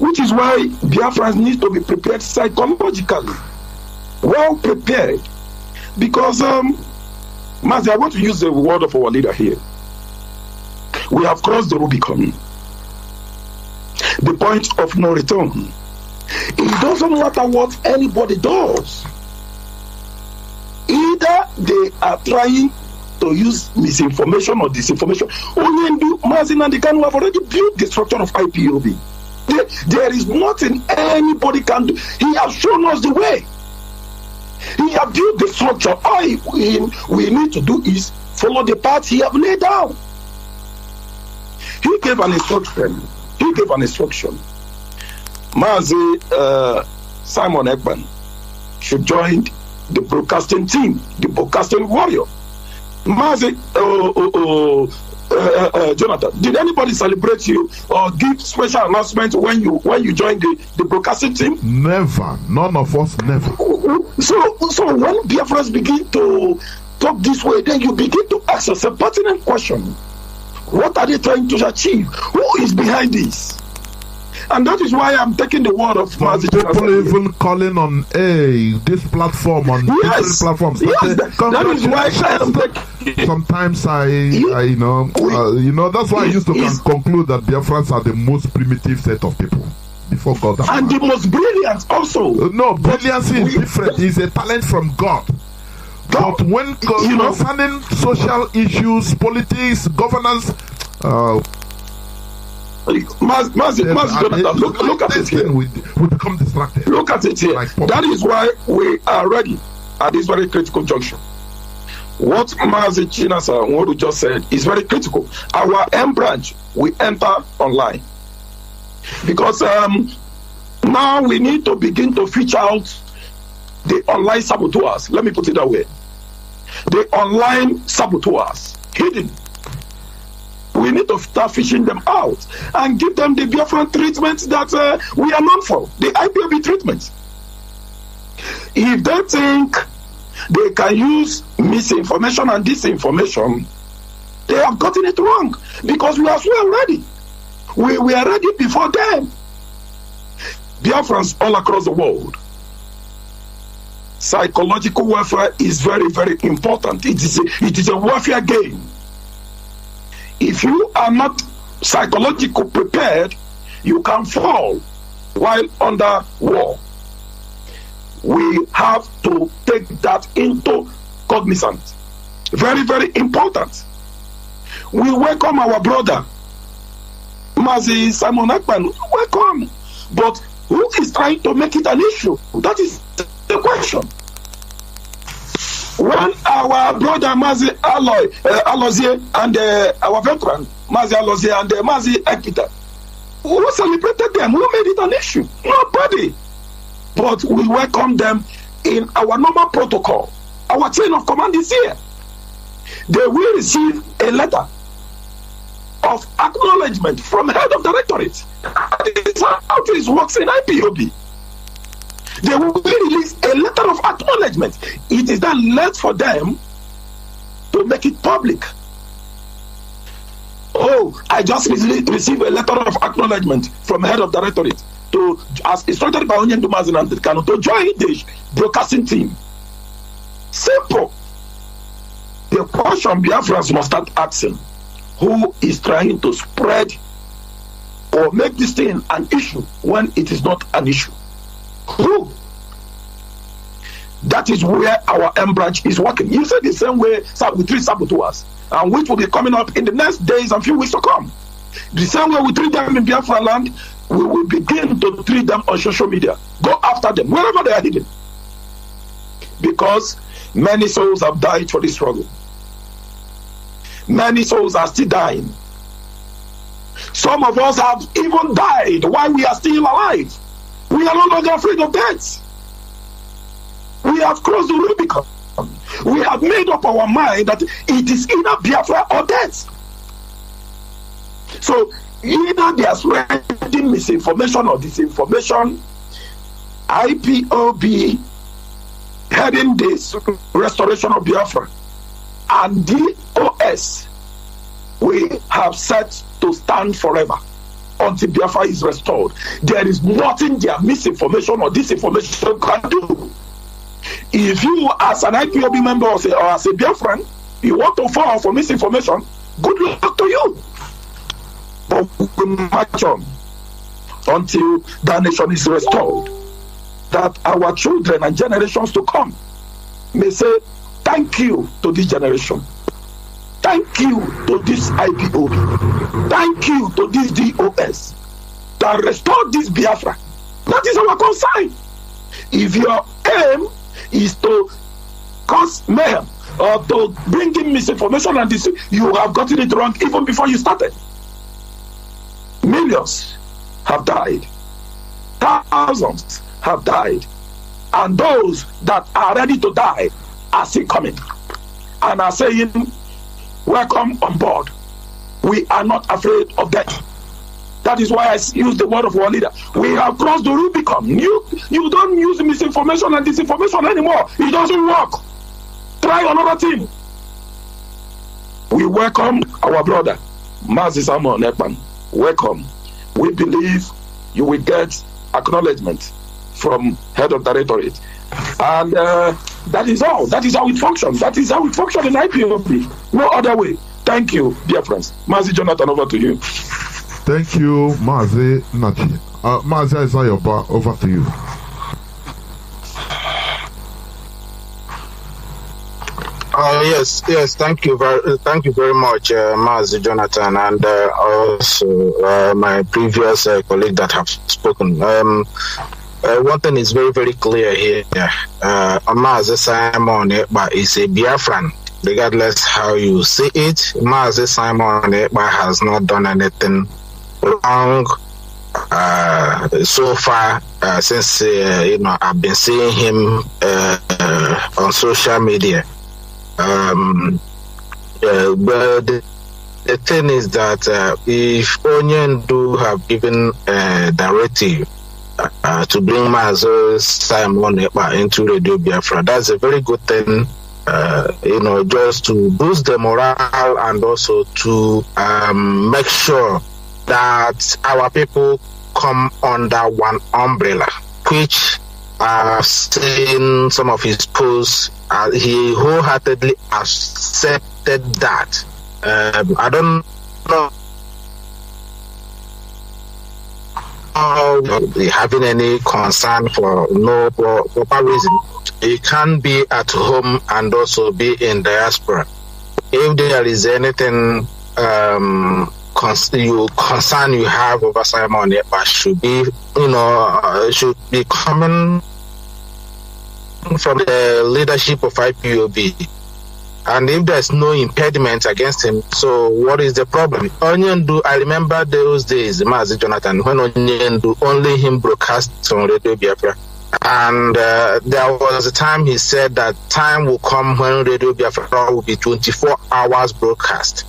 Speaker 6: Which is why Biafrans need to be prepared psychologically. Well prepared. Because, Mazi, I want to use the word of our leader here. We have crossed the Rubicon. The point of no return. It doesn't matter what anybody does. Either they are trying to use misinformation or disinformation. Onyendu, Mazi Nnamdi Kanu have already built the structure of IPOB. There is nothing anybody can do. He has shown us the way. He has built the structure. All we need to do is follow the path he has laid down. He gave an instruction. Mazi Simon Ekman should join the broadcasting team, the broadcasting warrior. Mazi Jonathan, did anybody celebrate you or give special announcement when you joined the broadcasting team?
Speaker 3: Never. None of us never.
Speaker 6: So when Biafrans begin to talk this way, then you begin to ask yourself a pertinent question. What are they trying to achieve? Who is behind this? And that is why I'm taking the word of Mazi.
Speaker 3: People even calling on this platform, on different platforms.
Speaker 6: Yes, that is why
Speaker 3: sometimes that's why I used to conclude that Biafrans are the most primitive set of people before God.
Speaker 6: And the most brilliant also.
Speaker 3: No, brilliance is different. It's a talent from God. But when concerning social issues, politics, governance,
Speaker 6: Mazi, Jonathan, look at it here.
Speaker 3: We become distracted.
Speaker 6: Look at it here. That is why we are ready at this very critical junction. What Mazi Chinasa Nworu just said is very critical. Our M branch, we enter online. Because now we need to begin to fish out the online saboteurs. Let me put it that way. The online saboteurs, hidden. We need to start fishing them out and give them the Biafran treatment that we are known for, the IPOB treatment. If they think they can use misinformation and disinformation, they have gotten it wrong, because we are well ready. We were ready before them. Biafrans all across the world. Psychological warfare is very, very important. It is a warfare game. If you are not psychologically prepared, you can fall while under war. We have to take that into cognizance. Very, very important. We welcome our brother, Mazi Simon Ekman. Welcome. But who is trying to make it an issue? That is the question. When our brother Mazi Alozie and our veteran Mazi Alozie and Mazi Ekita, who celebrated them? Who made it an issue? Nobody. But we welcome them in our normal protocol. Our chain of command is here. They will receive a letter of acknowledgement from head of directorate. That is how this works in IPOB. They will release a letter of acknowledgement. It is then left for them to make it public. Oh, I just received a letter of acknowledgement from head of directorate as instructed by Nnamdi Mazi and Kanu to join the broadcasting team. Simple. The question Biafrans must start asking: who is trying to spread or make this thing an issue when it is not an issue? Who? That is where our M branch is working. You said the same way we treat saboteurs, and which will be coming up in the next days and few weeks to come. The same way we treat them in Biafra land, we will begin to treat them on social media. Go after them wherever they are hidden, because many souls have died for this struggle. Many souls are still dying. Some of us have even died while we are still alive. We are no longer afraid of death. We have crossed the Rubicon. We have made up our mind that it is either Biafra or death. So either they are spreading misinformation or disinformation. IPOB heading this restoration of Biafra, and DOS, we have set to stand forever until Biafra is restored. There is nothing their misinformation or disinformation can do. If you, as an IPOB member or as a Biafran, you want to fall for misinformation, good luck to you. But we march on until the nation is restored, that our children and generations to come may say thank you to this generation. Thank you to this IPOB. Thank you to this DOS that restored this Biafra. That is our concern. If your aim is to cause mayhem or to bring in misinformation and this, you have gotten it wrong even before you started. Millions have died. thousands have died, and those that are ready to die are still coming and are saying, welcome on board. We are not afraid of death. That is why I use the word of our leader. We have crossed the Rubicon. You don't use misinformation and disinformation anymore. It doesn't work. Try another thing. We welcome our brother, Mazi Samuel Nekpan. Welcome. We believe you will get acknowledgement from head of directorate. And that is all. That is how it functions. That is how it functions in IPOB. No other way. Thank you, dear friends. Mazi Jonathan, over to you.
Speaker 3: Thank you, Mazi Nachi. Mazi Ayoba, over to you.
Speaker 4: Yes. Thank you very much, Mazi Jonathan, and also my previous colleague that have spoken. One thing is very, very clear here. Mazi Simon Ekpa is a Biafran, regardless how you see it. Mazi Simon Ekpa has not done anything wrong so far since I've been seeing him on social media. But the thing is that if Onyendu have given a directive to bring Mazi Simon Ekpa into Radio Biafra, that's a very good thing. Just to boost the morale and also to make sure that our people come under one umbrella, which I've seen some of his posts. He wholeheartedly accepted that. I don't know having any concern for no proper reason. He can be at home and also be in diaspora. If there is anything concern you have over Simon Ekpa, should be coming from the leadership of IPOB. And if there's no impediment against him, so what is the problem? Onyendu, I remember those days, Mazi Jonathan, when Onyendu, only him broadcast on Radio Biafra. And there was a time he said that time will come when Radio Biafra will be 24 hours broadcast.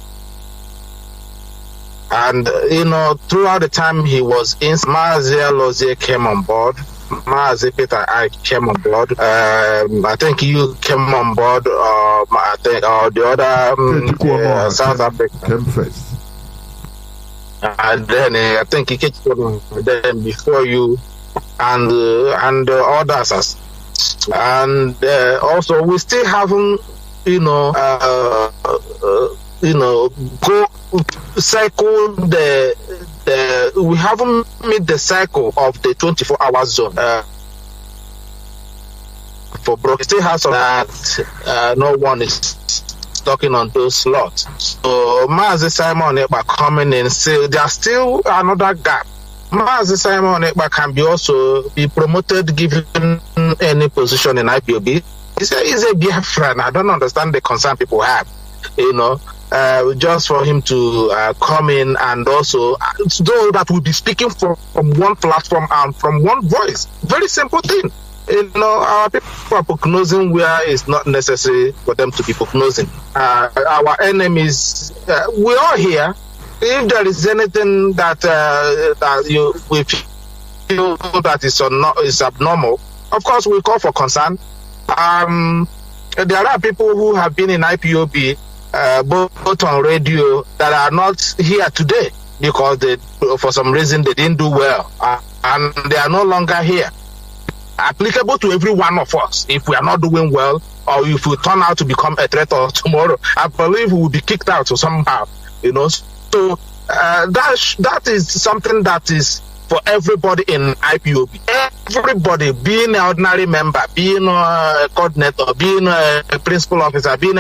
Speaker 4: And, throughout the time he was in, Mazi Lozie came on board. Mazi Peter I came on board. I think you came on board, or the other South Africa
Speaker 3: came first.
Speaker 4: And then I think he came then before you, and others. And also we still haven't, go cycle we haven't made the cycle of the 24-hour zone for broke. Still has that no one is talking on those slots. So Mazi Simon Ekpa coming in, say there's still another gap. Mazi Simon Ekpa can be promoted, given any position in IPOB. He's a Biafran. I don't understand the concern people have. Just for him to come in, and also those that will be speaking from one platform and from one voice. Very simple thing. Our people are prognosing where it's not necessary for them to be prognosing. Our enemies, we are here. If there is anything that we feel that is abnormal, of course we call for concern. There are people who have been in IPOB, both on radio, that are not here today because for some reason they didn't do well, and they are no longer here. Applicable to every one of us. If we are not doing well, or if we turn out to become a threat tomorrow, I believe we will be kicked out somehow. So that is something that is for everybody in IPOB. Everybody, being an ordinary member, being a coordinator, being a principal officer, being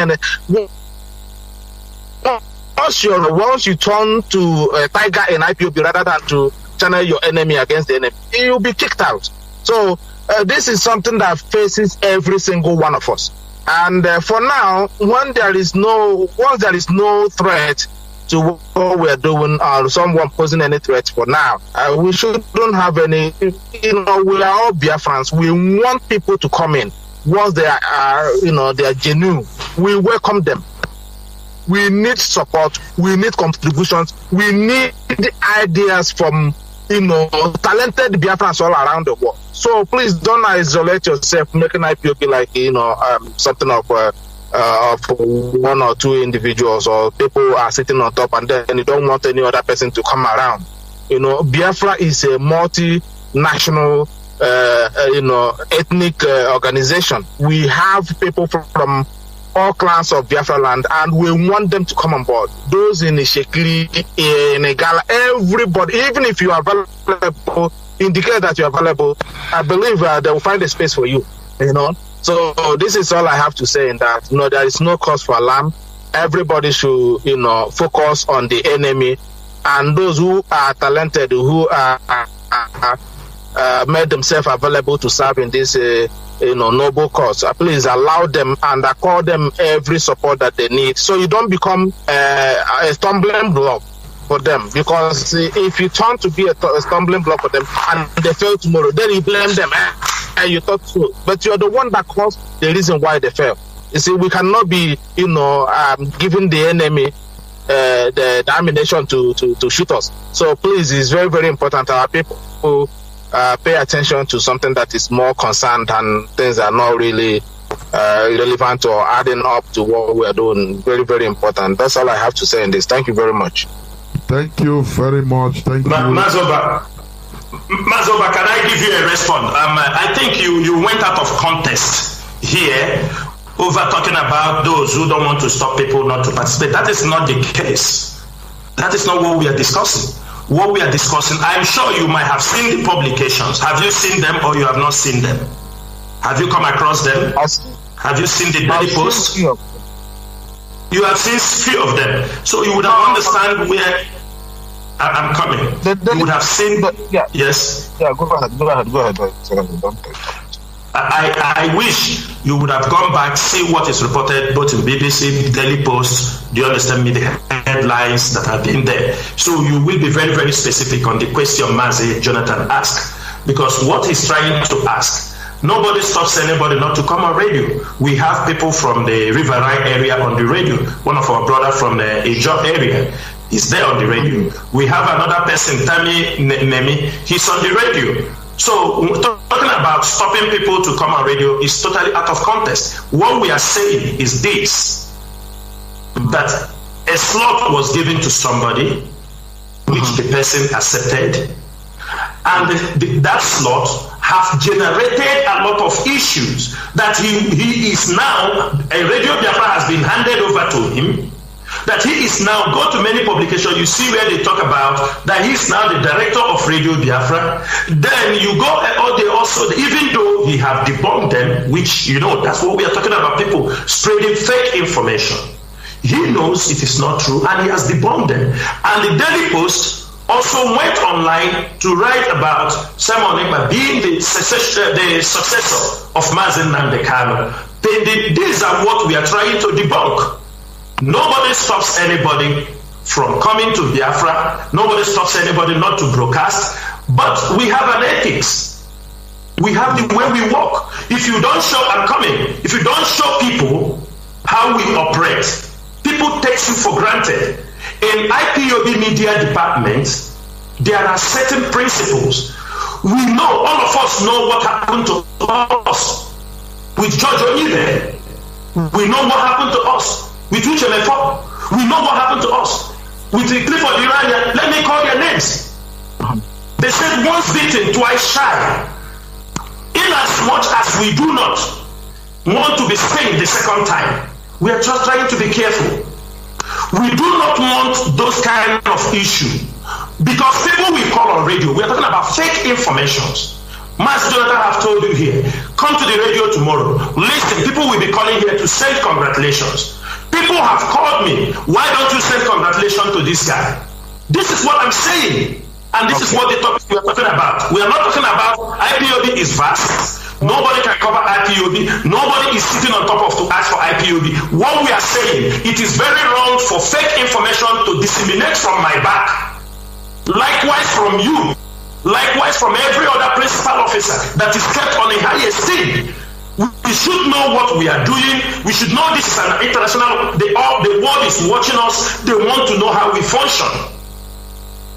Speaker 4: once you turn to a tiger in IPOB rather than to channel your enemy against the enemy, you'll be kicked out. So this is something that faces every single one of us. And for now, once there is no threat, to what we're doing or someone posing any threat for now. We shouldn't have any, we are all Biafrans. We want people to come in. Once they are, they are genuine, we welcome them. We need support. We need contributions. We need ideas from, talented Biafrans all around the world. So please don't isolate yourself, making IPOB like, something of one or two individuals or people are sitting on top and then you don't want any other person to come around. Biafra is a multinational, ethnic organization. We have people from all clans of Biafra land and we want them to come on board. Those in Ishekli, in Igala, everybody, even if you are available, indicate that you are available, I believe they will find a space for you, So this is all I have to say in that. There is no cause for alarm. Everybody should, focus on the enemy, and those who are talented, who are made themselves available to serve in this, noble cause. Please allow them and accord them every support that they need, so you don't become a stumbling block for them. Because if you turn to be a stumbling block for them and they fail tomorrow, then you blame them. You thought so, but you're the one that caused the reason why they fail. You see, we cannot be, giving the enemy the ammunition to shoot us. So please, it's very, very important our people who pay attention to something that is more concerned and things are not really relevant or adding up to what we are doing. Very, very important. That's all I have to say in this. Thank you very much.
Speaker 3: Thank you very much. Thank you.
Speaker 5: Mazoba, can I give you a response? I think you went out of context here over talking about those who don't want to stop people not to participate. That is not the case. That is not what we are discussing. What we are discussing, I'm sure you might have seen the publications. Have you seen them or you have not seen them? Have you come across them? Have you seen the daily posts? You have seen few of them. So you would have understand where I'm coming. You would have seen. Yes.
Speaker 4: Yeah, go ahead.
Speaker 5: I wish you would have gone back, see what is reported both in BBC, Daily Post. Do you understand me? The headlines that have been there. So you will be very, very specific on the question Mazi Jonathan asked, because what he's trying to ask, nobody stops anybody not to come on radio. We have people from the River Rhine area on the radio. One of our brother from the Ijo area is there on the radio. We have another person, Tami Nemi, he's on the radio. So talking about stopping people to come on radio is totally out of context. What we are saying is this, that a slot was given to somebody, which the person accepted, and that slot have generated a lot of issues that he is now, a Radio Biafra has been handed over to him, that he is now, go to many publications, you see where they talk about that he's now the director of Radio Biafra. Then you go, they also, even though he have debunked them, which, that's what we are talking about, people spreading fake information. He knows it is not true and he has debunked them. And the Daily Post also went online to write about Simon Ekpa being the successor of Mazi Nnamdi Kanu. These are what we are trying to debunk. Nobody stops anybody from coming to Biafra. Nobody stops anybody not to broadcast. But we have an ethics. We have the way we work. If you don't show, I'm coming. If you don't show people how we operate, people take you for granted. In IPOB media department, there are certain principles. We know, all of us know what happened to us with George Onibe. We know what happened to us with Uchemefo. We know what happened to us with the Clifford Iranian. Let me call their names. They said once bitten, twice shy. In as much as we do not want to be stinged the second time, we are just trying to be careful. We do not want those kind of issues, because people we call on radio, we are talking about fake informations. Mazi Jonathan have told you here, come to the radio tomorrow, listen, people will be calling here to send congratulations. People have called me, why don't you send congratulations to this guy? This is what I'm saying, and this is what the topic we are talking about. We are not talking about IPOB is vast. Nobody can cover IPOB. Nobody is sitting on top of to ask for IPOB. What we are saying, it is very wrong want for fake information to disseminate from my back. Likewise from you. Likewise from every other principal officer that is kept on a high esteem. We should know what we are doing. We should know this is an international, the world is watching us. They want to know how we function.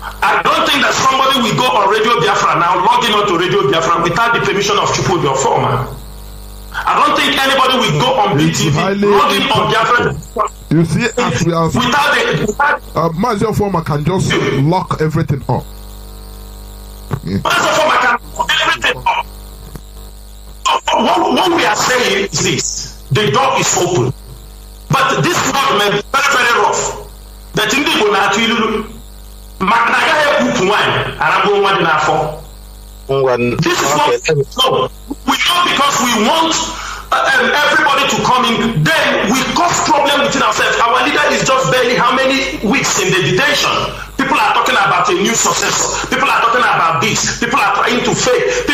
Speaker 5: I don't think that somebody will go on Radio Biafra now, log in onto Radio Biafra without the permission of Chinedu, your former. I don't think anybody will go on BTV, log in on Biafra.
Speaker 3: You see, as we are Mazi former can just lock everything up.
Speaker 5: Mazi former can lock everything up. What we are saying is this: the door is open, but this world may be very, very rough. The thing they will not do. This is what we know, because we want everybody to come in. Then we cause problem within ourselves. Our leader is just barely how many weeks in the detention. People are talking about a new successor. People are talking about this. People are trying to fake.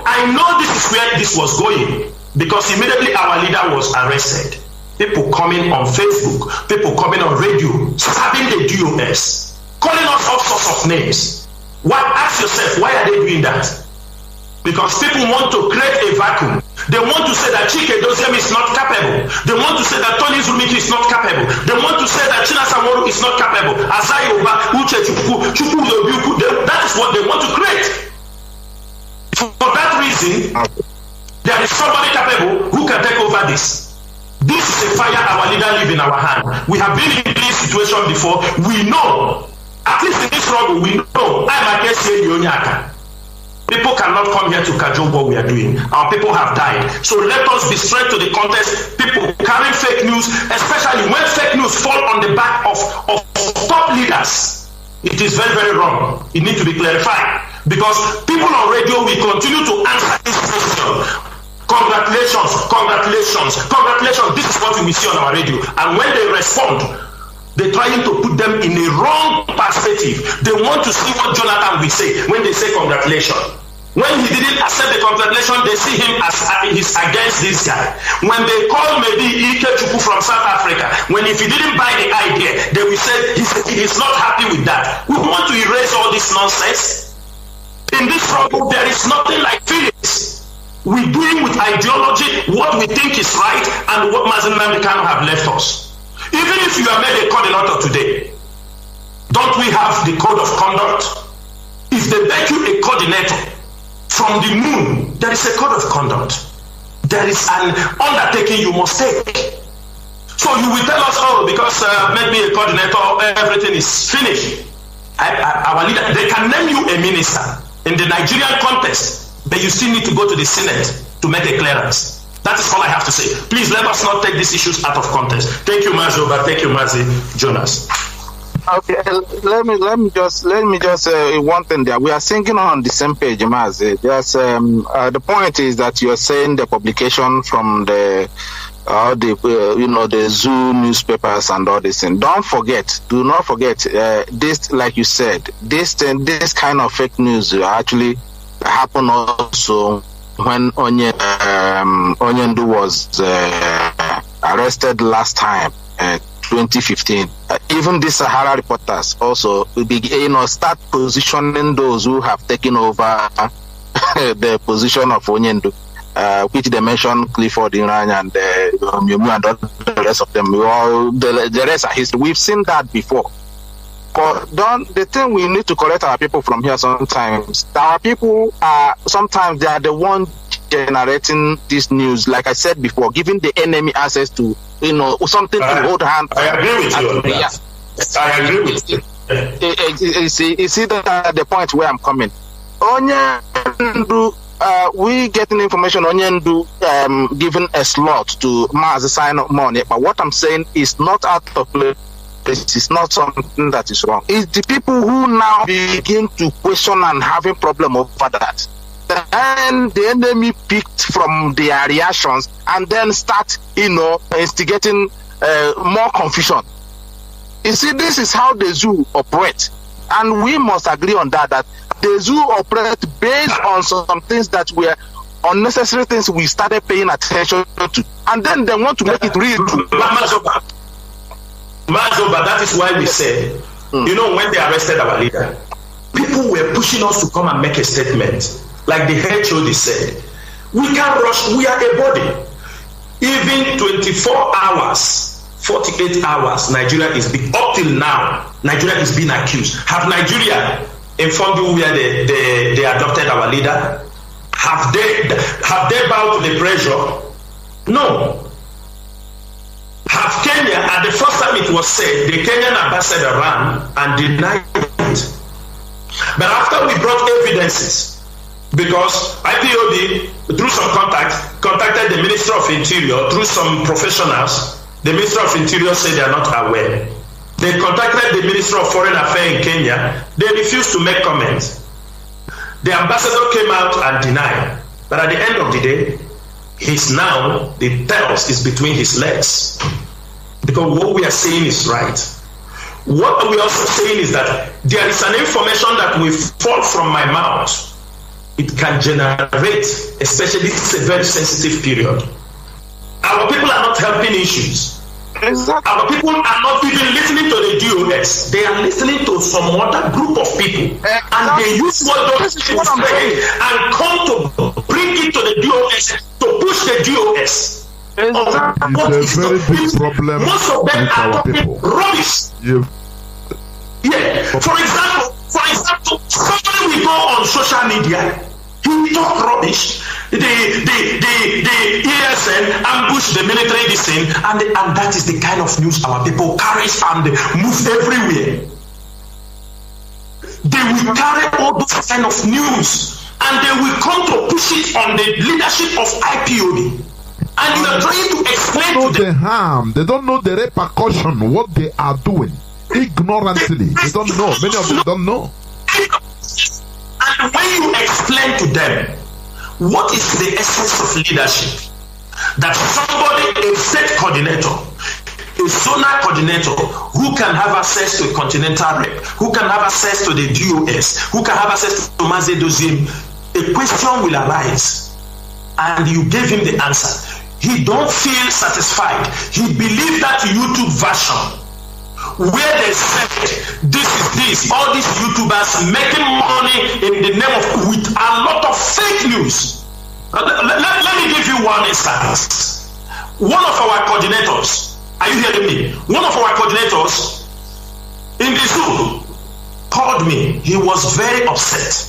Speaker 5: I know this is where this was going, because immediately our leader was arrested. People coming on Facebook, people coming on radio, stabbing the DOS, calling us all sorts of names. Why? Ask yourself, why are they doing that? Because people want to create a vacuum. They want to say that Chinedu is not capable. They want to say that Tony Zulumiki is not capable. They want to say that China Samoru is not capable. Asayoba, Uche Chukwu, that is what they want to create. For that reason, there is somebody capable who can take over this. This is a fire our leader leave in our hand. We have been in this situation before. We know, at least in this struggle, we know. People cannot come here to cajole what we are doing. Our people have died. So let us be straight to the contest. People carrying fake news, especially when fake news fall on the back of top leaders. It is very, very wrong. It needs to be clarified. Because people on radio will continue to answer this question. Congratulations, congratulations, congratulations. This is what we see on our radio. And when they respond, they're trying to put them in a wrong perspective. They want to see what Jonathan will say when they say congratulations. When he didn't accept the congratulations, they see him as he's against this guy. When they call maybe Ike Chukwu from South Africa, if he didn't buy the idea, they will say he's not happy with that. We want to erase all this nonsense. In this struggle, there is nothing like feelings. We're doing with ideology what we think is right and what Mazi Nnamdi Kanu have left us. Even if you are made a coordinator today, don't we have the code of conduct? If they make you a coordinator from the moon, there is a code of conduct. There is an undertaking you must take. So you will tell us, oh, because make me a coordinator, everything is finished. Our leader, they can name you a minister in the Nigerian context, but you still need to go to the Senate to make a clearance. That is all I have to say. Please let us not take these issues out of context. Thank you, Mazi. Thank you, Mazi. Jonas.
Speaker 4: Okay, let me just one thing there. We are singing on the same page, Mazi. There's the point is that you are saying the publication from the zoo newspapers and all this thing. Do not forget this. Like you said, this kind of fake news actually happen also when Onyendu was arrested last time, 2015. Even the Sahara reporters also start positioning those who have taken over the position of Onyendu, which they mentioned Clifford Iranya and Miumu and all the rest of them. The rest are history. We've seen that before. The thing we need to correct our people from here sometimes. Our people sometimes they are the one generating this news. Like I said before, giving the enemy access to something to hold hand.
Speaker 5: I agree with you on that. I agree with you.
Speaker 4: You see that the point where I'm coming. Onyendu, we getting information. Onyendu giving a slot to Mazi sign up money. But what I'm saying is not out of place. This is not something that is wrong. It's the people who now begin to question and having problem over that. Then the enemy picked from their reactions and then start, instigating more confusion. You see, this is how the zoo operates. And we must agree on that the zoo operates based on some things that were unnecessary things we started paying attention to. And then they want to make it real.
Speaker 5: Mazo, but that is why we said, you know, when they arrested our leader, people were pushing us to come and make a statement. Like the HOD said, we can't rush, we are a body. Even 24 hours, 48 hours, Nigeria is being, up till now, Nigeria is being accused. Have Nigeria informed you where they adopted our leader? Have they bowed to the pressure? No. Have Kenya, at the first time it was said, the Kenyan ambassador ran and denied it. But after we brought evidences, because IPOB, through some contacted the Minister of Interior, through some professionals, the Minister of Interior said they are not aware. They contacted the Minister of Foreign Affairs in Kenya, they refused to make comments. The ambassador came out and denied. But at the end of the day, he's now, the tails is between his legs. Because what we are saying is right. What we are also saying is that there is an information that will fall from my mouth. It can generate, especially this is a very sensitive period. Our people are not helping issues. Exactly. Our people are not even listening to the DOS. They are listening to some other group of people. Exactly. And they use what those people say and come to bring it to the DOS, to push the DOS.
Speaker 3: Exactly. It's a very big problem.
Speaker 5: Most of them are talking rubbish. Yeah. For example, somebody will go on social media, he talk rubbish. The ESN ambush the military scene, and that is the kind of news our people carry and move everywhere. They will carry all those kind of news and they will come to push it on the leadership of IPOB. And you are trying to explain to them
Speaker 3: the harm. They don't know the repercussion, what they are doing. Ignorantly. They don't know. Many of them don't know.
Speaker 5: And when you explain to them what is the essence of leadership, that somebody, a state coordinator, a zonal coordinator who can have access to a continental rep, who can have access to the DOS, who can have access to Mazi, a question will arise and you gave him the answer. He don't feel satisfied. He believes that YouTube version where they said this is this, all these YouTubers making money in the name of, with a lot of fake news. Let me give you one instance. One of our coordinators, are you hearing me? One of our coordinators in the zoo called me. He was very upset.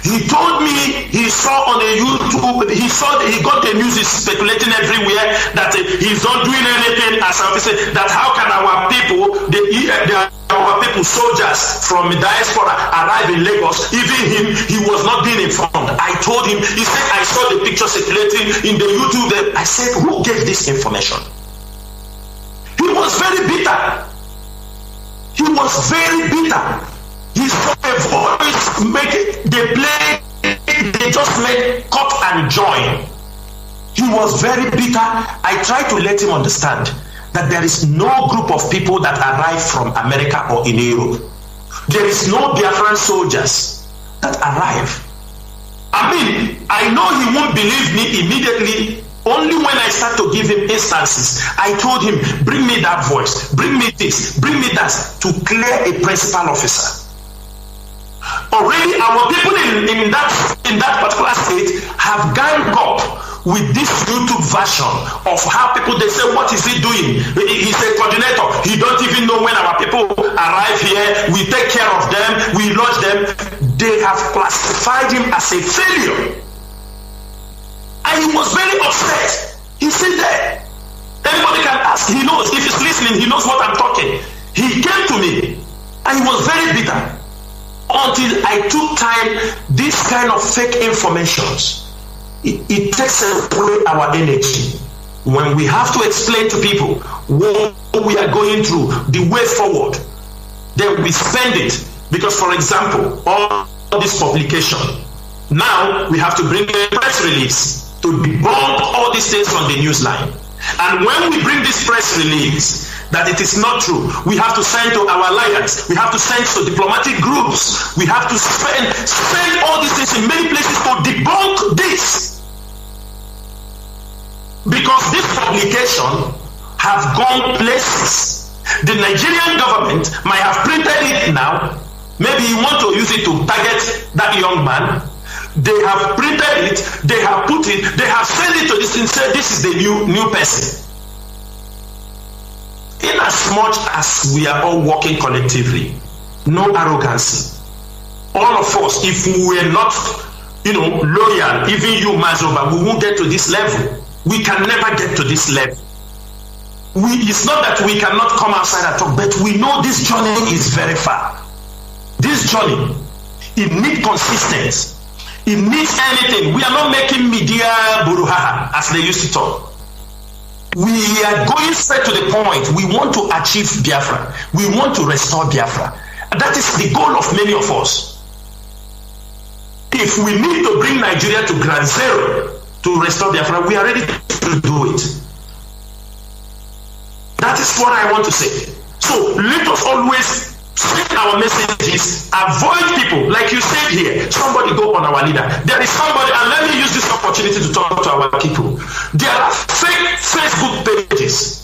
Speaker 5: He told me he saw on the YouTube, he got the news is speculating everywhere that he's not doing anything as I say, that how can our people, our people, soldiers from the diaspora arrive in Lagos, even him, he was not being informed. I told him, he said, I saw the picture circulating in the YouTube. I said, who gave this information? He was very bitter. He was very bitter. He saw a voice they just made cut and join. He was very bitter. I tried to let him understand that there is no group of people that arrive from America or in Europe. There is no Biafran soldiers that arrive. I mean, I know he won't believe me immediately. Only when I start to give him instances, I told him, bring me that voice, bring me this, bring me that, to clear a principal officer. Already our people in that particular state have ganged up with this YouTube version of how people, they say, what is he doing? He's a coordinator. He don't even know when our people arrive here. We take care of them. We lodge them. They have classified him as a failure. And he was very upset. He said that. Anybody can ask. He knows. If he's listening, he knows what I'm talking. He came to me and he was very bitter. Until I took time, this kind of fake informations, it takes away our energy. When we have to explain to people what we are going through, the way forward, then we spend it. Because, for example, all this publication, now we have to bring a press release to debunk all these things on the news line. And when we bring this press release, that it is not true, we have to send to our alliance, we have to send to diplomatic groups, we have to spend all these things in many places to debunk this. Because this publication have gone places. the Nigerian government might have printed it now. Maybe you want to use it to target that young man. They have printed it, they have put it, they have sent it to this and said this is the new person. In as much as we are all working collectively, no arrogance. All of us, if we were not, loyal, even you, Mazoba, we won't get to this level. We can never get to this level. It's not that we cannot come outside and talk, but we know this journey is very far. This journey, it needs consistency. It needs anything. We are not making media buruhaha, as they used to talk. We are going straight to the point. We want to achieve Biafra. We want to restore Biafra. That is the goal of many of us. If we need to bring Nigeria to ground zero to restore Biafra, we are ready to do it. That is what I want to say. So let us always send our messages, avoid people, like you said here, somebody go on our leader. There is somebody, and let me use this opportunity to talk to our people. There are fake Facebook pages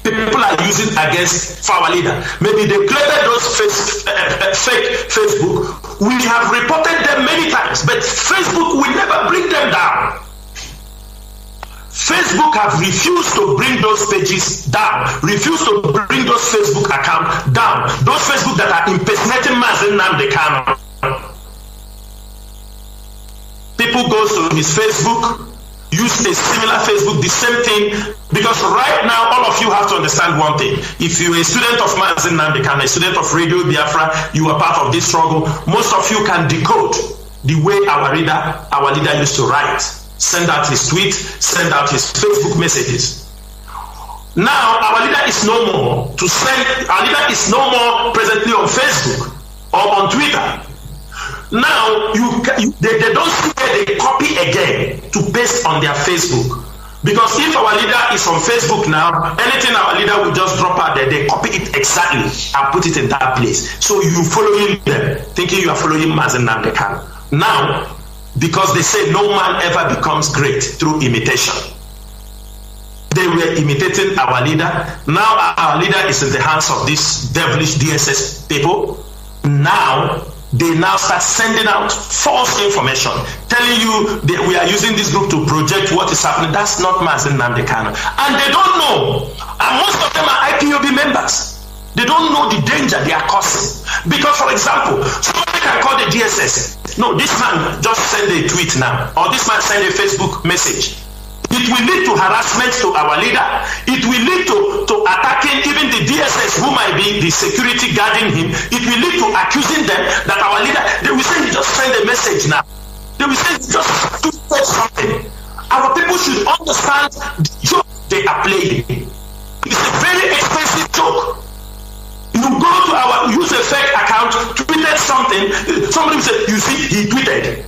Speaker 5: people are using against our leader. Maybe they created those fake Facebook. We have reported them many times, but Facebook will never bring them down. Facebook have refused to bring those pages down, refused to bring those Facebook accounts down, those Facebook that are impersonating Mazi Nnamdi Kanu. People go to his Facebook, use a similar Facebook, the same thing, because right now all of you have to understand one thing. If you're a student of Mazi Nnamdi Kanu, a student of Radio Biafra, you are part of this struggle, most of you can decode the way our leader used to write. Send out his tweet, send out his Facebook messages. Now our leader is no more our leader is no more presently on Facebook or on Twitter. Now they don't see where they copy again to paste on their Facebook. Because if our leader is on Facebook now, anything our leader will just drop out there, they copy it exactly and put it in that place. So you following them, thinking you are following Mazi Nnamdi Kanu. Now, because they say no man ever becomes great through imitation. They were imitating our leader. Now our leader is in the hands of these devilish DSS people. Now they start sending out false information, telling you that we are using this group to project what is happening. That's not Mazi Nnamdi Kanu. And they don't know. And most of them are IPOB members. They don't know the danger they are causing. Because, for example, somebody can call the DSS. No, this man just send a tweet now, or this man send a Facebook message. It will lead to harassment to our leader. It will lead to attacking even the DSS who might be the security guarding him. It will lead to accusing them that our leader, they will say he just send a message now. They will say he just tweeted something. Our people should understand the joke they are playing. It's a very expensive joke. You go to use a fake account, tweeted something, somebody will say, you see, he tweeted.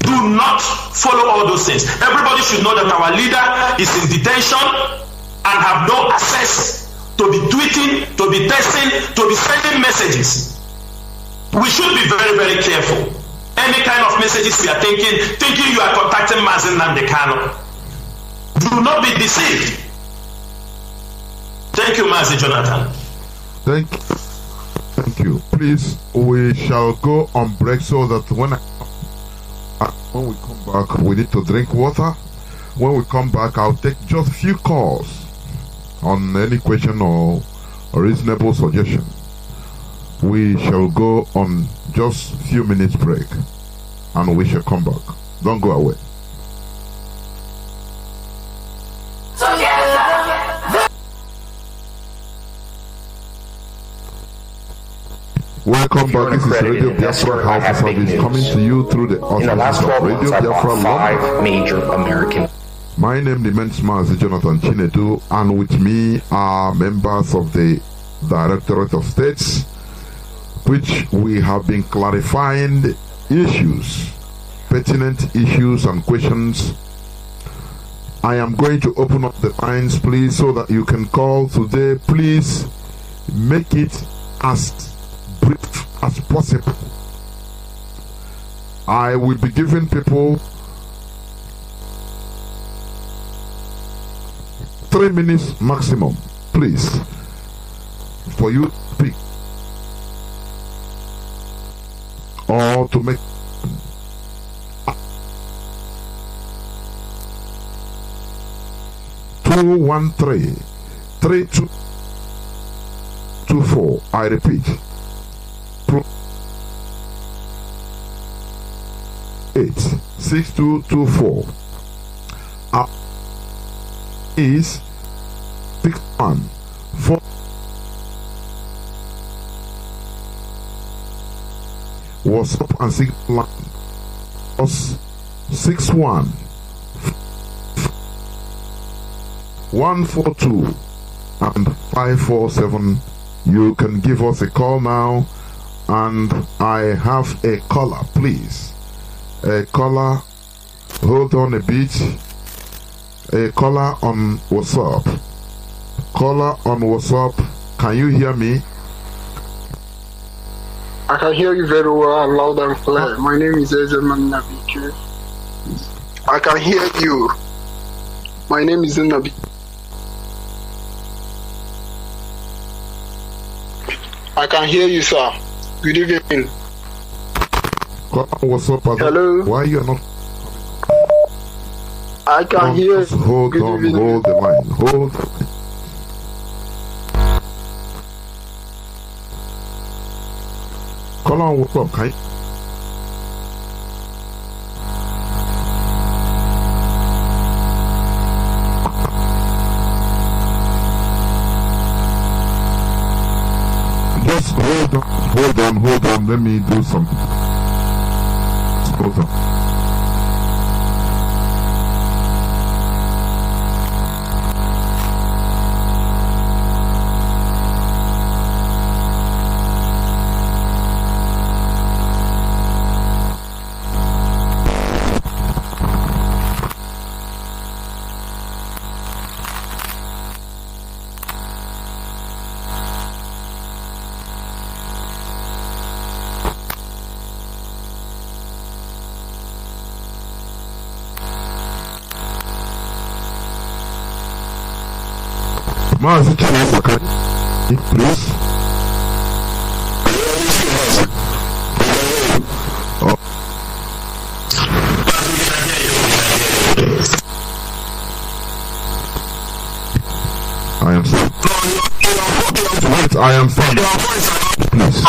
Speaker 5: Do not follow all those things. Everybody should know that our leader is in detention and have no access to be tweeting, to be texting, to be sending messages. We should be very, very careful. Any kind of messages we are thinking you are contacting Mazi Nnamdi Kanu. Do not be deceived. Thank you, Mazi Jonathan.
Speaker 3: Thank you. Please, we shall go on break so that when we come back, we need to drink water. When we come back, I'll take just a few calls on any question or a reasonable suggestion. We shall go on just a few minutes break and we shall come back. Don't go away. Welcome back. This is Radio Biafra HAUSA-SERVICE coming to you through the auspices of Radio Biafra London.
Speaker 2: Major American.
Speaker 3: My name remains Mazi Jonathan Chinedu, and with me are members of the Directorate of States, which we have been clarifying issues, pertinent issues and questions. I am going to open up the lines, please, so that you can call today. Please make it as brief as possible. I will be giving people 3 minutes maximum. Please for you to speak or to make 213-3224. I repeat. 6224 is 614 WhatsApp and signal line was 61 142 and 547. You can give us a call now, and I have a caller, please. A caller, hold on a bit. A caller on WhatsApp. Caller on WhatsApp, can you hear me?
Speaker 7: I can hear you very well, loud and clear. My name is Nnamdi. I can hear you. My name is Nnamdi. I can hear you, sir. Good evening.
Speaker 3: What's up?
Speaker 7: Hello.
Speaker 3: Why you not?
Speaker 7: I can hear.
Speaker 3: Hold
Speaker 7: Good
Speaker 3: on.
Speaker 7: evening.
Speaker 3: Hold the line. Hold. Call on. What's up? Can you? Just hold on. Let me do something. Hold on. Mazi, please. Oh. I am sorry. Wait, I am sorry. Please.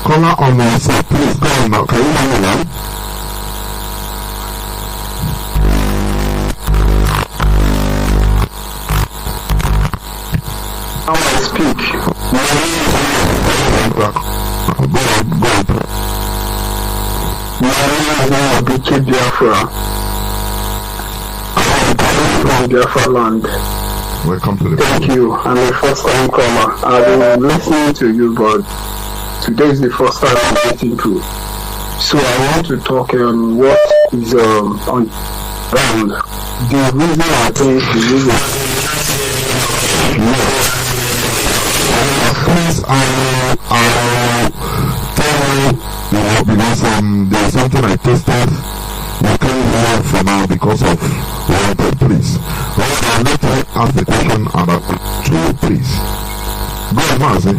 Speaker 3: Caller on WhatsApp, please go on now. Can you hear me now?
Speaker 7: How I speak. My name is Biafra. From Biafra land.
Speaker 3: Welcome to the
Speaker 7: Thank you. I'm a first time caller. I've been listening to you, but today is the first time I'm getting through. So I want to talk on what is on ground. The reason I think the reason.
Speaker 3: Please, I'll tell you, because there's something I tested. You can't hear for now because of water, please. I'll let you ask the question and I'll to you, please. Go ahead, Mazi.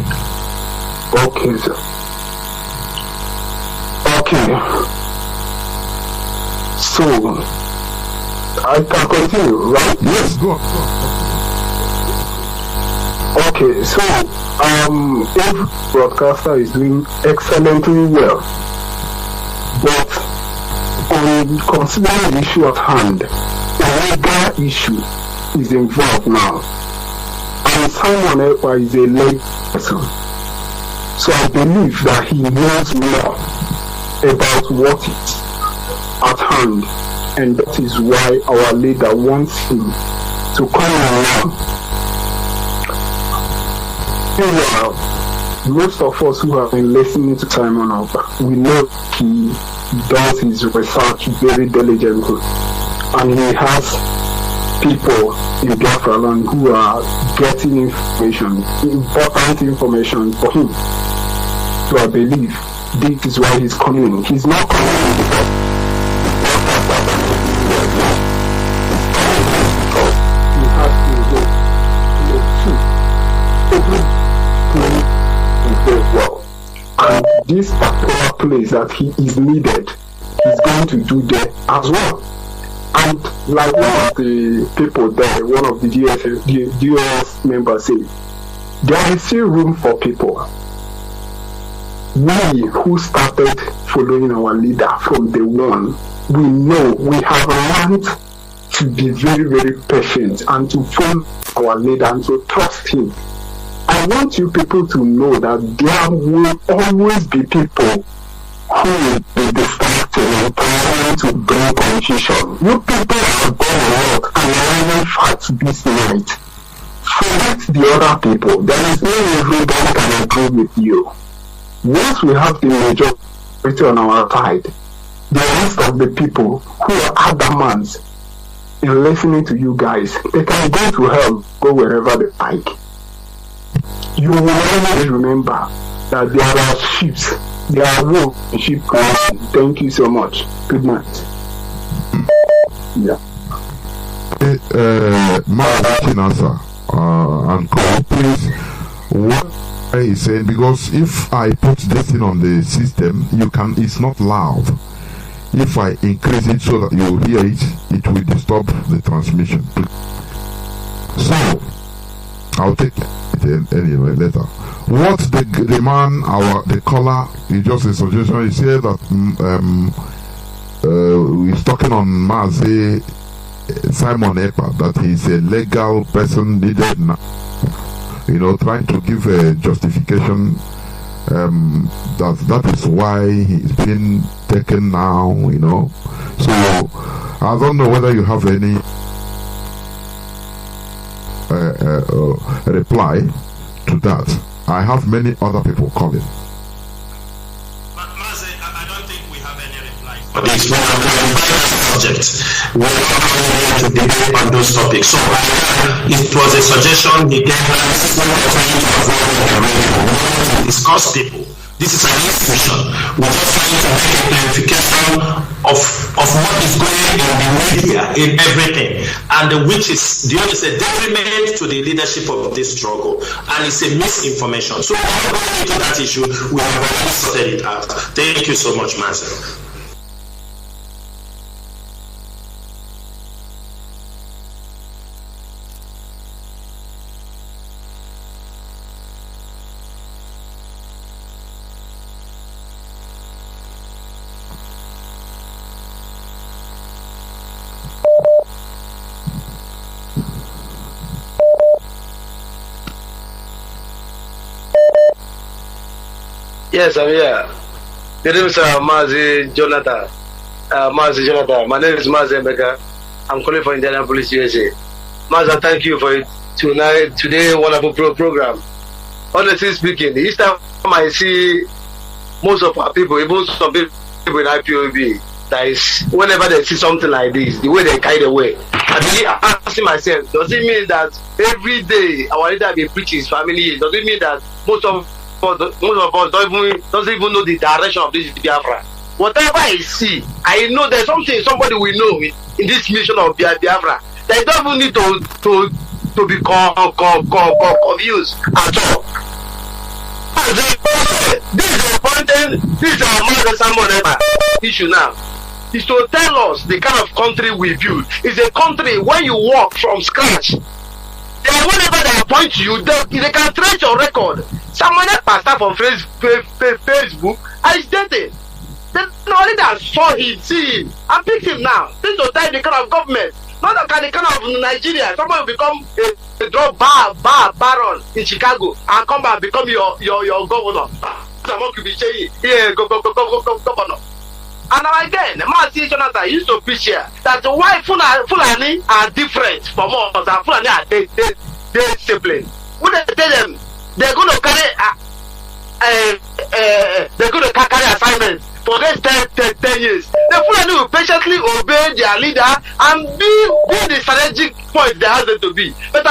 Speaker 7: Okay, sir. Okay. So, I can continue, right?
Speaker 3: Yes, go on.
Speaker 7: Okay, so if broadcaster is doing excellently well, but on considering the issue at hand, a legal issue is involved now, and someone else is a lay person. So I believe that he knows more about what is at hand, and that is why our leader wants him to come around. Meanwhile, most of us who have been listening to Simon Alpha, we know he does his research very diligently, and he has people in Biafra land who are getting information, important information for him. So I believe this is why he's coming. He's not coming because he has to go. this particular place that he is needed, he's going to do there as well. And like one of the people there, one of the GS members said, there is still room for people. We who started following our leader from day one, we know we have learned to be very, very patient and to follow our leader and to trust him. I want you people to know that there will always be people who will be distracted and trying to bring confusion. You people have done a lot and learning facts this night. Forget the other people. There is no everybody can agree with you. Once we have the majority on our side, the rest of the people who are adamant in listening to you guys, they can go to hell, go wherever they like. You will always remember that there are sheep, there are wolves in sheep crossing. Thank you so much. Good night. Yeah.
Speaker 3: Mazi and call, please. What I saying, because if I put this thing on the system, it's not loud. If I increase it so that you hear it, it will disturb the transmission. So I'll take it anyway later. What the man, the caller, he just a suggestion. He said that he's talking on Mazi Simon Ekpa, that he's a legal person needed now. Trying to give a justification that is why he's been taken now. So I don't know whether you have any reply to that. I have many other people calling.
Speaker 5: Mazi, I don't think we have any reply for this. We have to invite subject. We're not going to debate on those topics. So it was a suggestion he gave us to discuss people. This is an institution. We're just trying to make a clarification of what is going in the media, in everything, and which is a detriment to the leadership of this struggle, and it's a misinformation. So going into that issue, we have already sorted it out. Thank you so much, Mazi.
Speaker 8: Yes, I'm here. The name is Mazi Jonathan. Mazi Jonathan. My name is Mazi Mbeka. I'm calling for Indianapolis, USA. Mazi, thank you for today wonderful program. Honestly speaking, each time I see most of our people, even some people in IPOB, that is, whenever they see something like this, the way they carry away, I begin asking myself, does it mean that every day our leader be preaching his family? Does it mean that most of us doesn't even know the direction of this Biafra? Whatever I see, I know there's something somebody will know in this mission of Biafra. They don't even need to be confused at all. This is important. This is our Mazi Simon issue now. Is to tell us the kind of country we build. It's a country when you work from scratch. Whenever they appoint you, they can trace your record. Someone pastor from Facebook is dating. They already that saw him, see him, and picked him now. This is the time the kind of government, not the kind of Nigeria. Someone will become a drug baron in Chicago and come back and become your governor. Someone could be saying, yeah, governor. And now again, Mazi Jonathan used to preach here that why Fulani are different from us and Fulani are disciplined. When they tell them they're going to carry assignments for the next 10 years, the Fulani will patiently obey their leader and be the strategic point they have them to be. But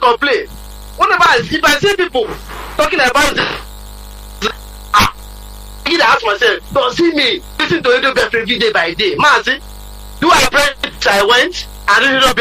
Speaker 8: complain. Whenever if I see people talking about this, I ask myself, does he mean listen to Edo Biafra every day by day? Mazi, do I pray I went and Edo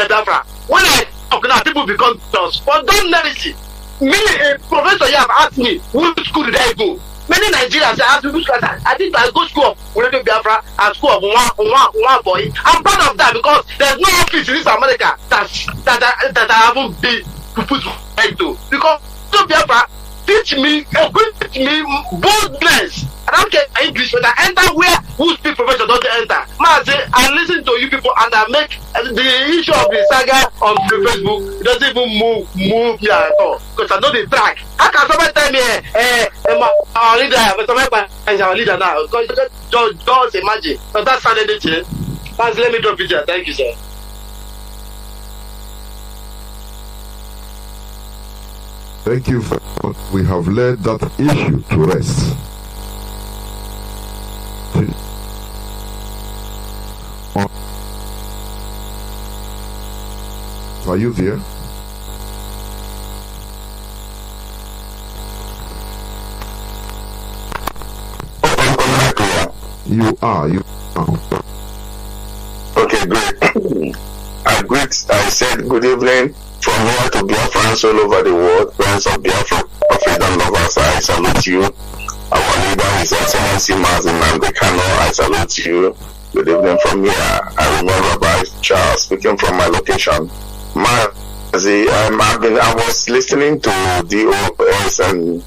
Speaker 8: Biafra? When I talk now, people become just. But don't let it. Professor Yam asked me, which school did I go? Many Nigerians ask me, which school? I think I go school of Radio Biafra and school of one boy. I'm proud of that because there's no office in this America that I haven't been put right to. Because Radio Biafra teach me boldness. I don't care English, but I enter where who speak profession don't enter. Mazi, I listen to you people and I make the issue of the saga on Facebook. It doesn't even move me at all because I know the track. How can somebody tell me, our leader, our leader now? Just imagine. So that's how they did it. Mazi, let me drop it here. Thank you, sir.
Speaker 3: Thank you. We have led that issue to rest. Are you there? You are.
Speaker 9: Okay, great. I said good evening from here to Biafrans all over the world, friends of Biafra, freedom lovers. I salute you. Our leader is Excellency Mazi Nnamdi Kanu. I salute you. Good evening from here. I remember by Charles speaking from my location. Mazi, I was listening to DOS and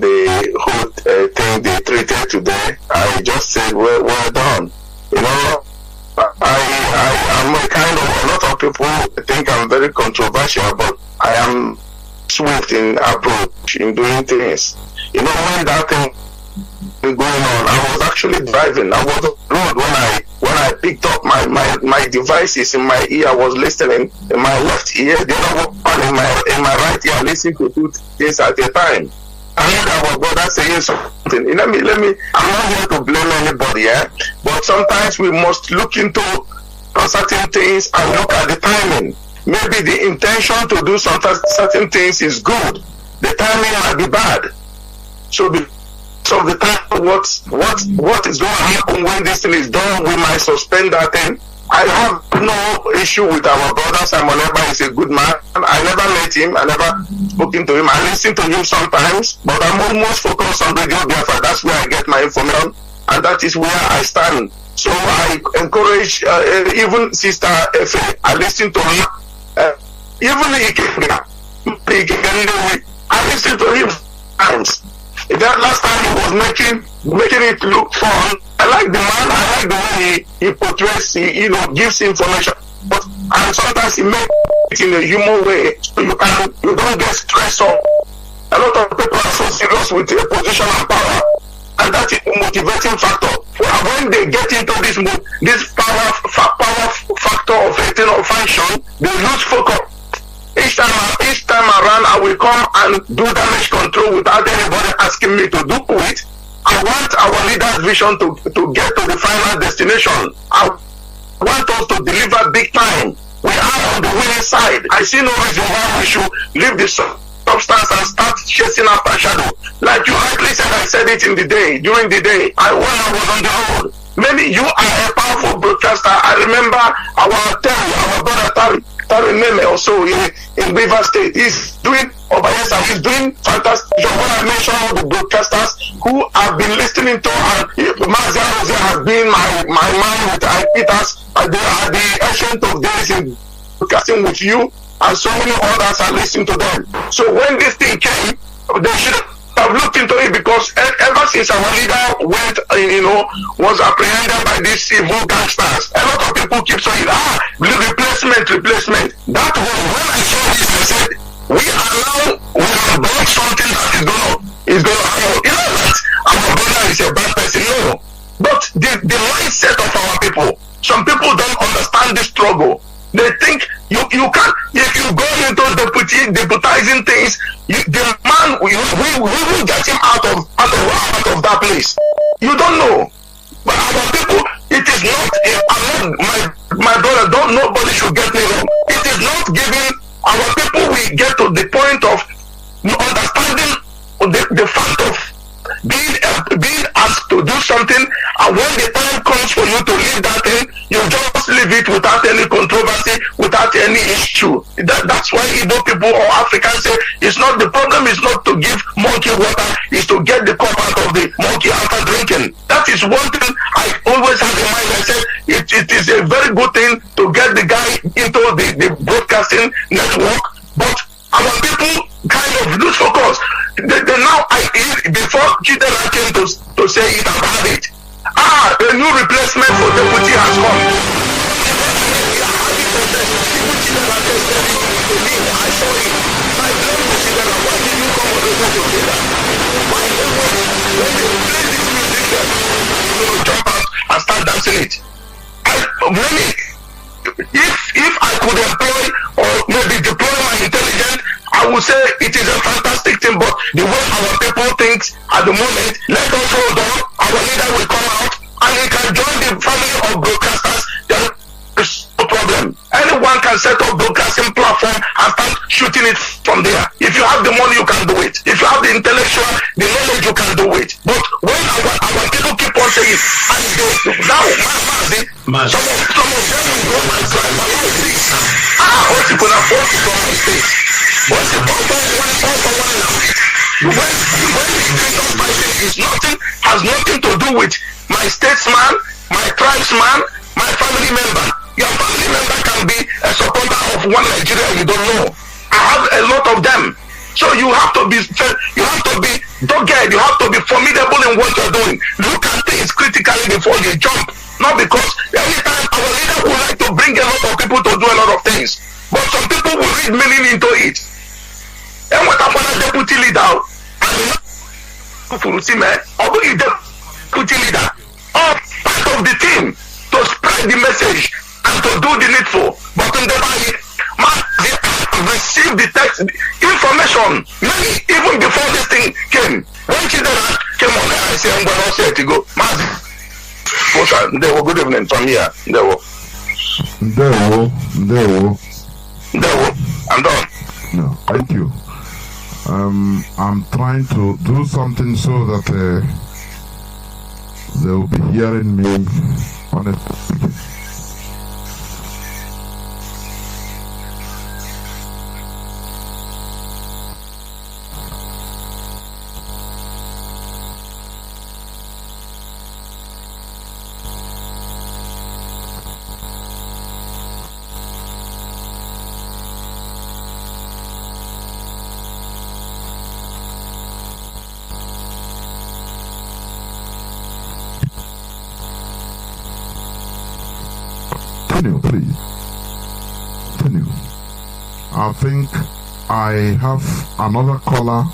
Speaker 9: the whole thing they treated today. I just said, well done. You know, I'm a kind of, a lot of people think I'm very controversial, but I am swift in approach in doing things. You know, when that thing going on, I was actually driving. I was on the road when I picked up my devices in my ear. I was listening in my left ear, the other one in my right ear, listening to two things at a time. I heard our brother saying something. Let me. I'm not here to blame anybody, but sometimes we must look into certain things and look at the timing. Maybe the intention to do some certain things is good. The timing might be bad. So the time, what is going to happen when this thing is done, we might suspend that thing. I have no issue with our brother Simon Eba. He's a good man. I never met him. I never spoken to him. I listen to him sometimes, but I'm almost focused on Radio Biafra. That's where I get my information, and that is where I stand. So I encourage even Sister Efe. I listen to her. Even I listen to him times. That last time he was making it look fun. I like the man. I like the way he portrays. He gives information. But and sometimes he makes it in a human way, so you don't get stressed up. A lot of people are so serious with their position and power, and that is a motivating factor. When they get into this power factor of rating or function, they lose focus. Each time around, I will come and do damage control without anybody asking me to do it. I want our leader's vision to get to the final destination. I want us to deliver big time. We are on the winning side. I see no reason why we should leave the substance and start chasing after shadow. Like you rightly said, I said it during the day. When I was on the road. Maybe you are a powerful broadcaster. I remember our brother Tari Neme also in River State. He's doing fantastic job. When I mention all the broadcasters who have been listening to Mazi has been my man with Peters. They are the ancient of days in broadcasting with you, and so many others are listening to them. So when this thing came, they should have looked into it, because ever since our leader was apprehended by these evil gangsters, a lot of people keep saying, replacement. That was when I saw this, I said, we have done something that is going to happen. You know that our brother is a bad person, no. But the mindset of our people, some people don't understand the struggle. They think you can't, if you go into deputizing things, the man, we will get him out of that place. You don't know. But our people, it is not, my brother, nobody should get me wrong. It is not giving our people, we get to the point of understanding the fact of being asked to do something, and when the time comes for you to leave that thing, you just leave it without any controversy, without without any issue. That's why Igbo people or Africans say it's not, the problem is not to give monkey water, is to get the cup out of the monkey after drinking. That is one thing I always have in mind. I said it is a very good thing to get the guy into the broadcasting network, but our people kind of lose focus. They now, before Chinedu came to say it about it, a new replacement for deputy has come. I saw it. I blame the Chinedu. Why did you come on the radio together? Why did you when they play this music there, jump out and start dancing it? If I could employ or maybe deploy my intelligence, I would say it is a fantastic thing, but the way our people think at the moment, let us hold on, our leader will come out and he can join the family of broadcasters. There is no problem. Anyone can set up broadcasting platform and start shooting it from there. If you have the money, you can do it. If you have the intellectual, the knowledge, you can do it. But when our people keep on saying, and now, Mazi, some of them will go and drive like this. What's it going to force it from my state? What's it going to when my state is nothing, has nothing to do with my statesman, my tribesman, my family member. Your family member can be a supporter of one Nigeria you don't know. I have a lot of them. So you have to be dogged, you have to be formidable in what you're doing. Look at things critically before you jump. Not because anytime our leader would like to bring a lot of people to do a lot of things. But some people will read meaning into it. And what about a deputy leader? Deputy leader, or part of the team to spread the message and to do the needful. But in the body, they received the text information many even before this thing came. When Chinedu came on there, I said, I'm going to say to go, Mazi, they were good evening from here. They were. I'm done.
Speaker 3: No, thank you. I'm trying to do something so that they will be hearing me on it. Please. Continue. I think I have another caller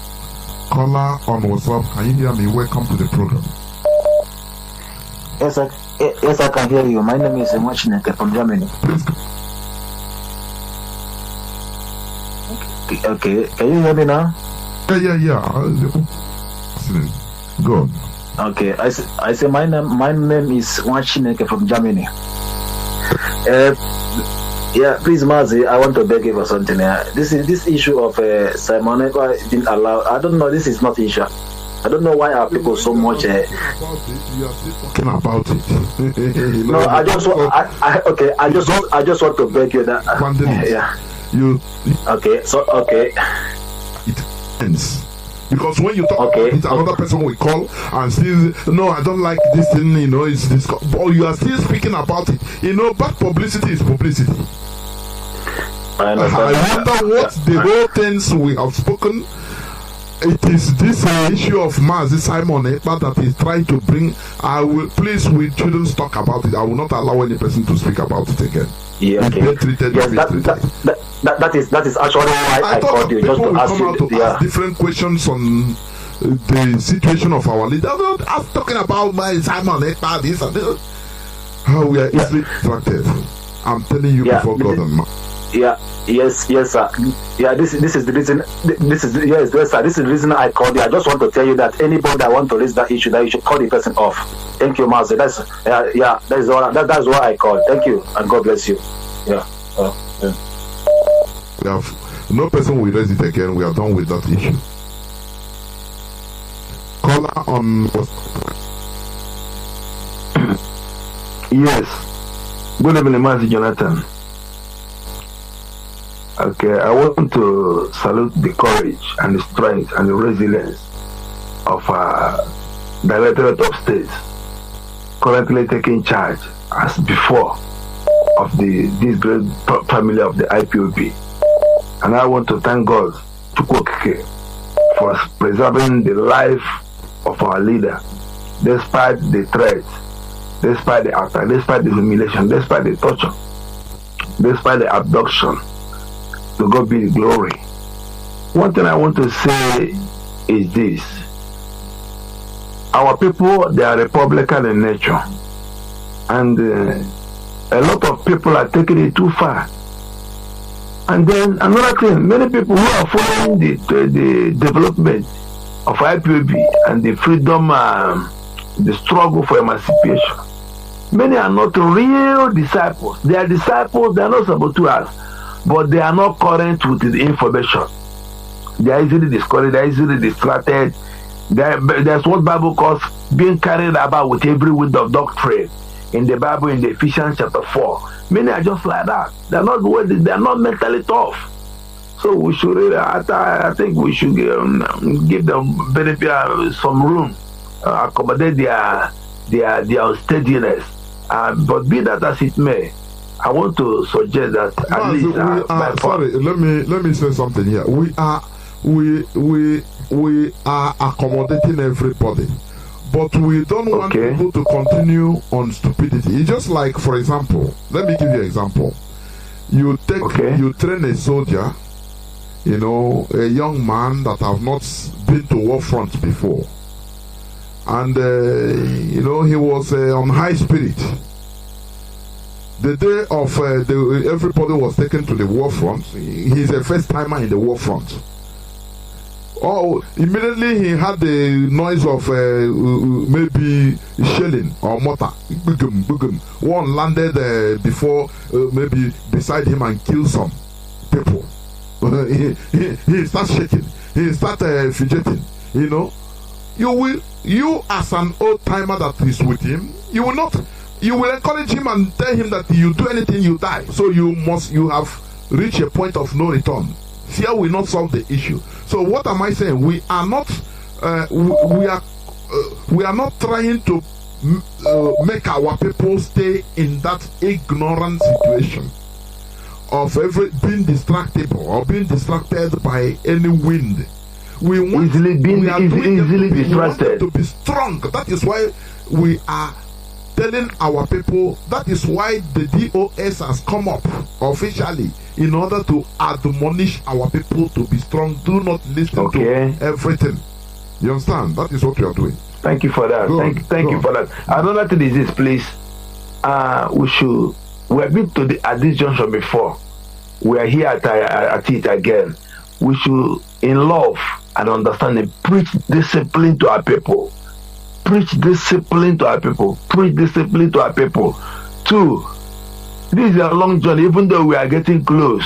Speaker 3: on WhatsApp. Can you hear me? Welcome to the program.
Speaker 10: Yes, I can hear you. My name is Chinedu from Germany.
Speaker 3: Please.
Speaker 10: Okay. Can you hear me now?
Speaker 3: Yeah. Go on.
Speaker 10: Okay. I say my name is Chinedu from Germany. Please, Mazi, I want to beg you for something. This issue of Simon Ekpa didn't allow. I don't know. This is not issue. I don't know why are people so much.
Speaker 3: You are still talking about it.
Speaker 10: No, I just want to beg you that. Okay.
Speaker 3: It ends. Because when you talk about it, another person will call and say, no, I don't like this thing, it's this. Or you are still speaking about it. Bad publicity is publicity. I wonder what the whole things we have spoken. It is this issue of Mazi Simon Ekpa that is trying to bring. We shouldn't talk about it. I will not allow any person to speak about it again.
Speaker 10: Yeah, okay. That is actually why I called you, just to ask you.
Speaker 3: Ask different questions on the situation of our leader. I'm talking about my Simon Ekpa, this and this. How we are easily distracted. I'm telling you before God and man.
Speaker 10: Yes, sir. This is the reason. This is the reason I called you. I just want to tell you that anybody that want to raise that issue, that you should call the person off. Thank you, Mazi. That's why I called. Thank you, and God bless you.
Speaker 3: We have no person will raise it again. We are done with that issue. Caller on.
Speaker 11: Yes. Good evening, Mazi Jonathan.
Speaker 7: Okay, I want to salute the courage and the strength and the resilience of Directorate of States currently taking charge as before of this great family of the IPOB. And I want to thank God for preserving the life of our leader, despite the threats, despite the attack, despite the humiliation, despite the torture, despite the abduction. To God be the glory. One thing I want to say is this. Our people, they are Republican in nature. And a lot of people are taking it too far. And then another thing, many people who are following the development of IPOB and the freedom, the struggle for emancipation, many are not real disciples. They are disciples, they are not saboteurs, but they are not current with the information. They are easily discouraged, they are easily distracted. There's what Bible calls being carried about with every wind of doctrine. In the Bible, in the Ephesians chapter 4, many are just like that. They are not mentally tough. So we should really, I think we should give them benefit, some room, accommodate their unsteadiness. But be that as it may, I want to suggest that at least.
Speaker 3: Sorry, let me say something here. We are accommodating everybody. But we don't want people to continue on stupidity. It's just like, for example, let me give you an example. You train a soldier, a young man that have not been to war front before, and he was on high spirit. The day of everybody was taken to the war front. He's a first timer in the war front. Oh, immediately he had the noise of maybe shelling or mortar. One landed before, maybe beside him, and killed some people. He starts shaking. He starts fidgeting. You as an old timer that is with him, you will encourage him and tell him that you do anything, you die. So you have reached a point of no return. Fear will not solve the issue. So what am I saying? We are not trying to make our people stay in that ignorant situation of being distractible or being distracted by any wind. We want
Speaker 7: easily distracted.
Speaker 3: To be strong. That is why we are telling our people. That is why the DOS has come up officially in order to admonish our people to be strong. Do not listen to everything. You understand? That is what we are doing.
Speaker 7: Thank you for that. Thank you for that. Another thing is this, please. We have been at this junction before. We are here at it again. We should, in love and understanding, preach discipline to our people. Preach discipline to our people. Preach discipline to our people. 2. This is a long journey, even though we are getting close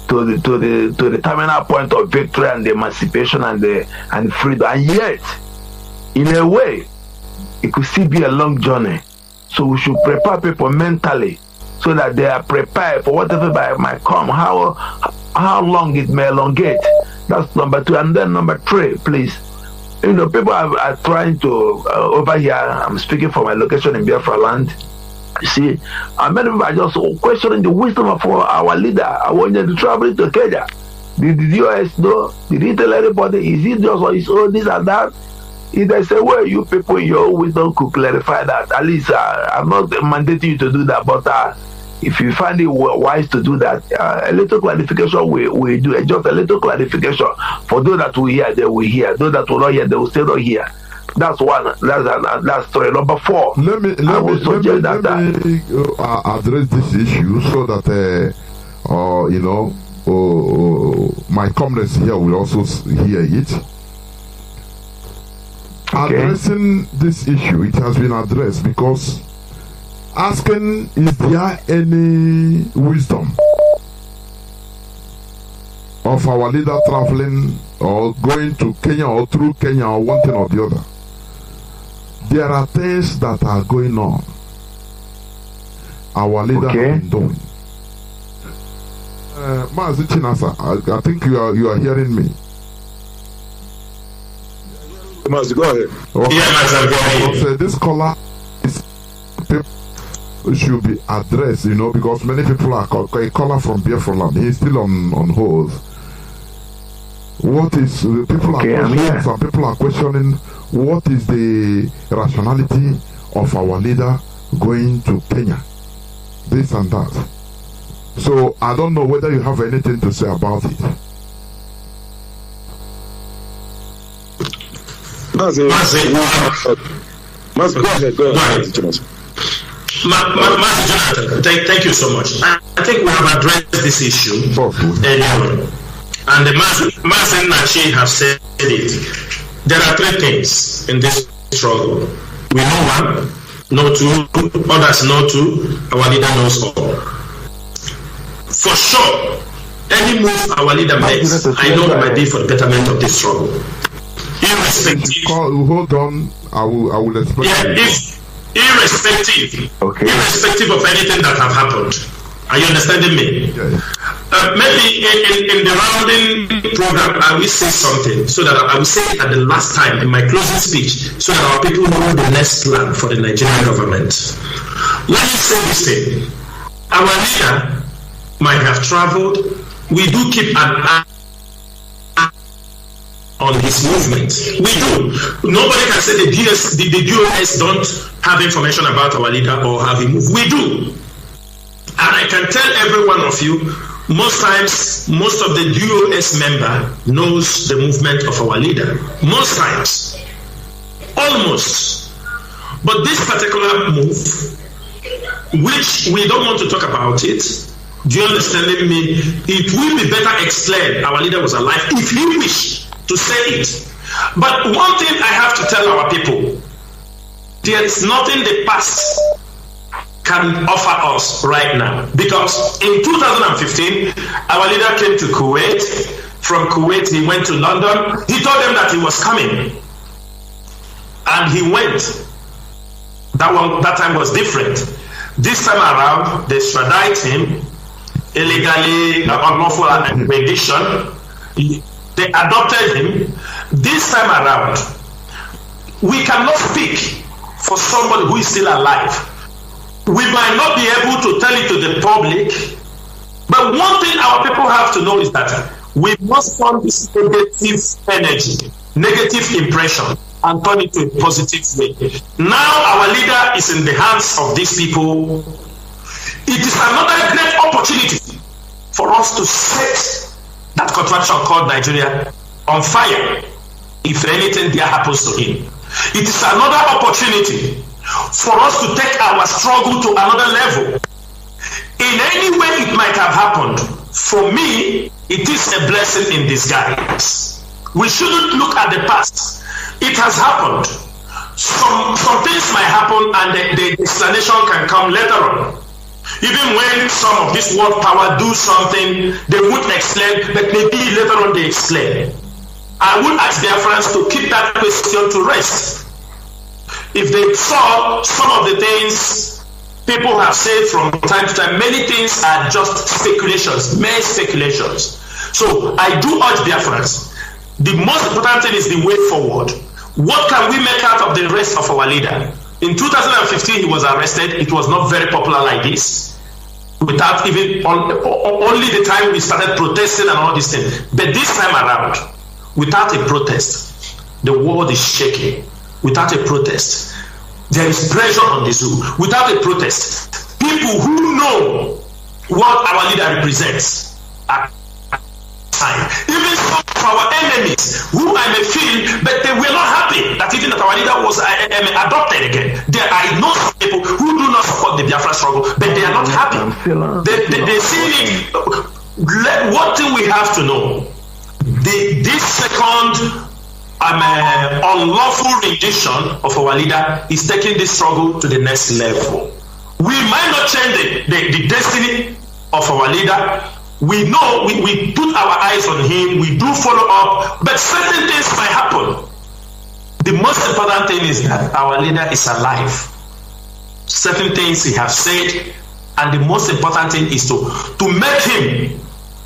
Speaker 7: to the terminal point of victory and the emancipation and freedom, and yet, in a way, it could still be a long journey. So we should prepare people mentally so that they are prepared for whatever might come. How long it may elongate. That's number 2, and then number 3, please. People are trying to over here. I'm speaking from my location in Biafra land. You see, many people are just questioning the wisdom of our leader. I want you to travel to Kenya. Did the US know? Did he tell anybody? Is he just on his own, this and that? If they say, well, you people in your own wisdom could clarify that. At least I'm not mandating you to do that, but if you find it wise to do that, a little clarification we do. Just a little clarification. For those that will hear, they will hear. Those that will not hear, they will still not hear. That's 1. That's 3. Number 4.
Speaker 3: Let me address this issue so that my comrades here will also hear it. Addressing this issue, it has been addressed because asking, is there any wisdom of our leader traveling or going to Kenya or through Kenya or one thing or the other? There are things that are going on. Our leader has been doing. Mazi Chinasa, I think you are hearing me.
Speaker 6: Mazi, go ahead.
Speaker 3: Okay.
Speaker 5: Yeah, Mazi,
Speaker 3: this caller should be addressed, because many people are a caller from Biafra land. He's still on hold. What is people are questioning? Some people are questioning what is the rationality of our leader going to Kenya, this and that. So I don't know whether you have anything to say about it.
Speaker 6: Mazi, go ahead.
Speaker 5: Jonathan, thank you so much. I think we have addressed this issue earlier, and the Mazi Nachi have said it. There are three things in this struggle. We know one, know two, others know two, our leader knows all. For sure, any move our leader makes, I know it might be for the betterment of this struggle. Irrespective.
Speaker 3: Hold on, I will explain.
Speaker 5: Yeah, irrespective of anything that have happened. Are you understanding me?
Speaker 3: Yeah.
Speaker 5: Maybe in the rounding program, I will say something so that I will say it at the last time in my closing speech so that our people know the next plan for the Nigerian government. Let me say this thing. Our leader might have traveled. We do keep an eye on his movement. We do. Nobody can say the DOS don't have information about our leader or have him moved. We do. And I can tell every one of you, most times, most of the DOS member knows the movement of our leader. Most times. Almost. But this particular move, which we don't want to talk about it, do you understand me? It will be better explained our leader was alive if he wished to say it. But one thing I have to tell our people, there is nothing the past can offer us right now. Because in 2015, our leader came to Kuwait. From Kuwait, he went to London. He told them that he was coming. And he went. That time was different. This time around, they extradite him illegally, unlawful rendition. They adopted him. This time around, we cannot speak for somebody who is still alive. We might not be able to tell it to the public, but one thing our people have to know is that we must turn this negative energy, negative impression, and turn it to a positive way. Now our leader is in the hands of these people. It is another great opportunity for us to set that contraption called Nigeria on fire if anything there happens to him. It is another opportunity for us to take our struggle to another level. In any way it might have happened, for me, it is a blessing in disguise. We shouldn't look at the past. It has happened. Some things might happen and the explanation can come later on. Even when some of this world power do something, they would explain, but maybe later on they explain. I would ask Biafrans to keep that question to rest. If they saw some of the things people have said from time to time, many things are just speculations, mere speculations. So I do urge Biafrans, the most important thing is the way forward. What can we make out of the rest of our leader? In 2015, he was arrested. It was not very popular like this. Without even, only the time we started protesting and all these things. But this time around, without a protest, the world is shaking. Without a protest, there is pressure on the zoo. Without a protest, people who know what our leader represents are time. Even some of our enemies who I may feel, but they were not happy that even that our leader was adopted again. There are no people who do not support the Biafra struggle, but they are not happy. They see it. One thing we have to know, this second unlawful rendition of our leader is taking this struggle to the next level. We might not change the destiny of our leader. We know we put our eyes on him, we do follow up, but certain things might happen. The most important thing is that our leader is alive. Certain things he has said, and the most important thing is to make him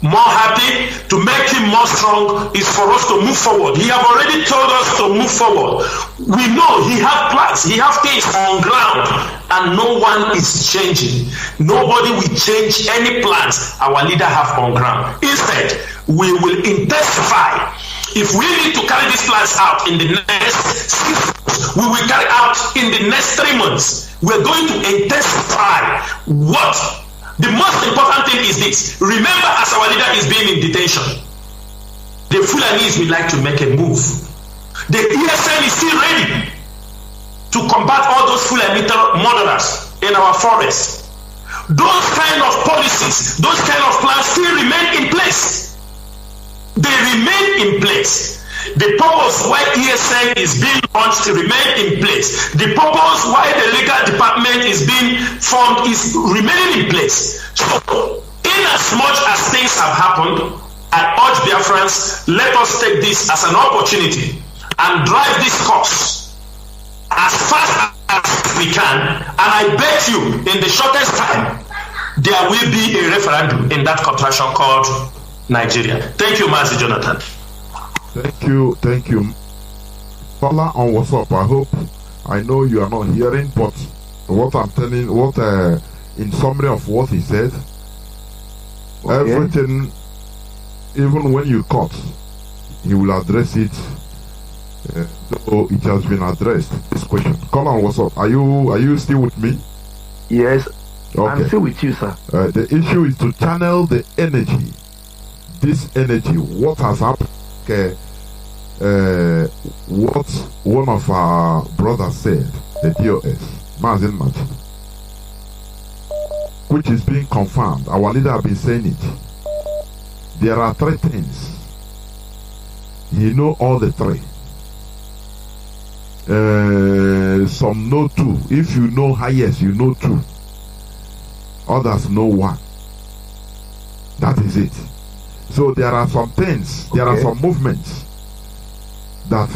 Speaker 5: more happy, to make him more strong, is for us to move forward. He have already told us to move forward. We know he have plans, he have things on ground, and no one is changing. Nobody will change any plans our leader have on ground. Instead, we will intensify. If we need to carry these plans out in the next 6 months, we will carry out in the next 3 months. We're going to intensify. What the most important thing is this. Remember, as our leader is being in detention, the Fulanis would like to make a move. The ESN is still ready to combat all those Fulani murderers in our forests. Those kind of policies, those kind of plans still remain in place. They remain in place. The purpose why ESN is being launched remain in place. The purpose why the legal department is being formed is remaining in place. So, in as much as things have happened, I urge Biafrans, let us take this as an opportunity and drive this course as fast as we can. And I bet you, in the shortest time, there will be a referendum in that contraction called Nigeria. Thank you, Mazi Jonathan.
Speaker 3: Thank you. Fala on WhatsApp. I hope, I know you are not hearing, but what I'm telling, in summary of what he said, everything, even when you cut, he will address it. So it has been addressed. This question. Call on WhatsApp. Are you still with me?
Speaker 7: Yes.
Speaker 3: Okay.
Speaker 7: I'm still with you, sir.
Speaker 3: The issue is to channel the energy. This energy, what has happened, what one of our brothers said, the DOS, Mazi, which is being confirmed. Our leader has been saying it. There are 3 things. You know all the 3. Some know 2. If you know highest, you know 2. Others know 1. That is it. So there are some things, there are some movements that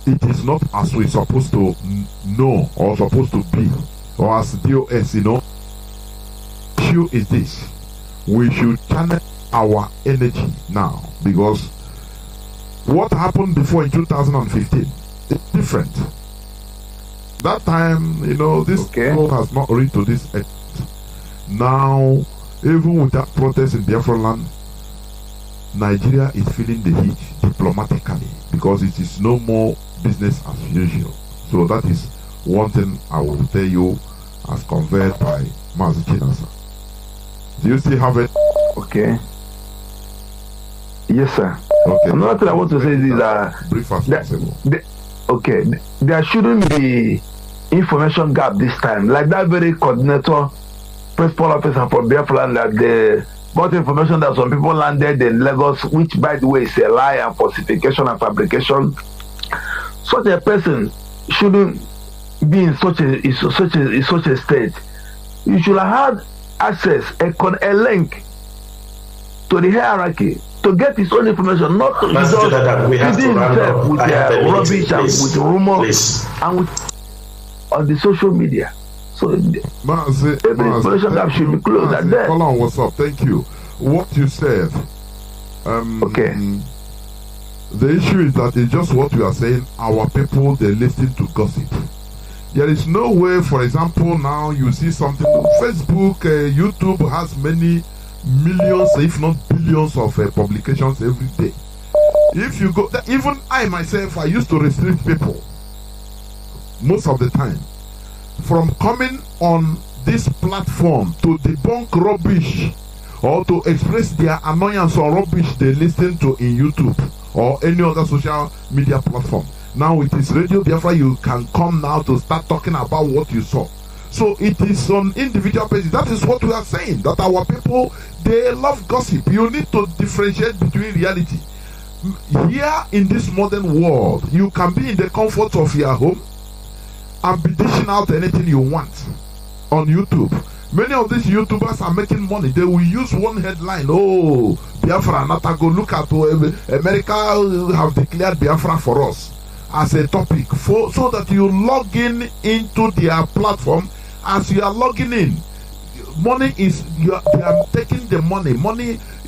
Speaker 3: it is not as we're supposed to know or supposed to be, or as DOS, you know. The issue is this: we should channel our energy now, because what happened before in 2015 is different. That time, you know, this world has not reached to this extent. Now, even with that protest in Biafra land, Nigeria is feeling the heat diplomatically, because it is no more business as usual. So that is one thing I will tell you, as conveyed by Mazi Chinasa. Do you still have it?
Speaker 7: Okay. Yes, sir.
Speaker 3: Okay.
Speaker 7: Another thing I want to say is
Speaker 3: brief as possible.
Speaker 7: There shouldn't be information gap this time. Like that very coordinator, principal officer for Biafra, that they got information that some people landed in Lagos, which by the way is a lie and falsification and fabrication. Such a person shouldn't be in such a state. You should have had access, a link to the hierarchy to get his own information, not to just feeding himself with rubbish and with rumors and with on the social media. So
Speaker 3: Mazi,
Speaker 7: information gap should be closed at that.
Speaker 3: Hold on, what's up? Thank you. What you said. The issue is that it's just what you are saying. Our people, they listen to gossip. There is no way, for example, now you see something on Facebook, YouTube has many millions, if not billions of publications every day. If you go, even I myself, I used to restrict people most of the time from coming on this platform to debunk rubbish or to express their annoyance or rubbish they listen to in YouTube or any other social media platform. Now it is Radio Biafra, you can come now to start talking about what you saw. So it is on individual basis. That is what we are saying, that our people, they love gossip. You need to differentiate between reality. Here in this modern world, you can be in the comfort of your home and be dishing out anything you want on YouTube. Many of these YouTubers are making money. They will use one headline. Oh, Biafra, Natago, look at America have declared Biafra for us as a topic, so that you log in into their platform. As you are logging in, Money is they are taking the money.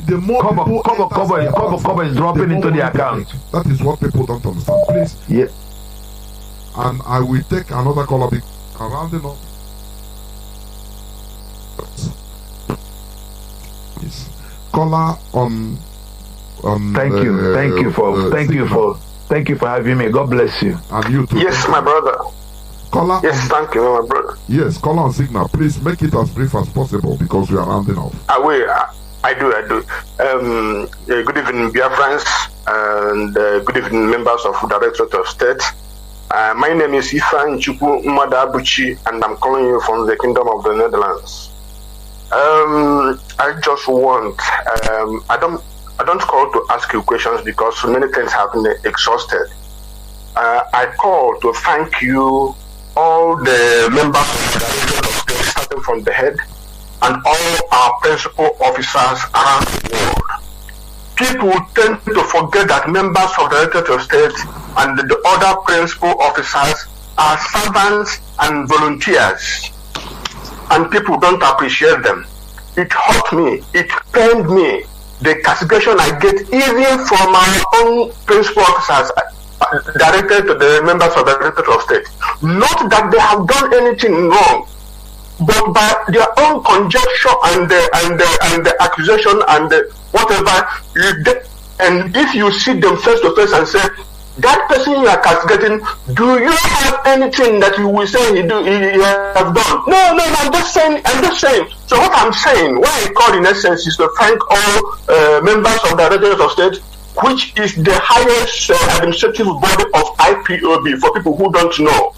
Speaker 3: The more
Speaker 11: cover is dropping into the account.
Speaker 3: That is what people don't understand. Please.
Speaker 11: Yeah.
Speaker 3: And I will take another caller around the caller on.
Speaker 11: Thank you for having me. God bless you.
Speaker 3: And you too.
Speaker 8: Yes, my brother.
Speaker 3: Caller.
Speaker 8: Yes, thank you, my brother.
Speaker 3: Yes, caller on Signal. Please make it as brief as possible because we are rounding off.
Speaker 8: I do. Good evening, Biafrans, and good evening, members of the Directorate of State. My name is Ifan Chukwu Madabuchi, and I'm calling you from the Kingdom of the Netherlands. I just want, I don't call to ask you questions because so many things have been exhausted. I call to thank you, all the members of the Directorate of State, starting from the head, and all our principal officers around the world. People tend to forget that members of the Directorate of State and the other principal officers are servants and volunteers, and people don't appreciate them. It hurt me, it pained me, the castigation I get even from my own principal officers directed to the members of the Directorate of State. Not that they have done anything wrong, but by their own conjecture and the accusation and whatever, and if you see them face to face and say, that person you are castigating, do you have anything that you will say he have done? No, I'm just saying. So what I'm saying, what I call in essence is to thank all members of the Directorate of State, which is the highest administrative body of IPOB for people who don't know.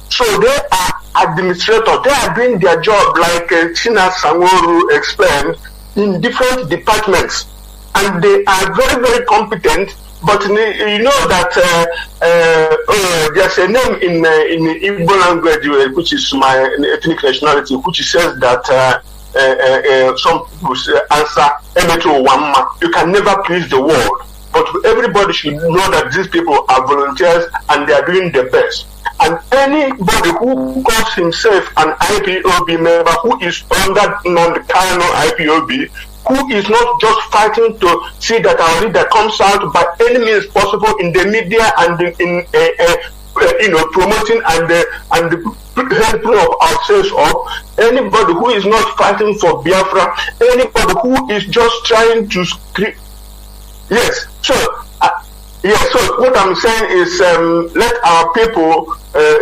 Speaker 8: So they are administrators, they are doing their job like China Sanworu explained in different departments, and they are very, very competent. But you know that there's a name in Igbo language, which is my ethnic nationality, which says that some people answer Emeto Wamma. You can never please the world. But everybody should know that these people are volunteers and they are doing their best. And anybody who calls himself an IPOB member who is under non-Kanu IPOB, who is not just fighting to see that our leader comes out by any means possible in the media and in promoting and helping of ourselves up. Anybody who is not fighting for Biafra, anybody who is just trying to scream. Yes. So what I'm saying is let our people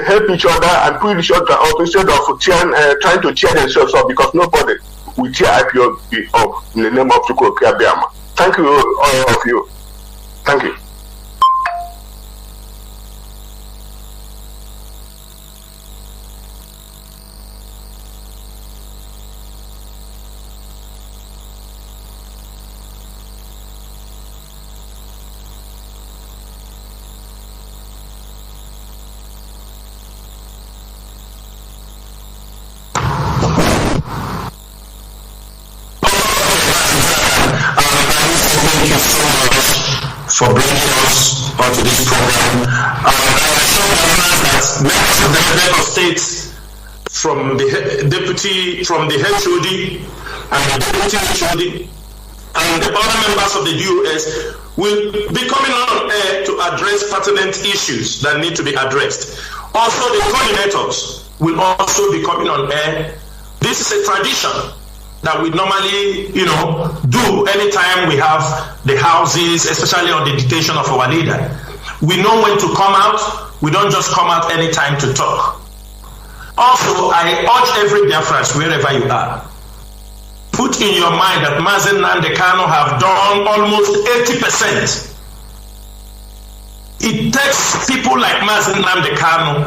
Speaker 8: help each other and pull each other up instead of trying to cheer themselves up, because nobody will cheer IPOB up in the name of Chukwu Okiabiama. Thank you, all of you. Thank you.
Speaker 5: For bringing us onto this program. I saw that members of the Directorate of State, from the deputy, from the HOD, and the deputy HOD, and the other members of the DOS will be coming on air to address pertinent issues that need to be addressed. Also, the coordinators will also be coming on air. This is a tradition that we normally, do anytime we have the houses, especially on the dictation of our leader. We know when to come out. We don't just come out anytime to talk. Also, I urge every Biafran, wherever you are, put in your mind that Mazi Nnamdi Kanu have done almost 80%. It takes people like Mazi Nnamdi Kanu,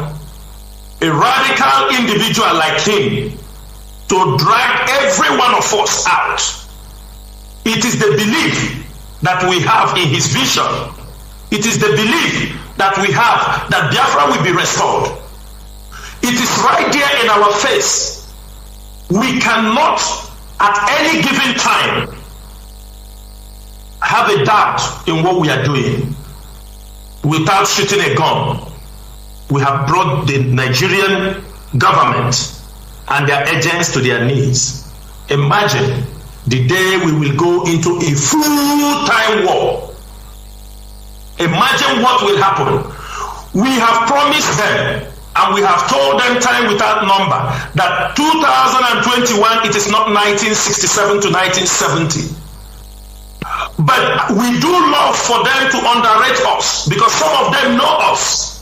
Speaker 5: a radical individual like him, to drag every one of us out. It is the belief that we have in his vision. It is the belief that we have that Biafra will be restored. It is right there in our face. We cannot at any given time have a doubt in what we are doing without shooting a gun. We have brought the Nigerian government and their agents to their knees. Imagine the day we will go into a full-time war. Imagine what will happen. We have promised them and we have told them time without number that 2021, it is not 1967 to 1970. But we do love for them to underrate us because some of them know us.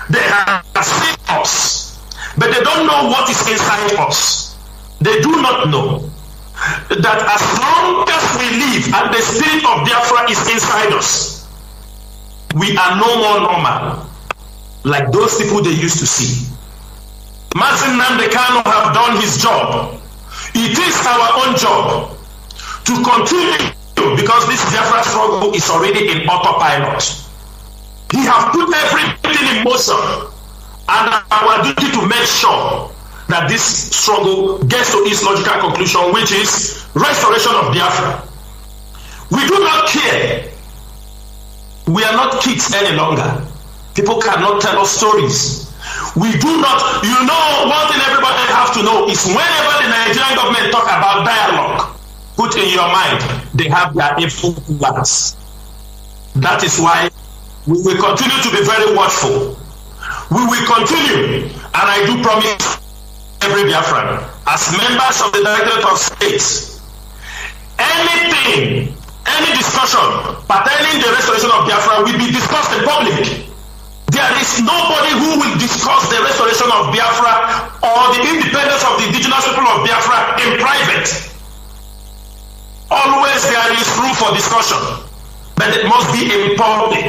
Speaker 5: They have seen us, but they don't know what is inside us. They do not know that as long as we live and the spirit of Biafra is inside us, we are no more normal like those people they used to see. Mazi Nnamdi Kanu have done his job. It is our own job to continue because this Biafra struggle is already in autopilot. He have put everything in motion, and our duty to make sure that this struggle gets to its logical conclusion, which is restoration of Biafra. We do not care. We are not kids any longer. People cannot tell us stories. We do not, one thing everybody have to know is whenever the Nigerian government talk about dialogue, put in your mind, they have their influence. That is why we will continue to be very watchful. We will continue, and I do promise every Biafran, as members of the Directorate of States, any discussion pertaining the restoration of Biafra will be discussed in public. There is nobody who will discuss the restoration of Biafra or the independence of the indigenous people of Biafra in private. Always there is room for discussion, but it must be in public.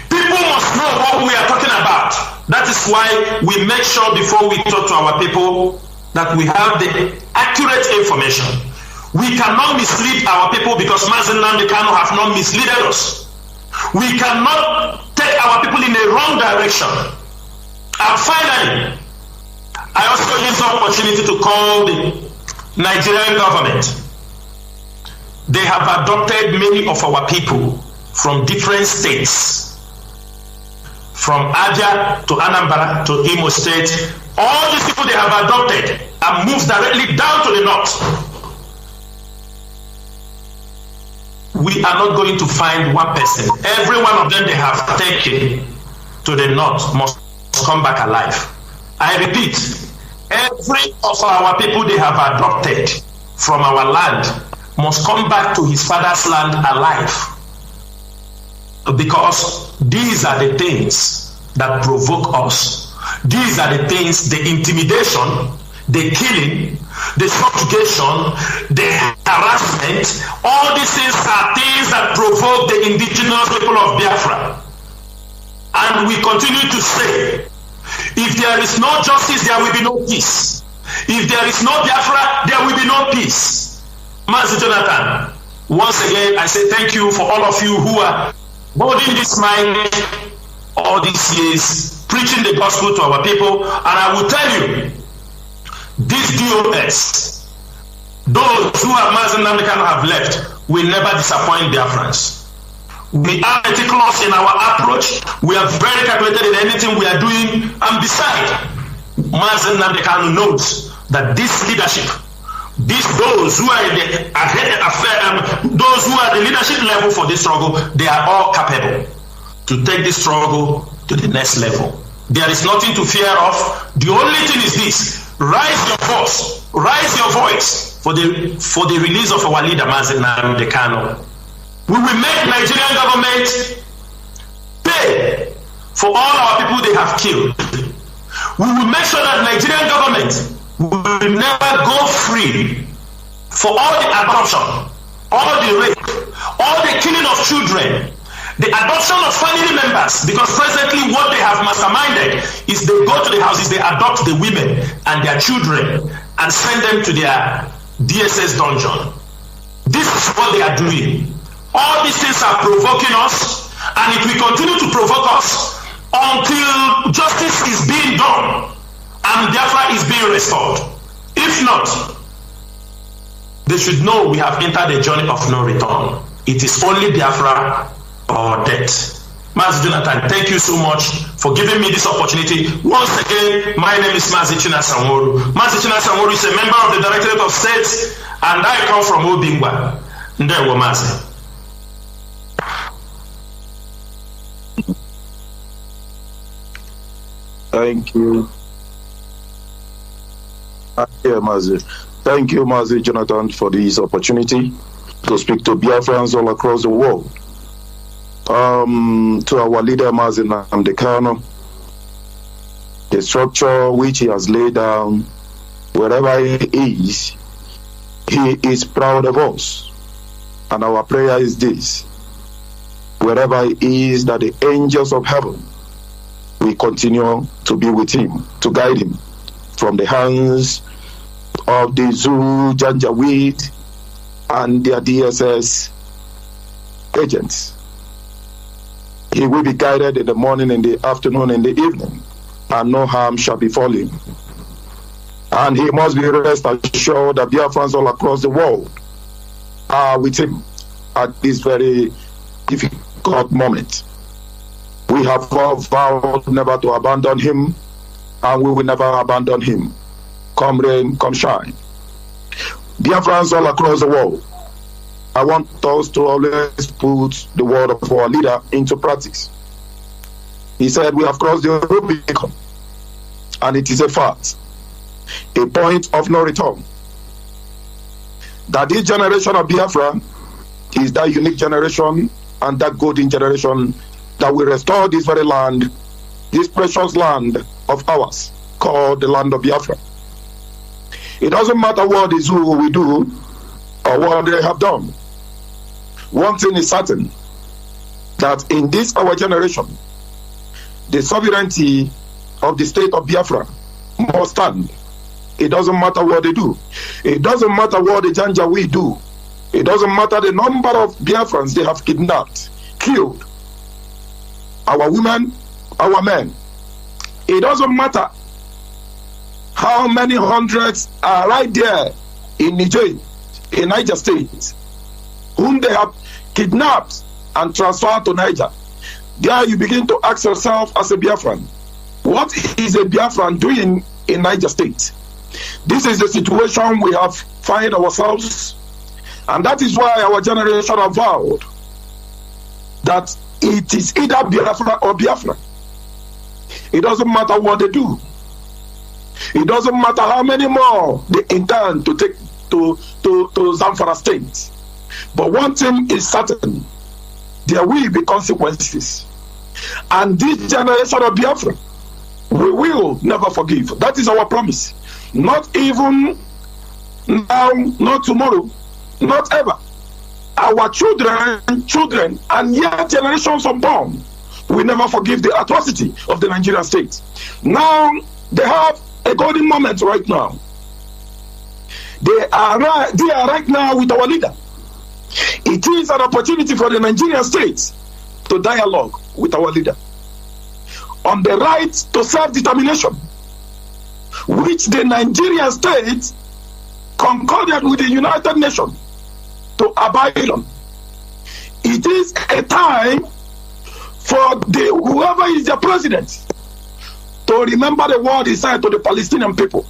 Speaker 5: People must know what we are talking about. That is why we make sure before we talk to our people that we have the accurate information. We cannot mislead our people because Mazi Nnamdi Kanu have not misled us. We cannot take our people in a wrong direction. And finally, I also use the opportunity to call the Nigerian government. They have adopted many of our people from different states, from Abia to Anambra to Imo State. All these people they have adopted and moved directly down to the north. We are not going to find one person. Every one of them they have taken to the north must come back alive. I repeat, every of our people they have adopted from our land must come back to his father's land alive. Because these are the things that provoke us. These are the things, the intimidation, the killing, the subjugation, the harassment. All these things are things that provoke the indigenous people of Biafra. And we continue to say, if there is no justice, there will be no peace. If there is no Biafra, there will be no peace. Mazi Jonathan, once again, I say thank you for all of you who are holding this mind all these years, preaching the gospel to our people. And I will tell you, these DOS, those who have Mazi Nnamdi Kanu have left, will never disappoint Biafrans. We are meticulous in our approach. We are very calculated in anything we are doing. And besides, Mazi Nnamdi Kanu knows that this leadership, those who are those who are the leadership level for this struggle, they are all capable to take this struggle to the next level. There is nothing to fear of. The only thing is this: rise your voice for the release of our leader Mazi Nnamdi Kanu. We will make Nigerian government pay for all our people they have killed. We will make sure that Nigerian government will never go free for all the adoption, all the rape, all the killing of children, the adoption of family members, because presently what they have masterminded is they go to the houses, they adopt the women and their children and send them to their DSS dungeon. This is what they are doing. All these things are provoking us, and it will continue to provoke us until justice is being done and Biafra is being restored. If not, they should know we have entered a journey of no return. It is only Biafra or death. Mazi Jonathan, thank you so much for giving me this opportunity. Once again, my name is Mazi Sanworu. Mazi Sanworu is a member of the Directorate of States And I come from Obingwa. Ndewo Mazi.
Speaker 6: Thank you. Mazi. Thank you, Mazi Jonathan, for this opportunity to speak to Biafrans all across the world. To our leader, Mazi Nnamdi Kanu, the structure which he has laid down, wherever he is proud of us. And our prayer is this: wherever he is, that the angels of heaven will continue to be with him, to guide him from the hands of the Zoo, Janjaweed, and their DSS agents. He will be guided in the morning, in the afternoon, in the evening, and no harm shall befall him. And he must be rest assured that Biafrans all across the world are with him at this very difficult moment. We have all vowed never to abandon him, and we will never abandon him, come rain, come shine. Biafrans all across the world, I want us to always put the word of our leader into practice. He said, we have crossed the Rubicon, and it is a fact, a point of no return, that this generation of Biafra is that unique generation and that golden generation that will restore this very land, this precious land of ours, called the land of Biafra. It doesn't matter what the Zoo will do or what they have done. One thing is certain, that in this our generation, the sovereignty of the state of Biafra must stand. It doesn't matter what they do. It doesn't matter what the Janjaweed do. It doesn't matter the number of Biafrans they have kidnapped, killed, our women, our men. It doesn't matter how many hundreds are right there in Niger State, whom they have kidnapped and transferred to Niger. There you begin to ask yourself as a Biafran, what is a Biafran doing in Niger State? This is the situation we have find ourselves, and that is why our generation have vowed that it is either Biafra or Biafra. It doesn't matter what they do. It doesn't matter how many more they intend to take to Zamfara State. But one thing is certain, there will be consequences. And this generation of Biafra, we will never forgive. That is our promise. Not even now, not tomorrow, not ever. Our children, and yet generations unborn will never forgive the atrocity of the Nigerian state. Now, they have a golden moment right now. They are right now with our leader. It is an opportunity for the Nigerian state to dialogue with our leader on the right to self-determination, which the Nigerian state concorded with the United Nations to abide on. It is a time for whoever is the president to remember the word he said to the Palestinian people,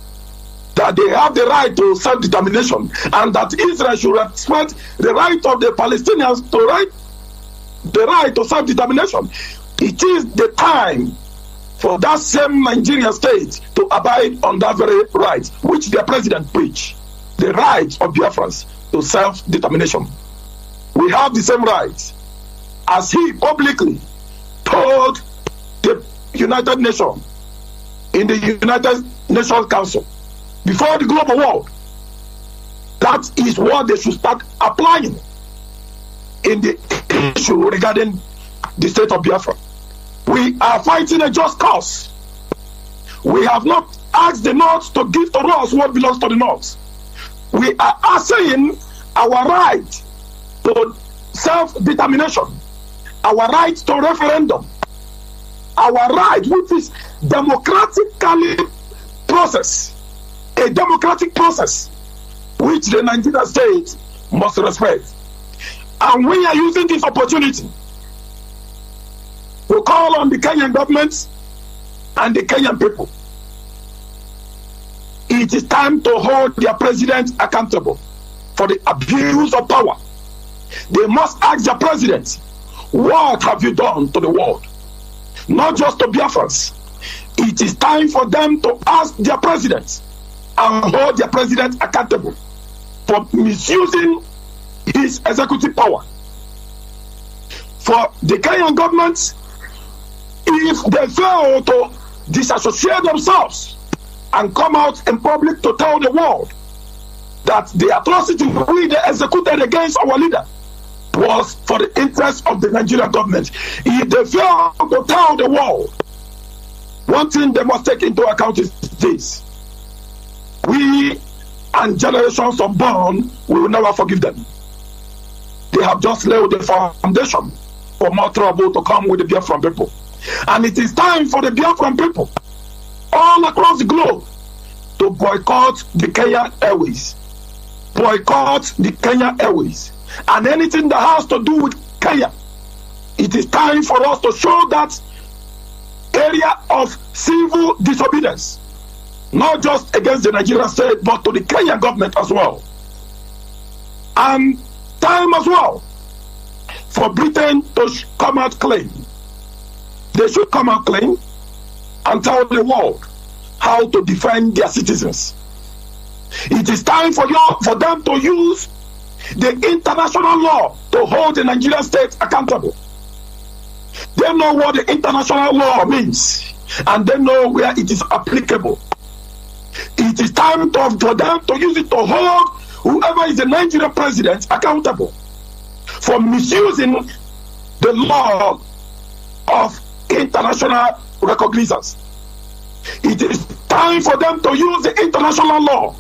Speaker 6: that they have the right to self-determination, and that Israel should respect the right of the Palestinians to self-determination. It is the time for that same Nigerian state to abide on that very right, which their president preached, the right of Biafrans to self-determination. We have the same rights as he publicly told the United Nations in the United Nations Council before the global world. That is what they should start applying in the issue regarding the state of Biafra. We are fighting a just cause. We have not asked the North to give to us what belongs to the North. We are saying our right to self-determination, our right to referendum, our right, which is democratically process, a democratic process which the Nigerian state must respect. And we are using this opportunity to call on the Kenyan government and the Kenyan people. It is time to hold their president accountable. for the abuse of power. They must ask their president, what have you done to the world? Not just to Biafrans. It is time for them to ask their president and hold their president accountable for misusing his executive power. For the Kenyan government, if they fail to disassociate themselves and come out in public to tell the world that the atrocity we they executed against our leader was for the interest of the Nigerian government, if they fail to tell the world, one thing they must take into account is this: we and generations unborn, we will never forgive them. They have just laid the foundation for more trouble to come with the Biafran people. And it is time for the Biafran people all across the globe to boycott the Kenya Airways. Boycott the Kenya Airways. And anything that has to do with Kenya. It is time for us to show that area of civil disobedience, not just against the Nigerian state, but to the Kenyan government as well. And time as well for Britain to come out clean. They should come out clean and tell the world how to defend their citizens. It is time for them to use the international law to hold the Nigerian state accountable. They know what the international law means, and they know where it is applicable. It is time for them to use it to hold whoever is the Nigerian president accountable for misusing the law of international recognizance. It is time for them to use the international law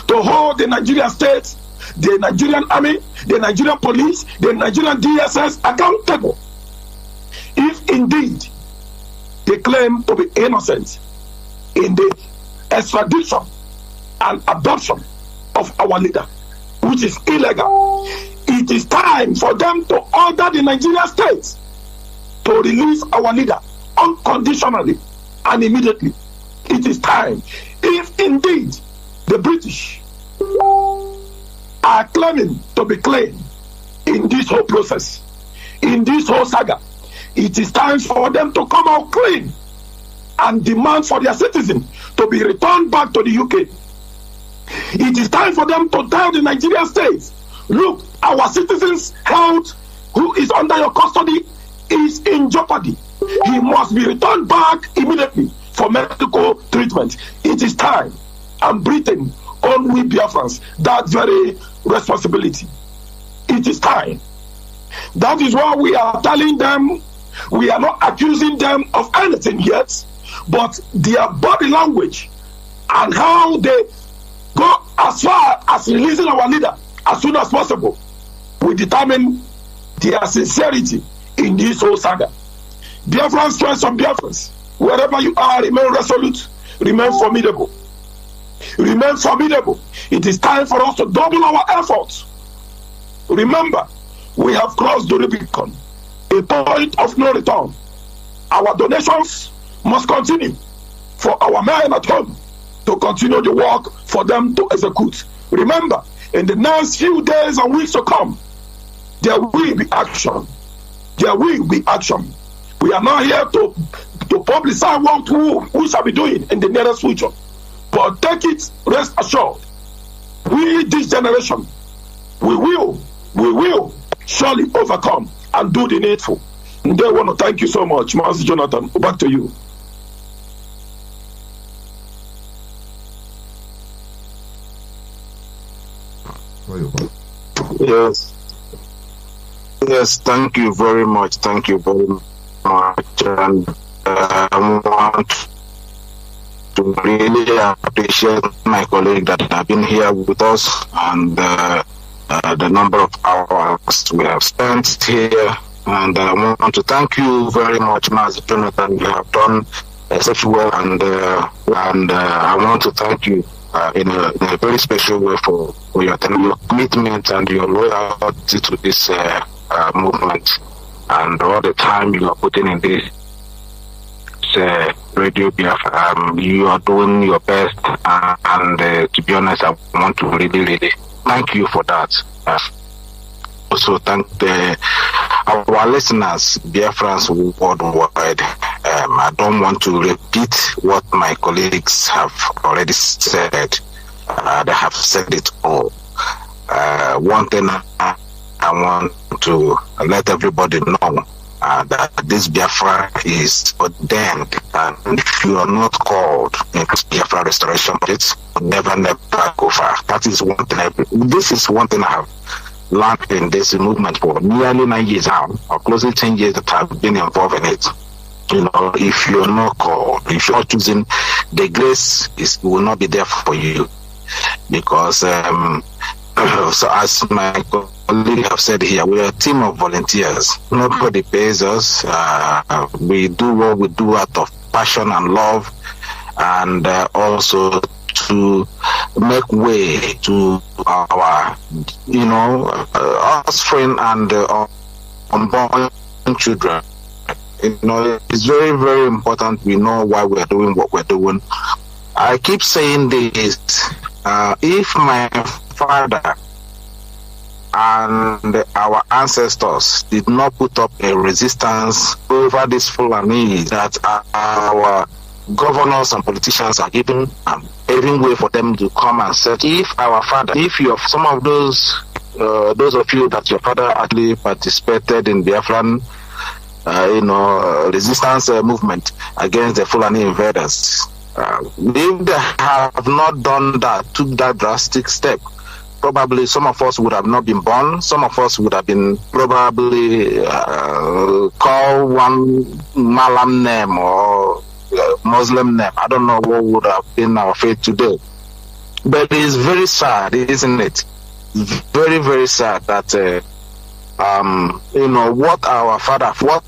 Speaker 6: to hold the Nigerian state, the Nigerian army, the Nigerian police, the Nigerian DSS accountable. If indeed they claim to be innocent in the extradition and adoption of our leader, which is illegal, it is time for them to order the Nigerian state to release our leader unconditionally and immediately. It is time. If indeed the British are claiming to be clean in this whole process, in this whole saga, it is time for them to come out clean and demand for their citizens to be returned back to the UK. It is time for them to tell the Nigerian state, look, our citizens' health, who is under your custody, is in jeopardy. He must be returned back immediately for medical treatment. It is time. And Britain, on we Biafrans, that very responsibility. It is time. That is why we are telling them, we are not accusing them of anything yet, but their body language and how they go as far as releasing our leader as soon as possible will determine their sincerity in this whole saga. Biafrans, friends of Biafrans, wherever you are, remain resolute, remain formidable. Remain formidable. It is time for us to double our efforts. Remember, we have crossed the Rubicon, a point of no return. Our donations must continue for our men at home to continue the work for them to execute. Remember, in the next few days and weeks to come, there will be action. There will be action. We are not here to publicize what we shall be doing in the nearest future. But take it, rest assured, we, this generation, we will surely overcome and do the needful. And they want to thank you so much, Mazi Jonathan. Back to you.
Speaker 9: Yes, thank you very much. Thank you very much. And I want to really appreciate my colleague that have been here with us and the number of hours we have spent here. And I want to thank you very much, Mazi Jonathan. You have done such well, and I want to thank you in a very special way for your commitment and your loyalty to this movement, and all the time you are putting in this Radio Biafra. You are doing your best, and to be honest, I want to really
Speaker 12: thank you for that. Also thank our listeners, Biafrans worldwide. I don't want to repeat what my colleagues have already said. They have said it all. One thing I want to let everybody know, that this Biafra is ordained, and if you are not called in Biafra restoration projects, never go far. That is one thing. This is one thing I have learned in this movement for nearly 9 years now, or closely 10 years that I've been involved in it. You know, if you're not called, if you're not choosing, the grace will not be there for you, because so as my colleague have said here, we are a team of volunteers. Nobody pays us. We do what we do out of passion and love, and also to make way to our, offspring and unborn children. It's very, very important we know why we're doing what we're doing. I keep saying this, if my father and our ancestors did not put up a resistance over this Fulani that our governors and politicians are giving way for them to come and say, if you have some of those of you that your father actually participated in Biafran resistance movement against the Fulani invaders, if they have not done that, took that drastic step, probably some of us would have not been born. Some of us would have been probably called one Malam name or Muslim name. I don't know what would have been our fate today. But it's very sad, isn't it? Very, very sad that what our father fought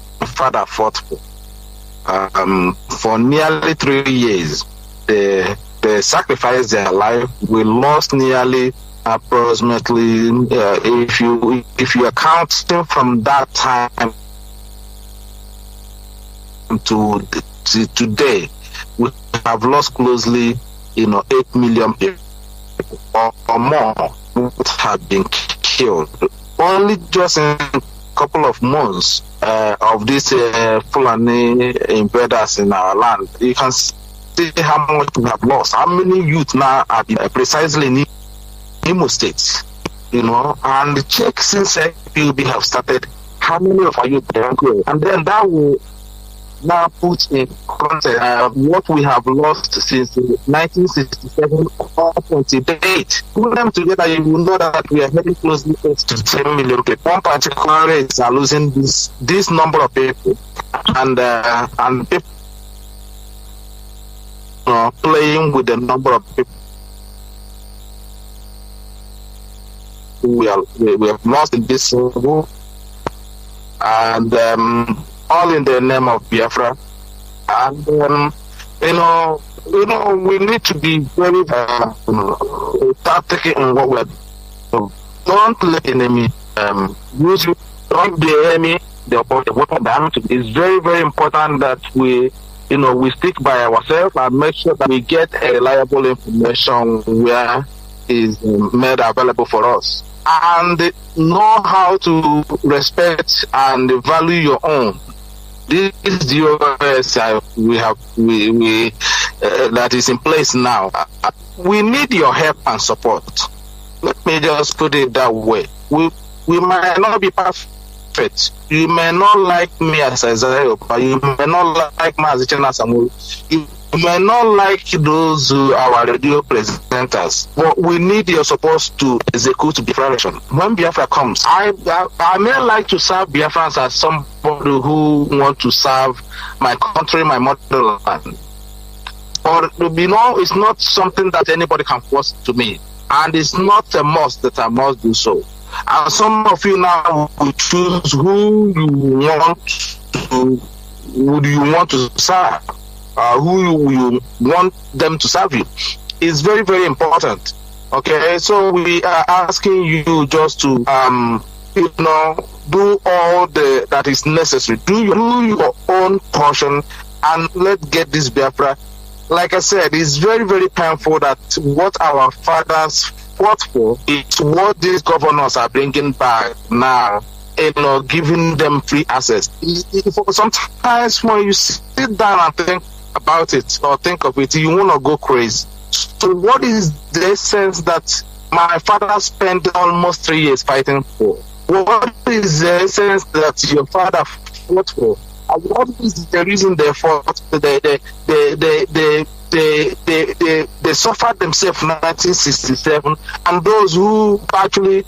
Speaker 12: for nearly 3 years. They sacrificed their life. We lost nearly approximately, if you account from that time to today, we have lost closely 8 million people or more who have been killed. Only just in a couple of months of these Fulani invaders in our land, you can see how much we have lost. How many youth now are precisely in Imo State, and check since PUB have started, how many of our youth are going? And then that will now put in context what we have lost since 1967 up until date. Put them together, you will know that we are heading closely to 10 million people. One particular race are losing this number of people, and people playing with the number of people we have lost in this war, and all in the name of Biafra. And we need to be very tactical in what we're doing. Don't let the enemy use you. Don't be the enemy. The weapon damage. It's very, very important that we stick by ourselves and make sure that we get a reliable information where is made available for us, and know how to respect and value your own. This DOS we that is in place now. We need your help and support. Let me just put it that way. We might not be perfect. You may not like me as Isaiah, but you may not like Mazi Samu. You may not like those our radio presenters, but we need your support to execute Biafra. When Biafra comes, I may like to serve Biafrans as somebody who want to serve my country, my motherland. Or it's not something that anybody can force to me, and it's not a must that I must do so. And some of you now will choose who you want to serve. Who you want them to serve you is very, very important. Okay, so we are asking you just to do all that is necessary. Do your own portion, and let's get this Biafra. Like I said, it's very, very painful that what our fathers
Speaker 6: fought for is what these governors are bringing back now, giving them free access. Sometimes when you sit down and think about it or think of it, you want to go crazy. So what is the essence that my father spent almost 3 years fighting for? What is the essence that your father fought for? And what is the reason they fought? They suffered themselves in 1967, and those who actually,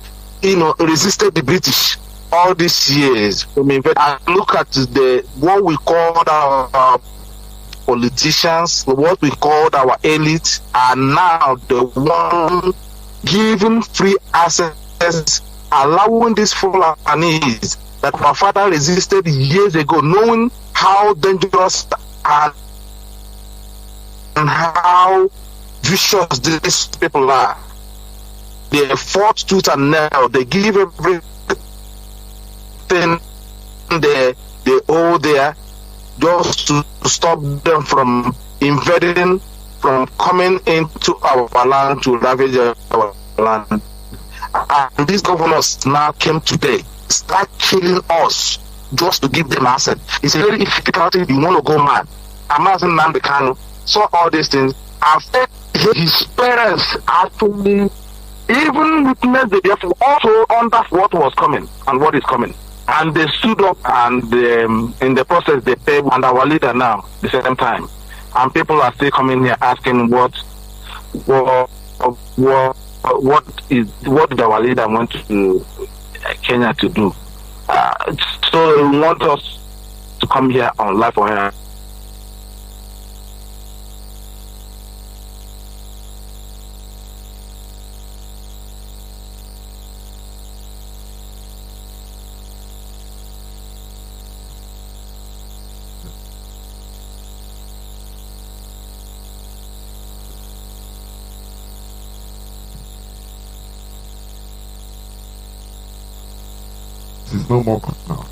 Speaker 6: resisted the British all these years. I mean, I look at what we called our politicians, what we called our elite, are now the one giving free access, allowing these Fulanis that my father resisted years ago, knowing how dangerous and how vicious these people are. They fought tooth and nail. They give everything they owe there just to stop them from invading, from coming into our land to ravage our land. And these governors now came today, start killing us just to give them access. It's a very difficult thing. You want to go mad. Imagine Nnamdi Kanu saw all these things. After his parents actually even witnessed the Biafra, also under what was coming and what is coming. And they stood up, and in the process they paid, and our leader now the same time. And people are still coming here asking what did our leader want to Kenya to do? So they want us to come here on live for her.
Speaker 3: Is no more now.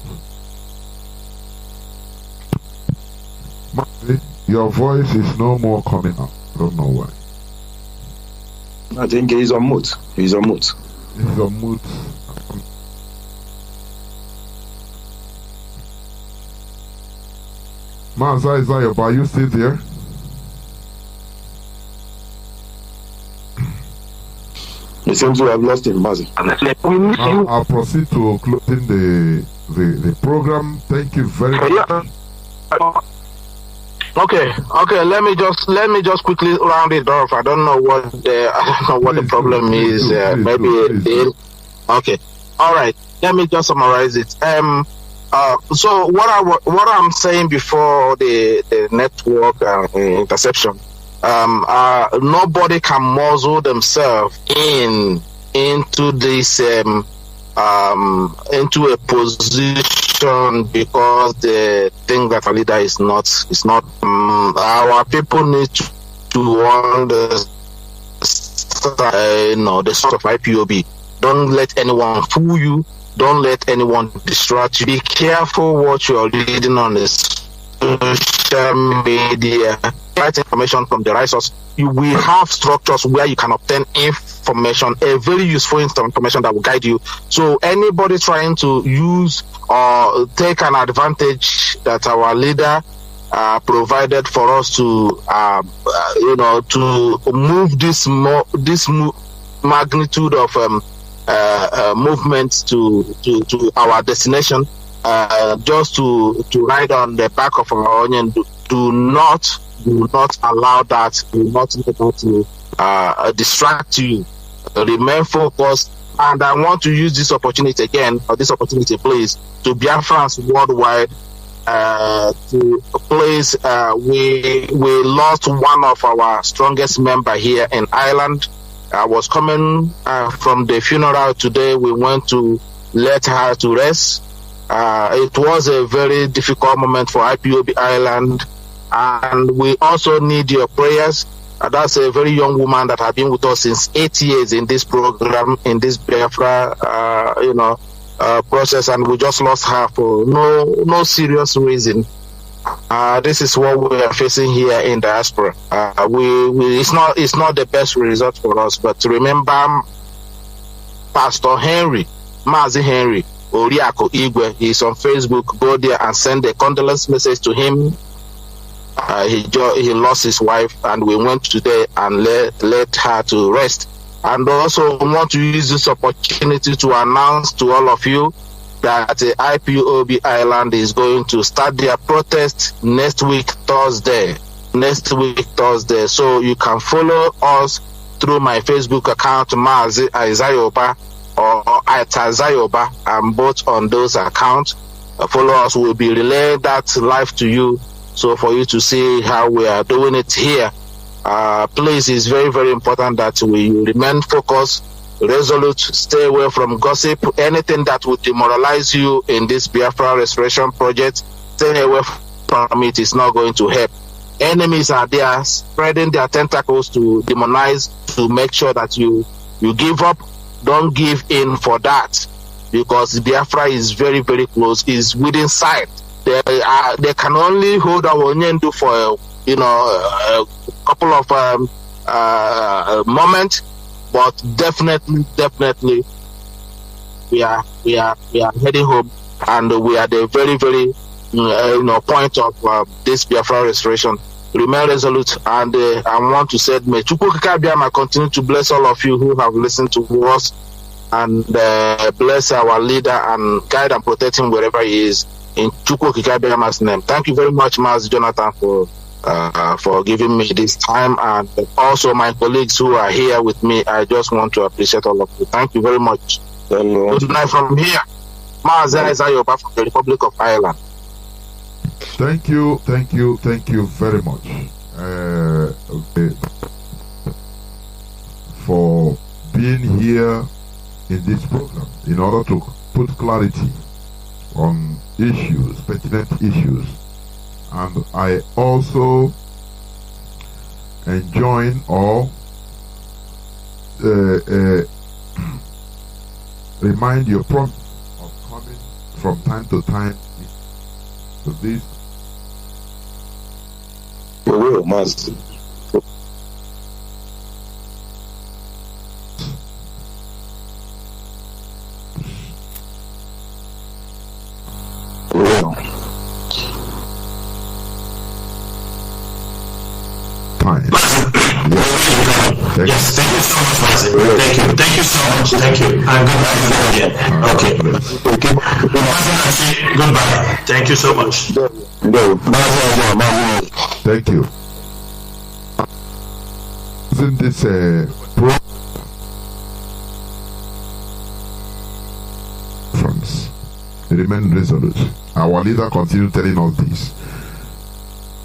Speaker 3: Mazi, your voice is no more coming out. I don't know why.
Speaker 6: I think he's on mute. He's on mute.
Speaker 3: He's on mute. Mazi, are you still there?
Speaker 6: It seems we have lost him, Mazi.
Speaker 3: I'll proceed to closing the program. Thank you very much.
Speaker 6: Okay. Let me just quickly round it off. I don't know what the problem is. Okay. All right. Let me just summarize it. So what I'm saying before the network interception. Nobody can muzzle themselves into this into a position because they think that a leader is not. Our people need to understand, the sort of IPOB. Don't let anyone fool you. Don't let anyone distract you. Be careful what you're reading on this social media. Right information from the right source. We have structures where you can obtain information, a very useful information that will guide you. So anybody trying to use or take an advantage that our leader provided for us to to move this magnitude of movements to our destination, just to ride on the back of our onion. Do not allow that. Do not let that to distract you. Remain focused. And I want to use this opportunity again, please, to Biafrans worldwide. To place, we lost one of our strongest member here in Ireland. I was coming from the funeral today. We went to let her to rest. It was a very difficult moment for IPOB Ireland. And we also need your prayers. That's a very young woman that has been with us since 8 years in this program, in this Biafra, process, and we just lost her for no serious reason.
Speaker 12: This is what we are facing here in diaspora. It's not the best result for us, but to remember Pastor Henry, Mazi Henry, Oriako Igwe, he's on Facebook. Go there and send a condolence message to him. He lost his wife, and we went today and let her to rest. And also want to use this opportunity to announce to all of you that IPOB Island is going to start their protest next week Thursday. So you can follow us through my Facebook account, Mazi Izayoba or Itazayoba, and both on those accounts. Follow us, we'll be relaying that live to you, so for you to see how we are doing it here. Please, it's very, very important that we remain focused, resolute, stay away from gossip, anything that would demoralize you in this Biafra restoration project. Stay away from it. It's not going to help. Enemies are there spreading their tentacles to demonize, to make sure that you give up. Don't give in for that, because Biafra is very, very close, is within sight. They can only hold our Onyendu for a couple of moments, but definitely we are heading home, and we are the very, very point of this Biafra restoration. Remain resolute, and I want to say, may Chukwu Kikabiyama continue to bless all of you who have listened to us, and bless our leader and guide and protect him wherever he is, in Chukwu Kikabiyama's name. Thank you very much, Mazi Jonathan, for giving me this time, and also my colleagues who are here with me. I just want to appreciate all of you. Thank you very much. Good night from here. Mazi Izayoba from the Republic of Ireland.
Speaker 3: Thank you very much for being here in this program in order to put clarity on issues, pertinent issues. And I also enjoin or remind your promise of coming from time to time to this.
Speaker 6: You will, Mazi.
Speaker 3: Time.
Speaker 5: Yes, thank you so much, Mazi. Thank you so much. Thank you. I'm going to again. Okay. Goodbye. Thank you so much.
Speaker 3: Thank you. Isn't this France? Remain resolute. Our leader continued telling us this.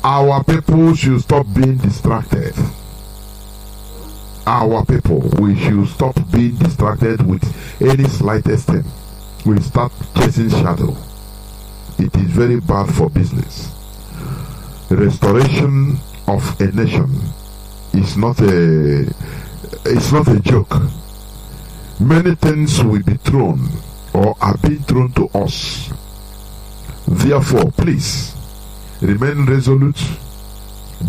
Speaker 3: Our people should stop being distracted. Our people, we should stop being distracted with any slightest thing. We start chasing shadow. It is very bad for business. The restoration of a nation is not a joke. Many things will be thrown or are being thrown to us. Therefore, please remain resolute,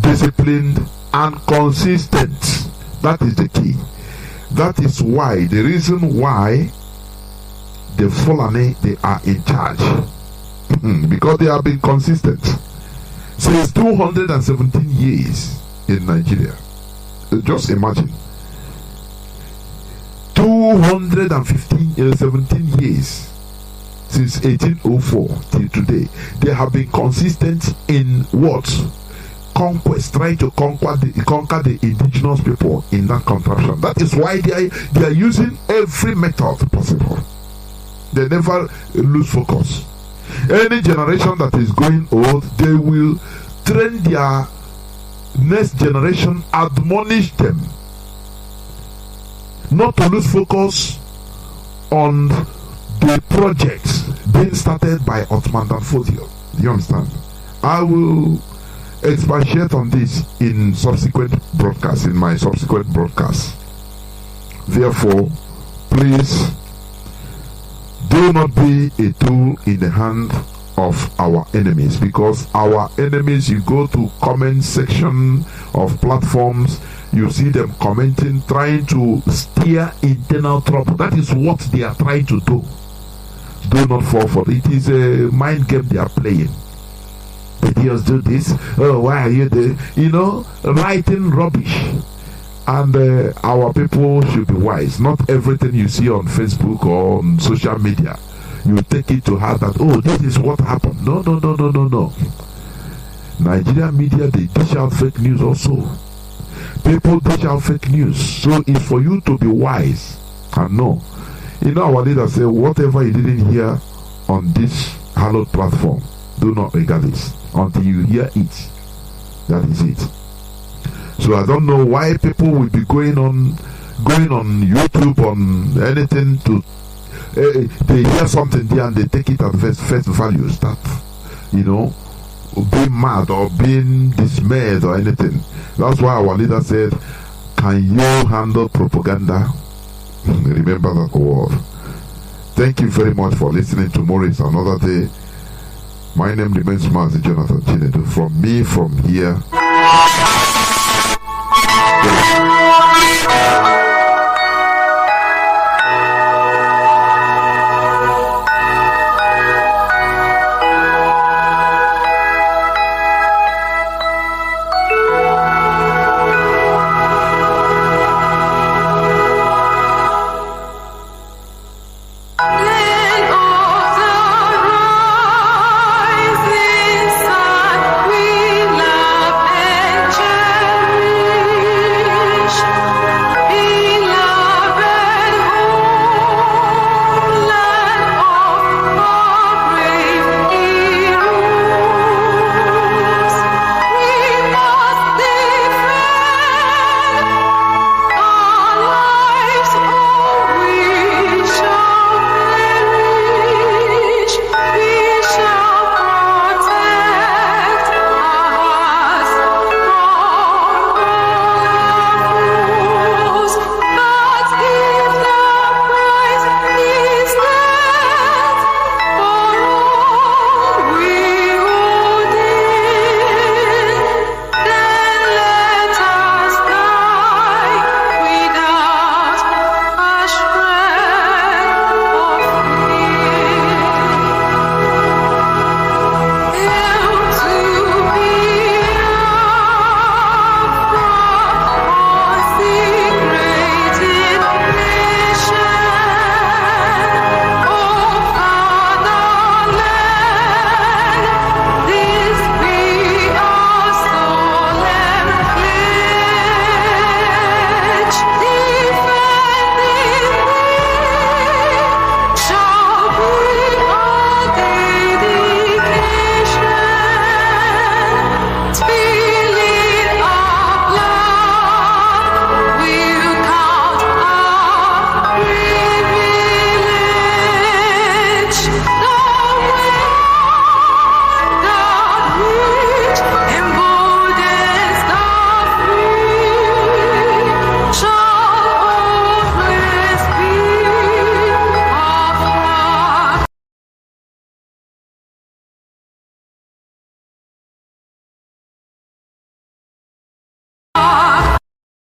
Speaker 3: disciplined, and consistent. That is the key. That is why, the reason why the Fulani, they are in charge. Because they have been consistent since 217 years in Nigeria. Just imagine. 217 years since 1804 till today. They have been consistent in what? Conquest, trying to conquer the indigenous people in that contraption. That is why they are using every method possible. They never lose focus. Any generation that is going old, they will train their next generation, admonish them not to lose focus on the projects being started by Ottoman Danfodio. Do you understand? I will expatiate on this in subsequent broadcasts, in my subsequent broadcasts. Therefore, please do not be a tool in the hand of our enemies, because our enemies, you go to comment section of platforms, you see them commenting, trying to steer internal trouble. That is what they are trying to do. Do not fall for it. It is a mind game they are playing. Videos do this. Oh, why are you there? You know, writing rubbish. And our people should be wise. Not everything you see on Facebook or on social media, you take it to heart that, oh, this is what happened. No. Nigerian media, they dish out fake news also. People dish out fake news. So it's for you to be wise and know. You know, our leader said, whatever you didn't hear on this hallowed platform, do not regard it until you hear it. That is it. So I don't know why people will be going on YouTube, on anything to they hear something there and they take it at face value. Start, you know, being mad or being dismayed or anything. That's why our leader said, can you handle propaganda? Remember that word. Thank you very much for listening. Tomorrow is another day. My name remains Mazi Jonathan Chinedu. From me, from here.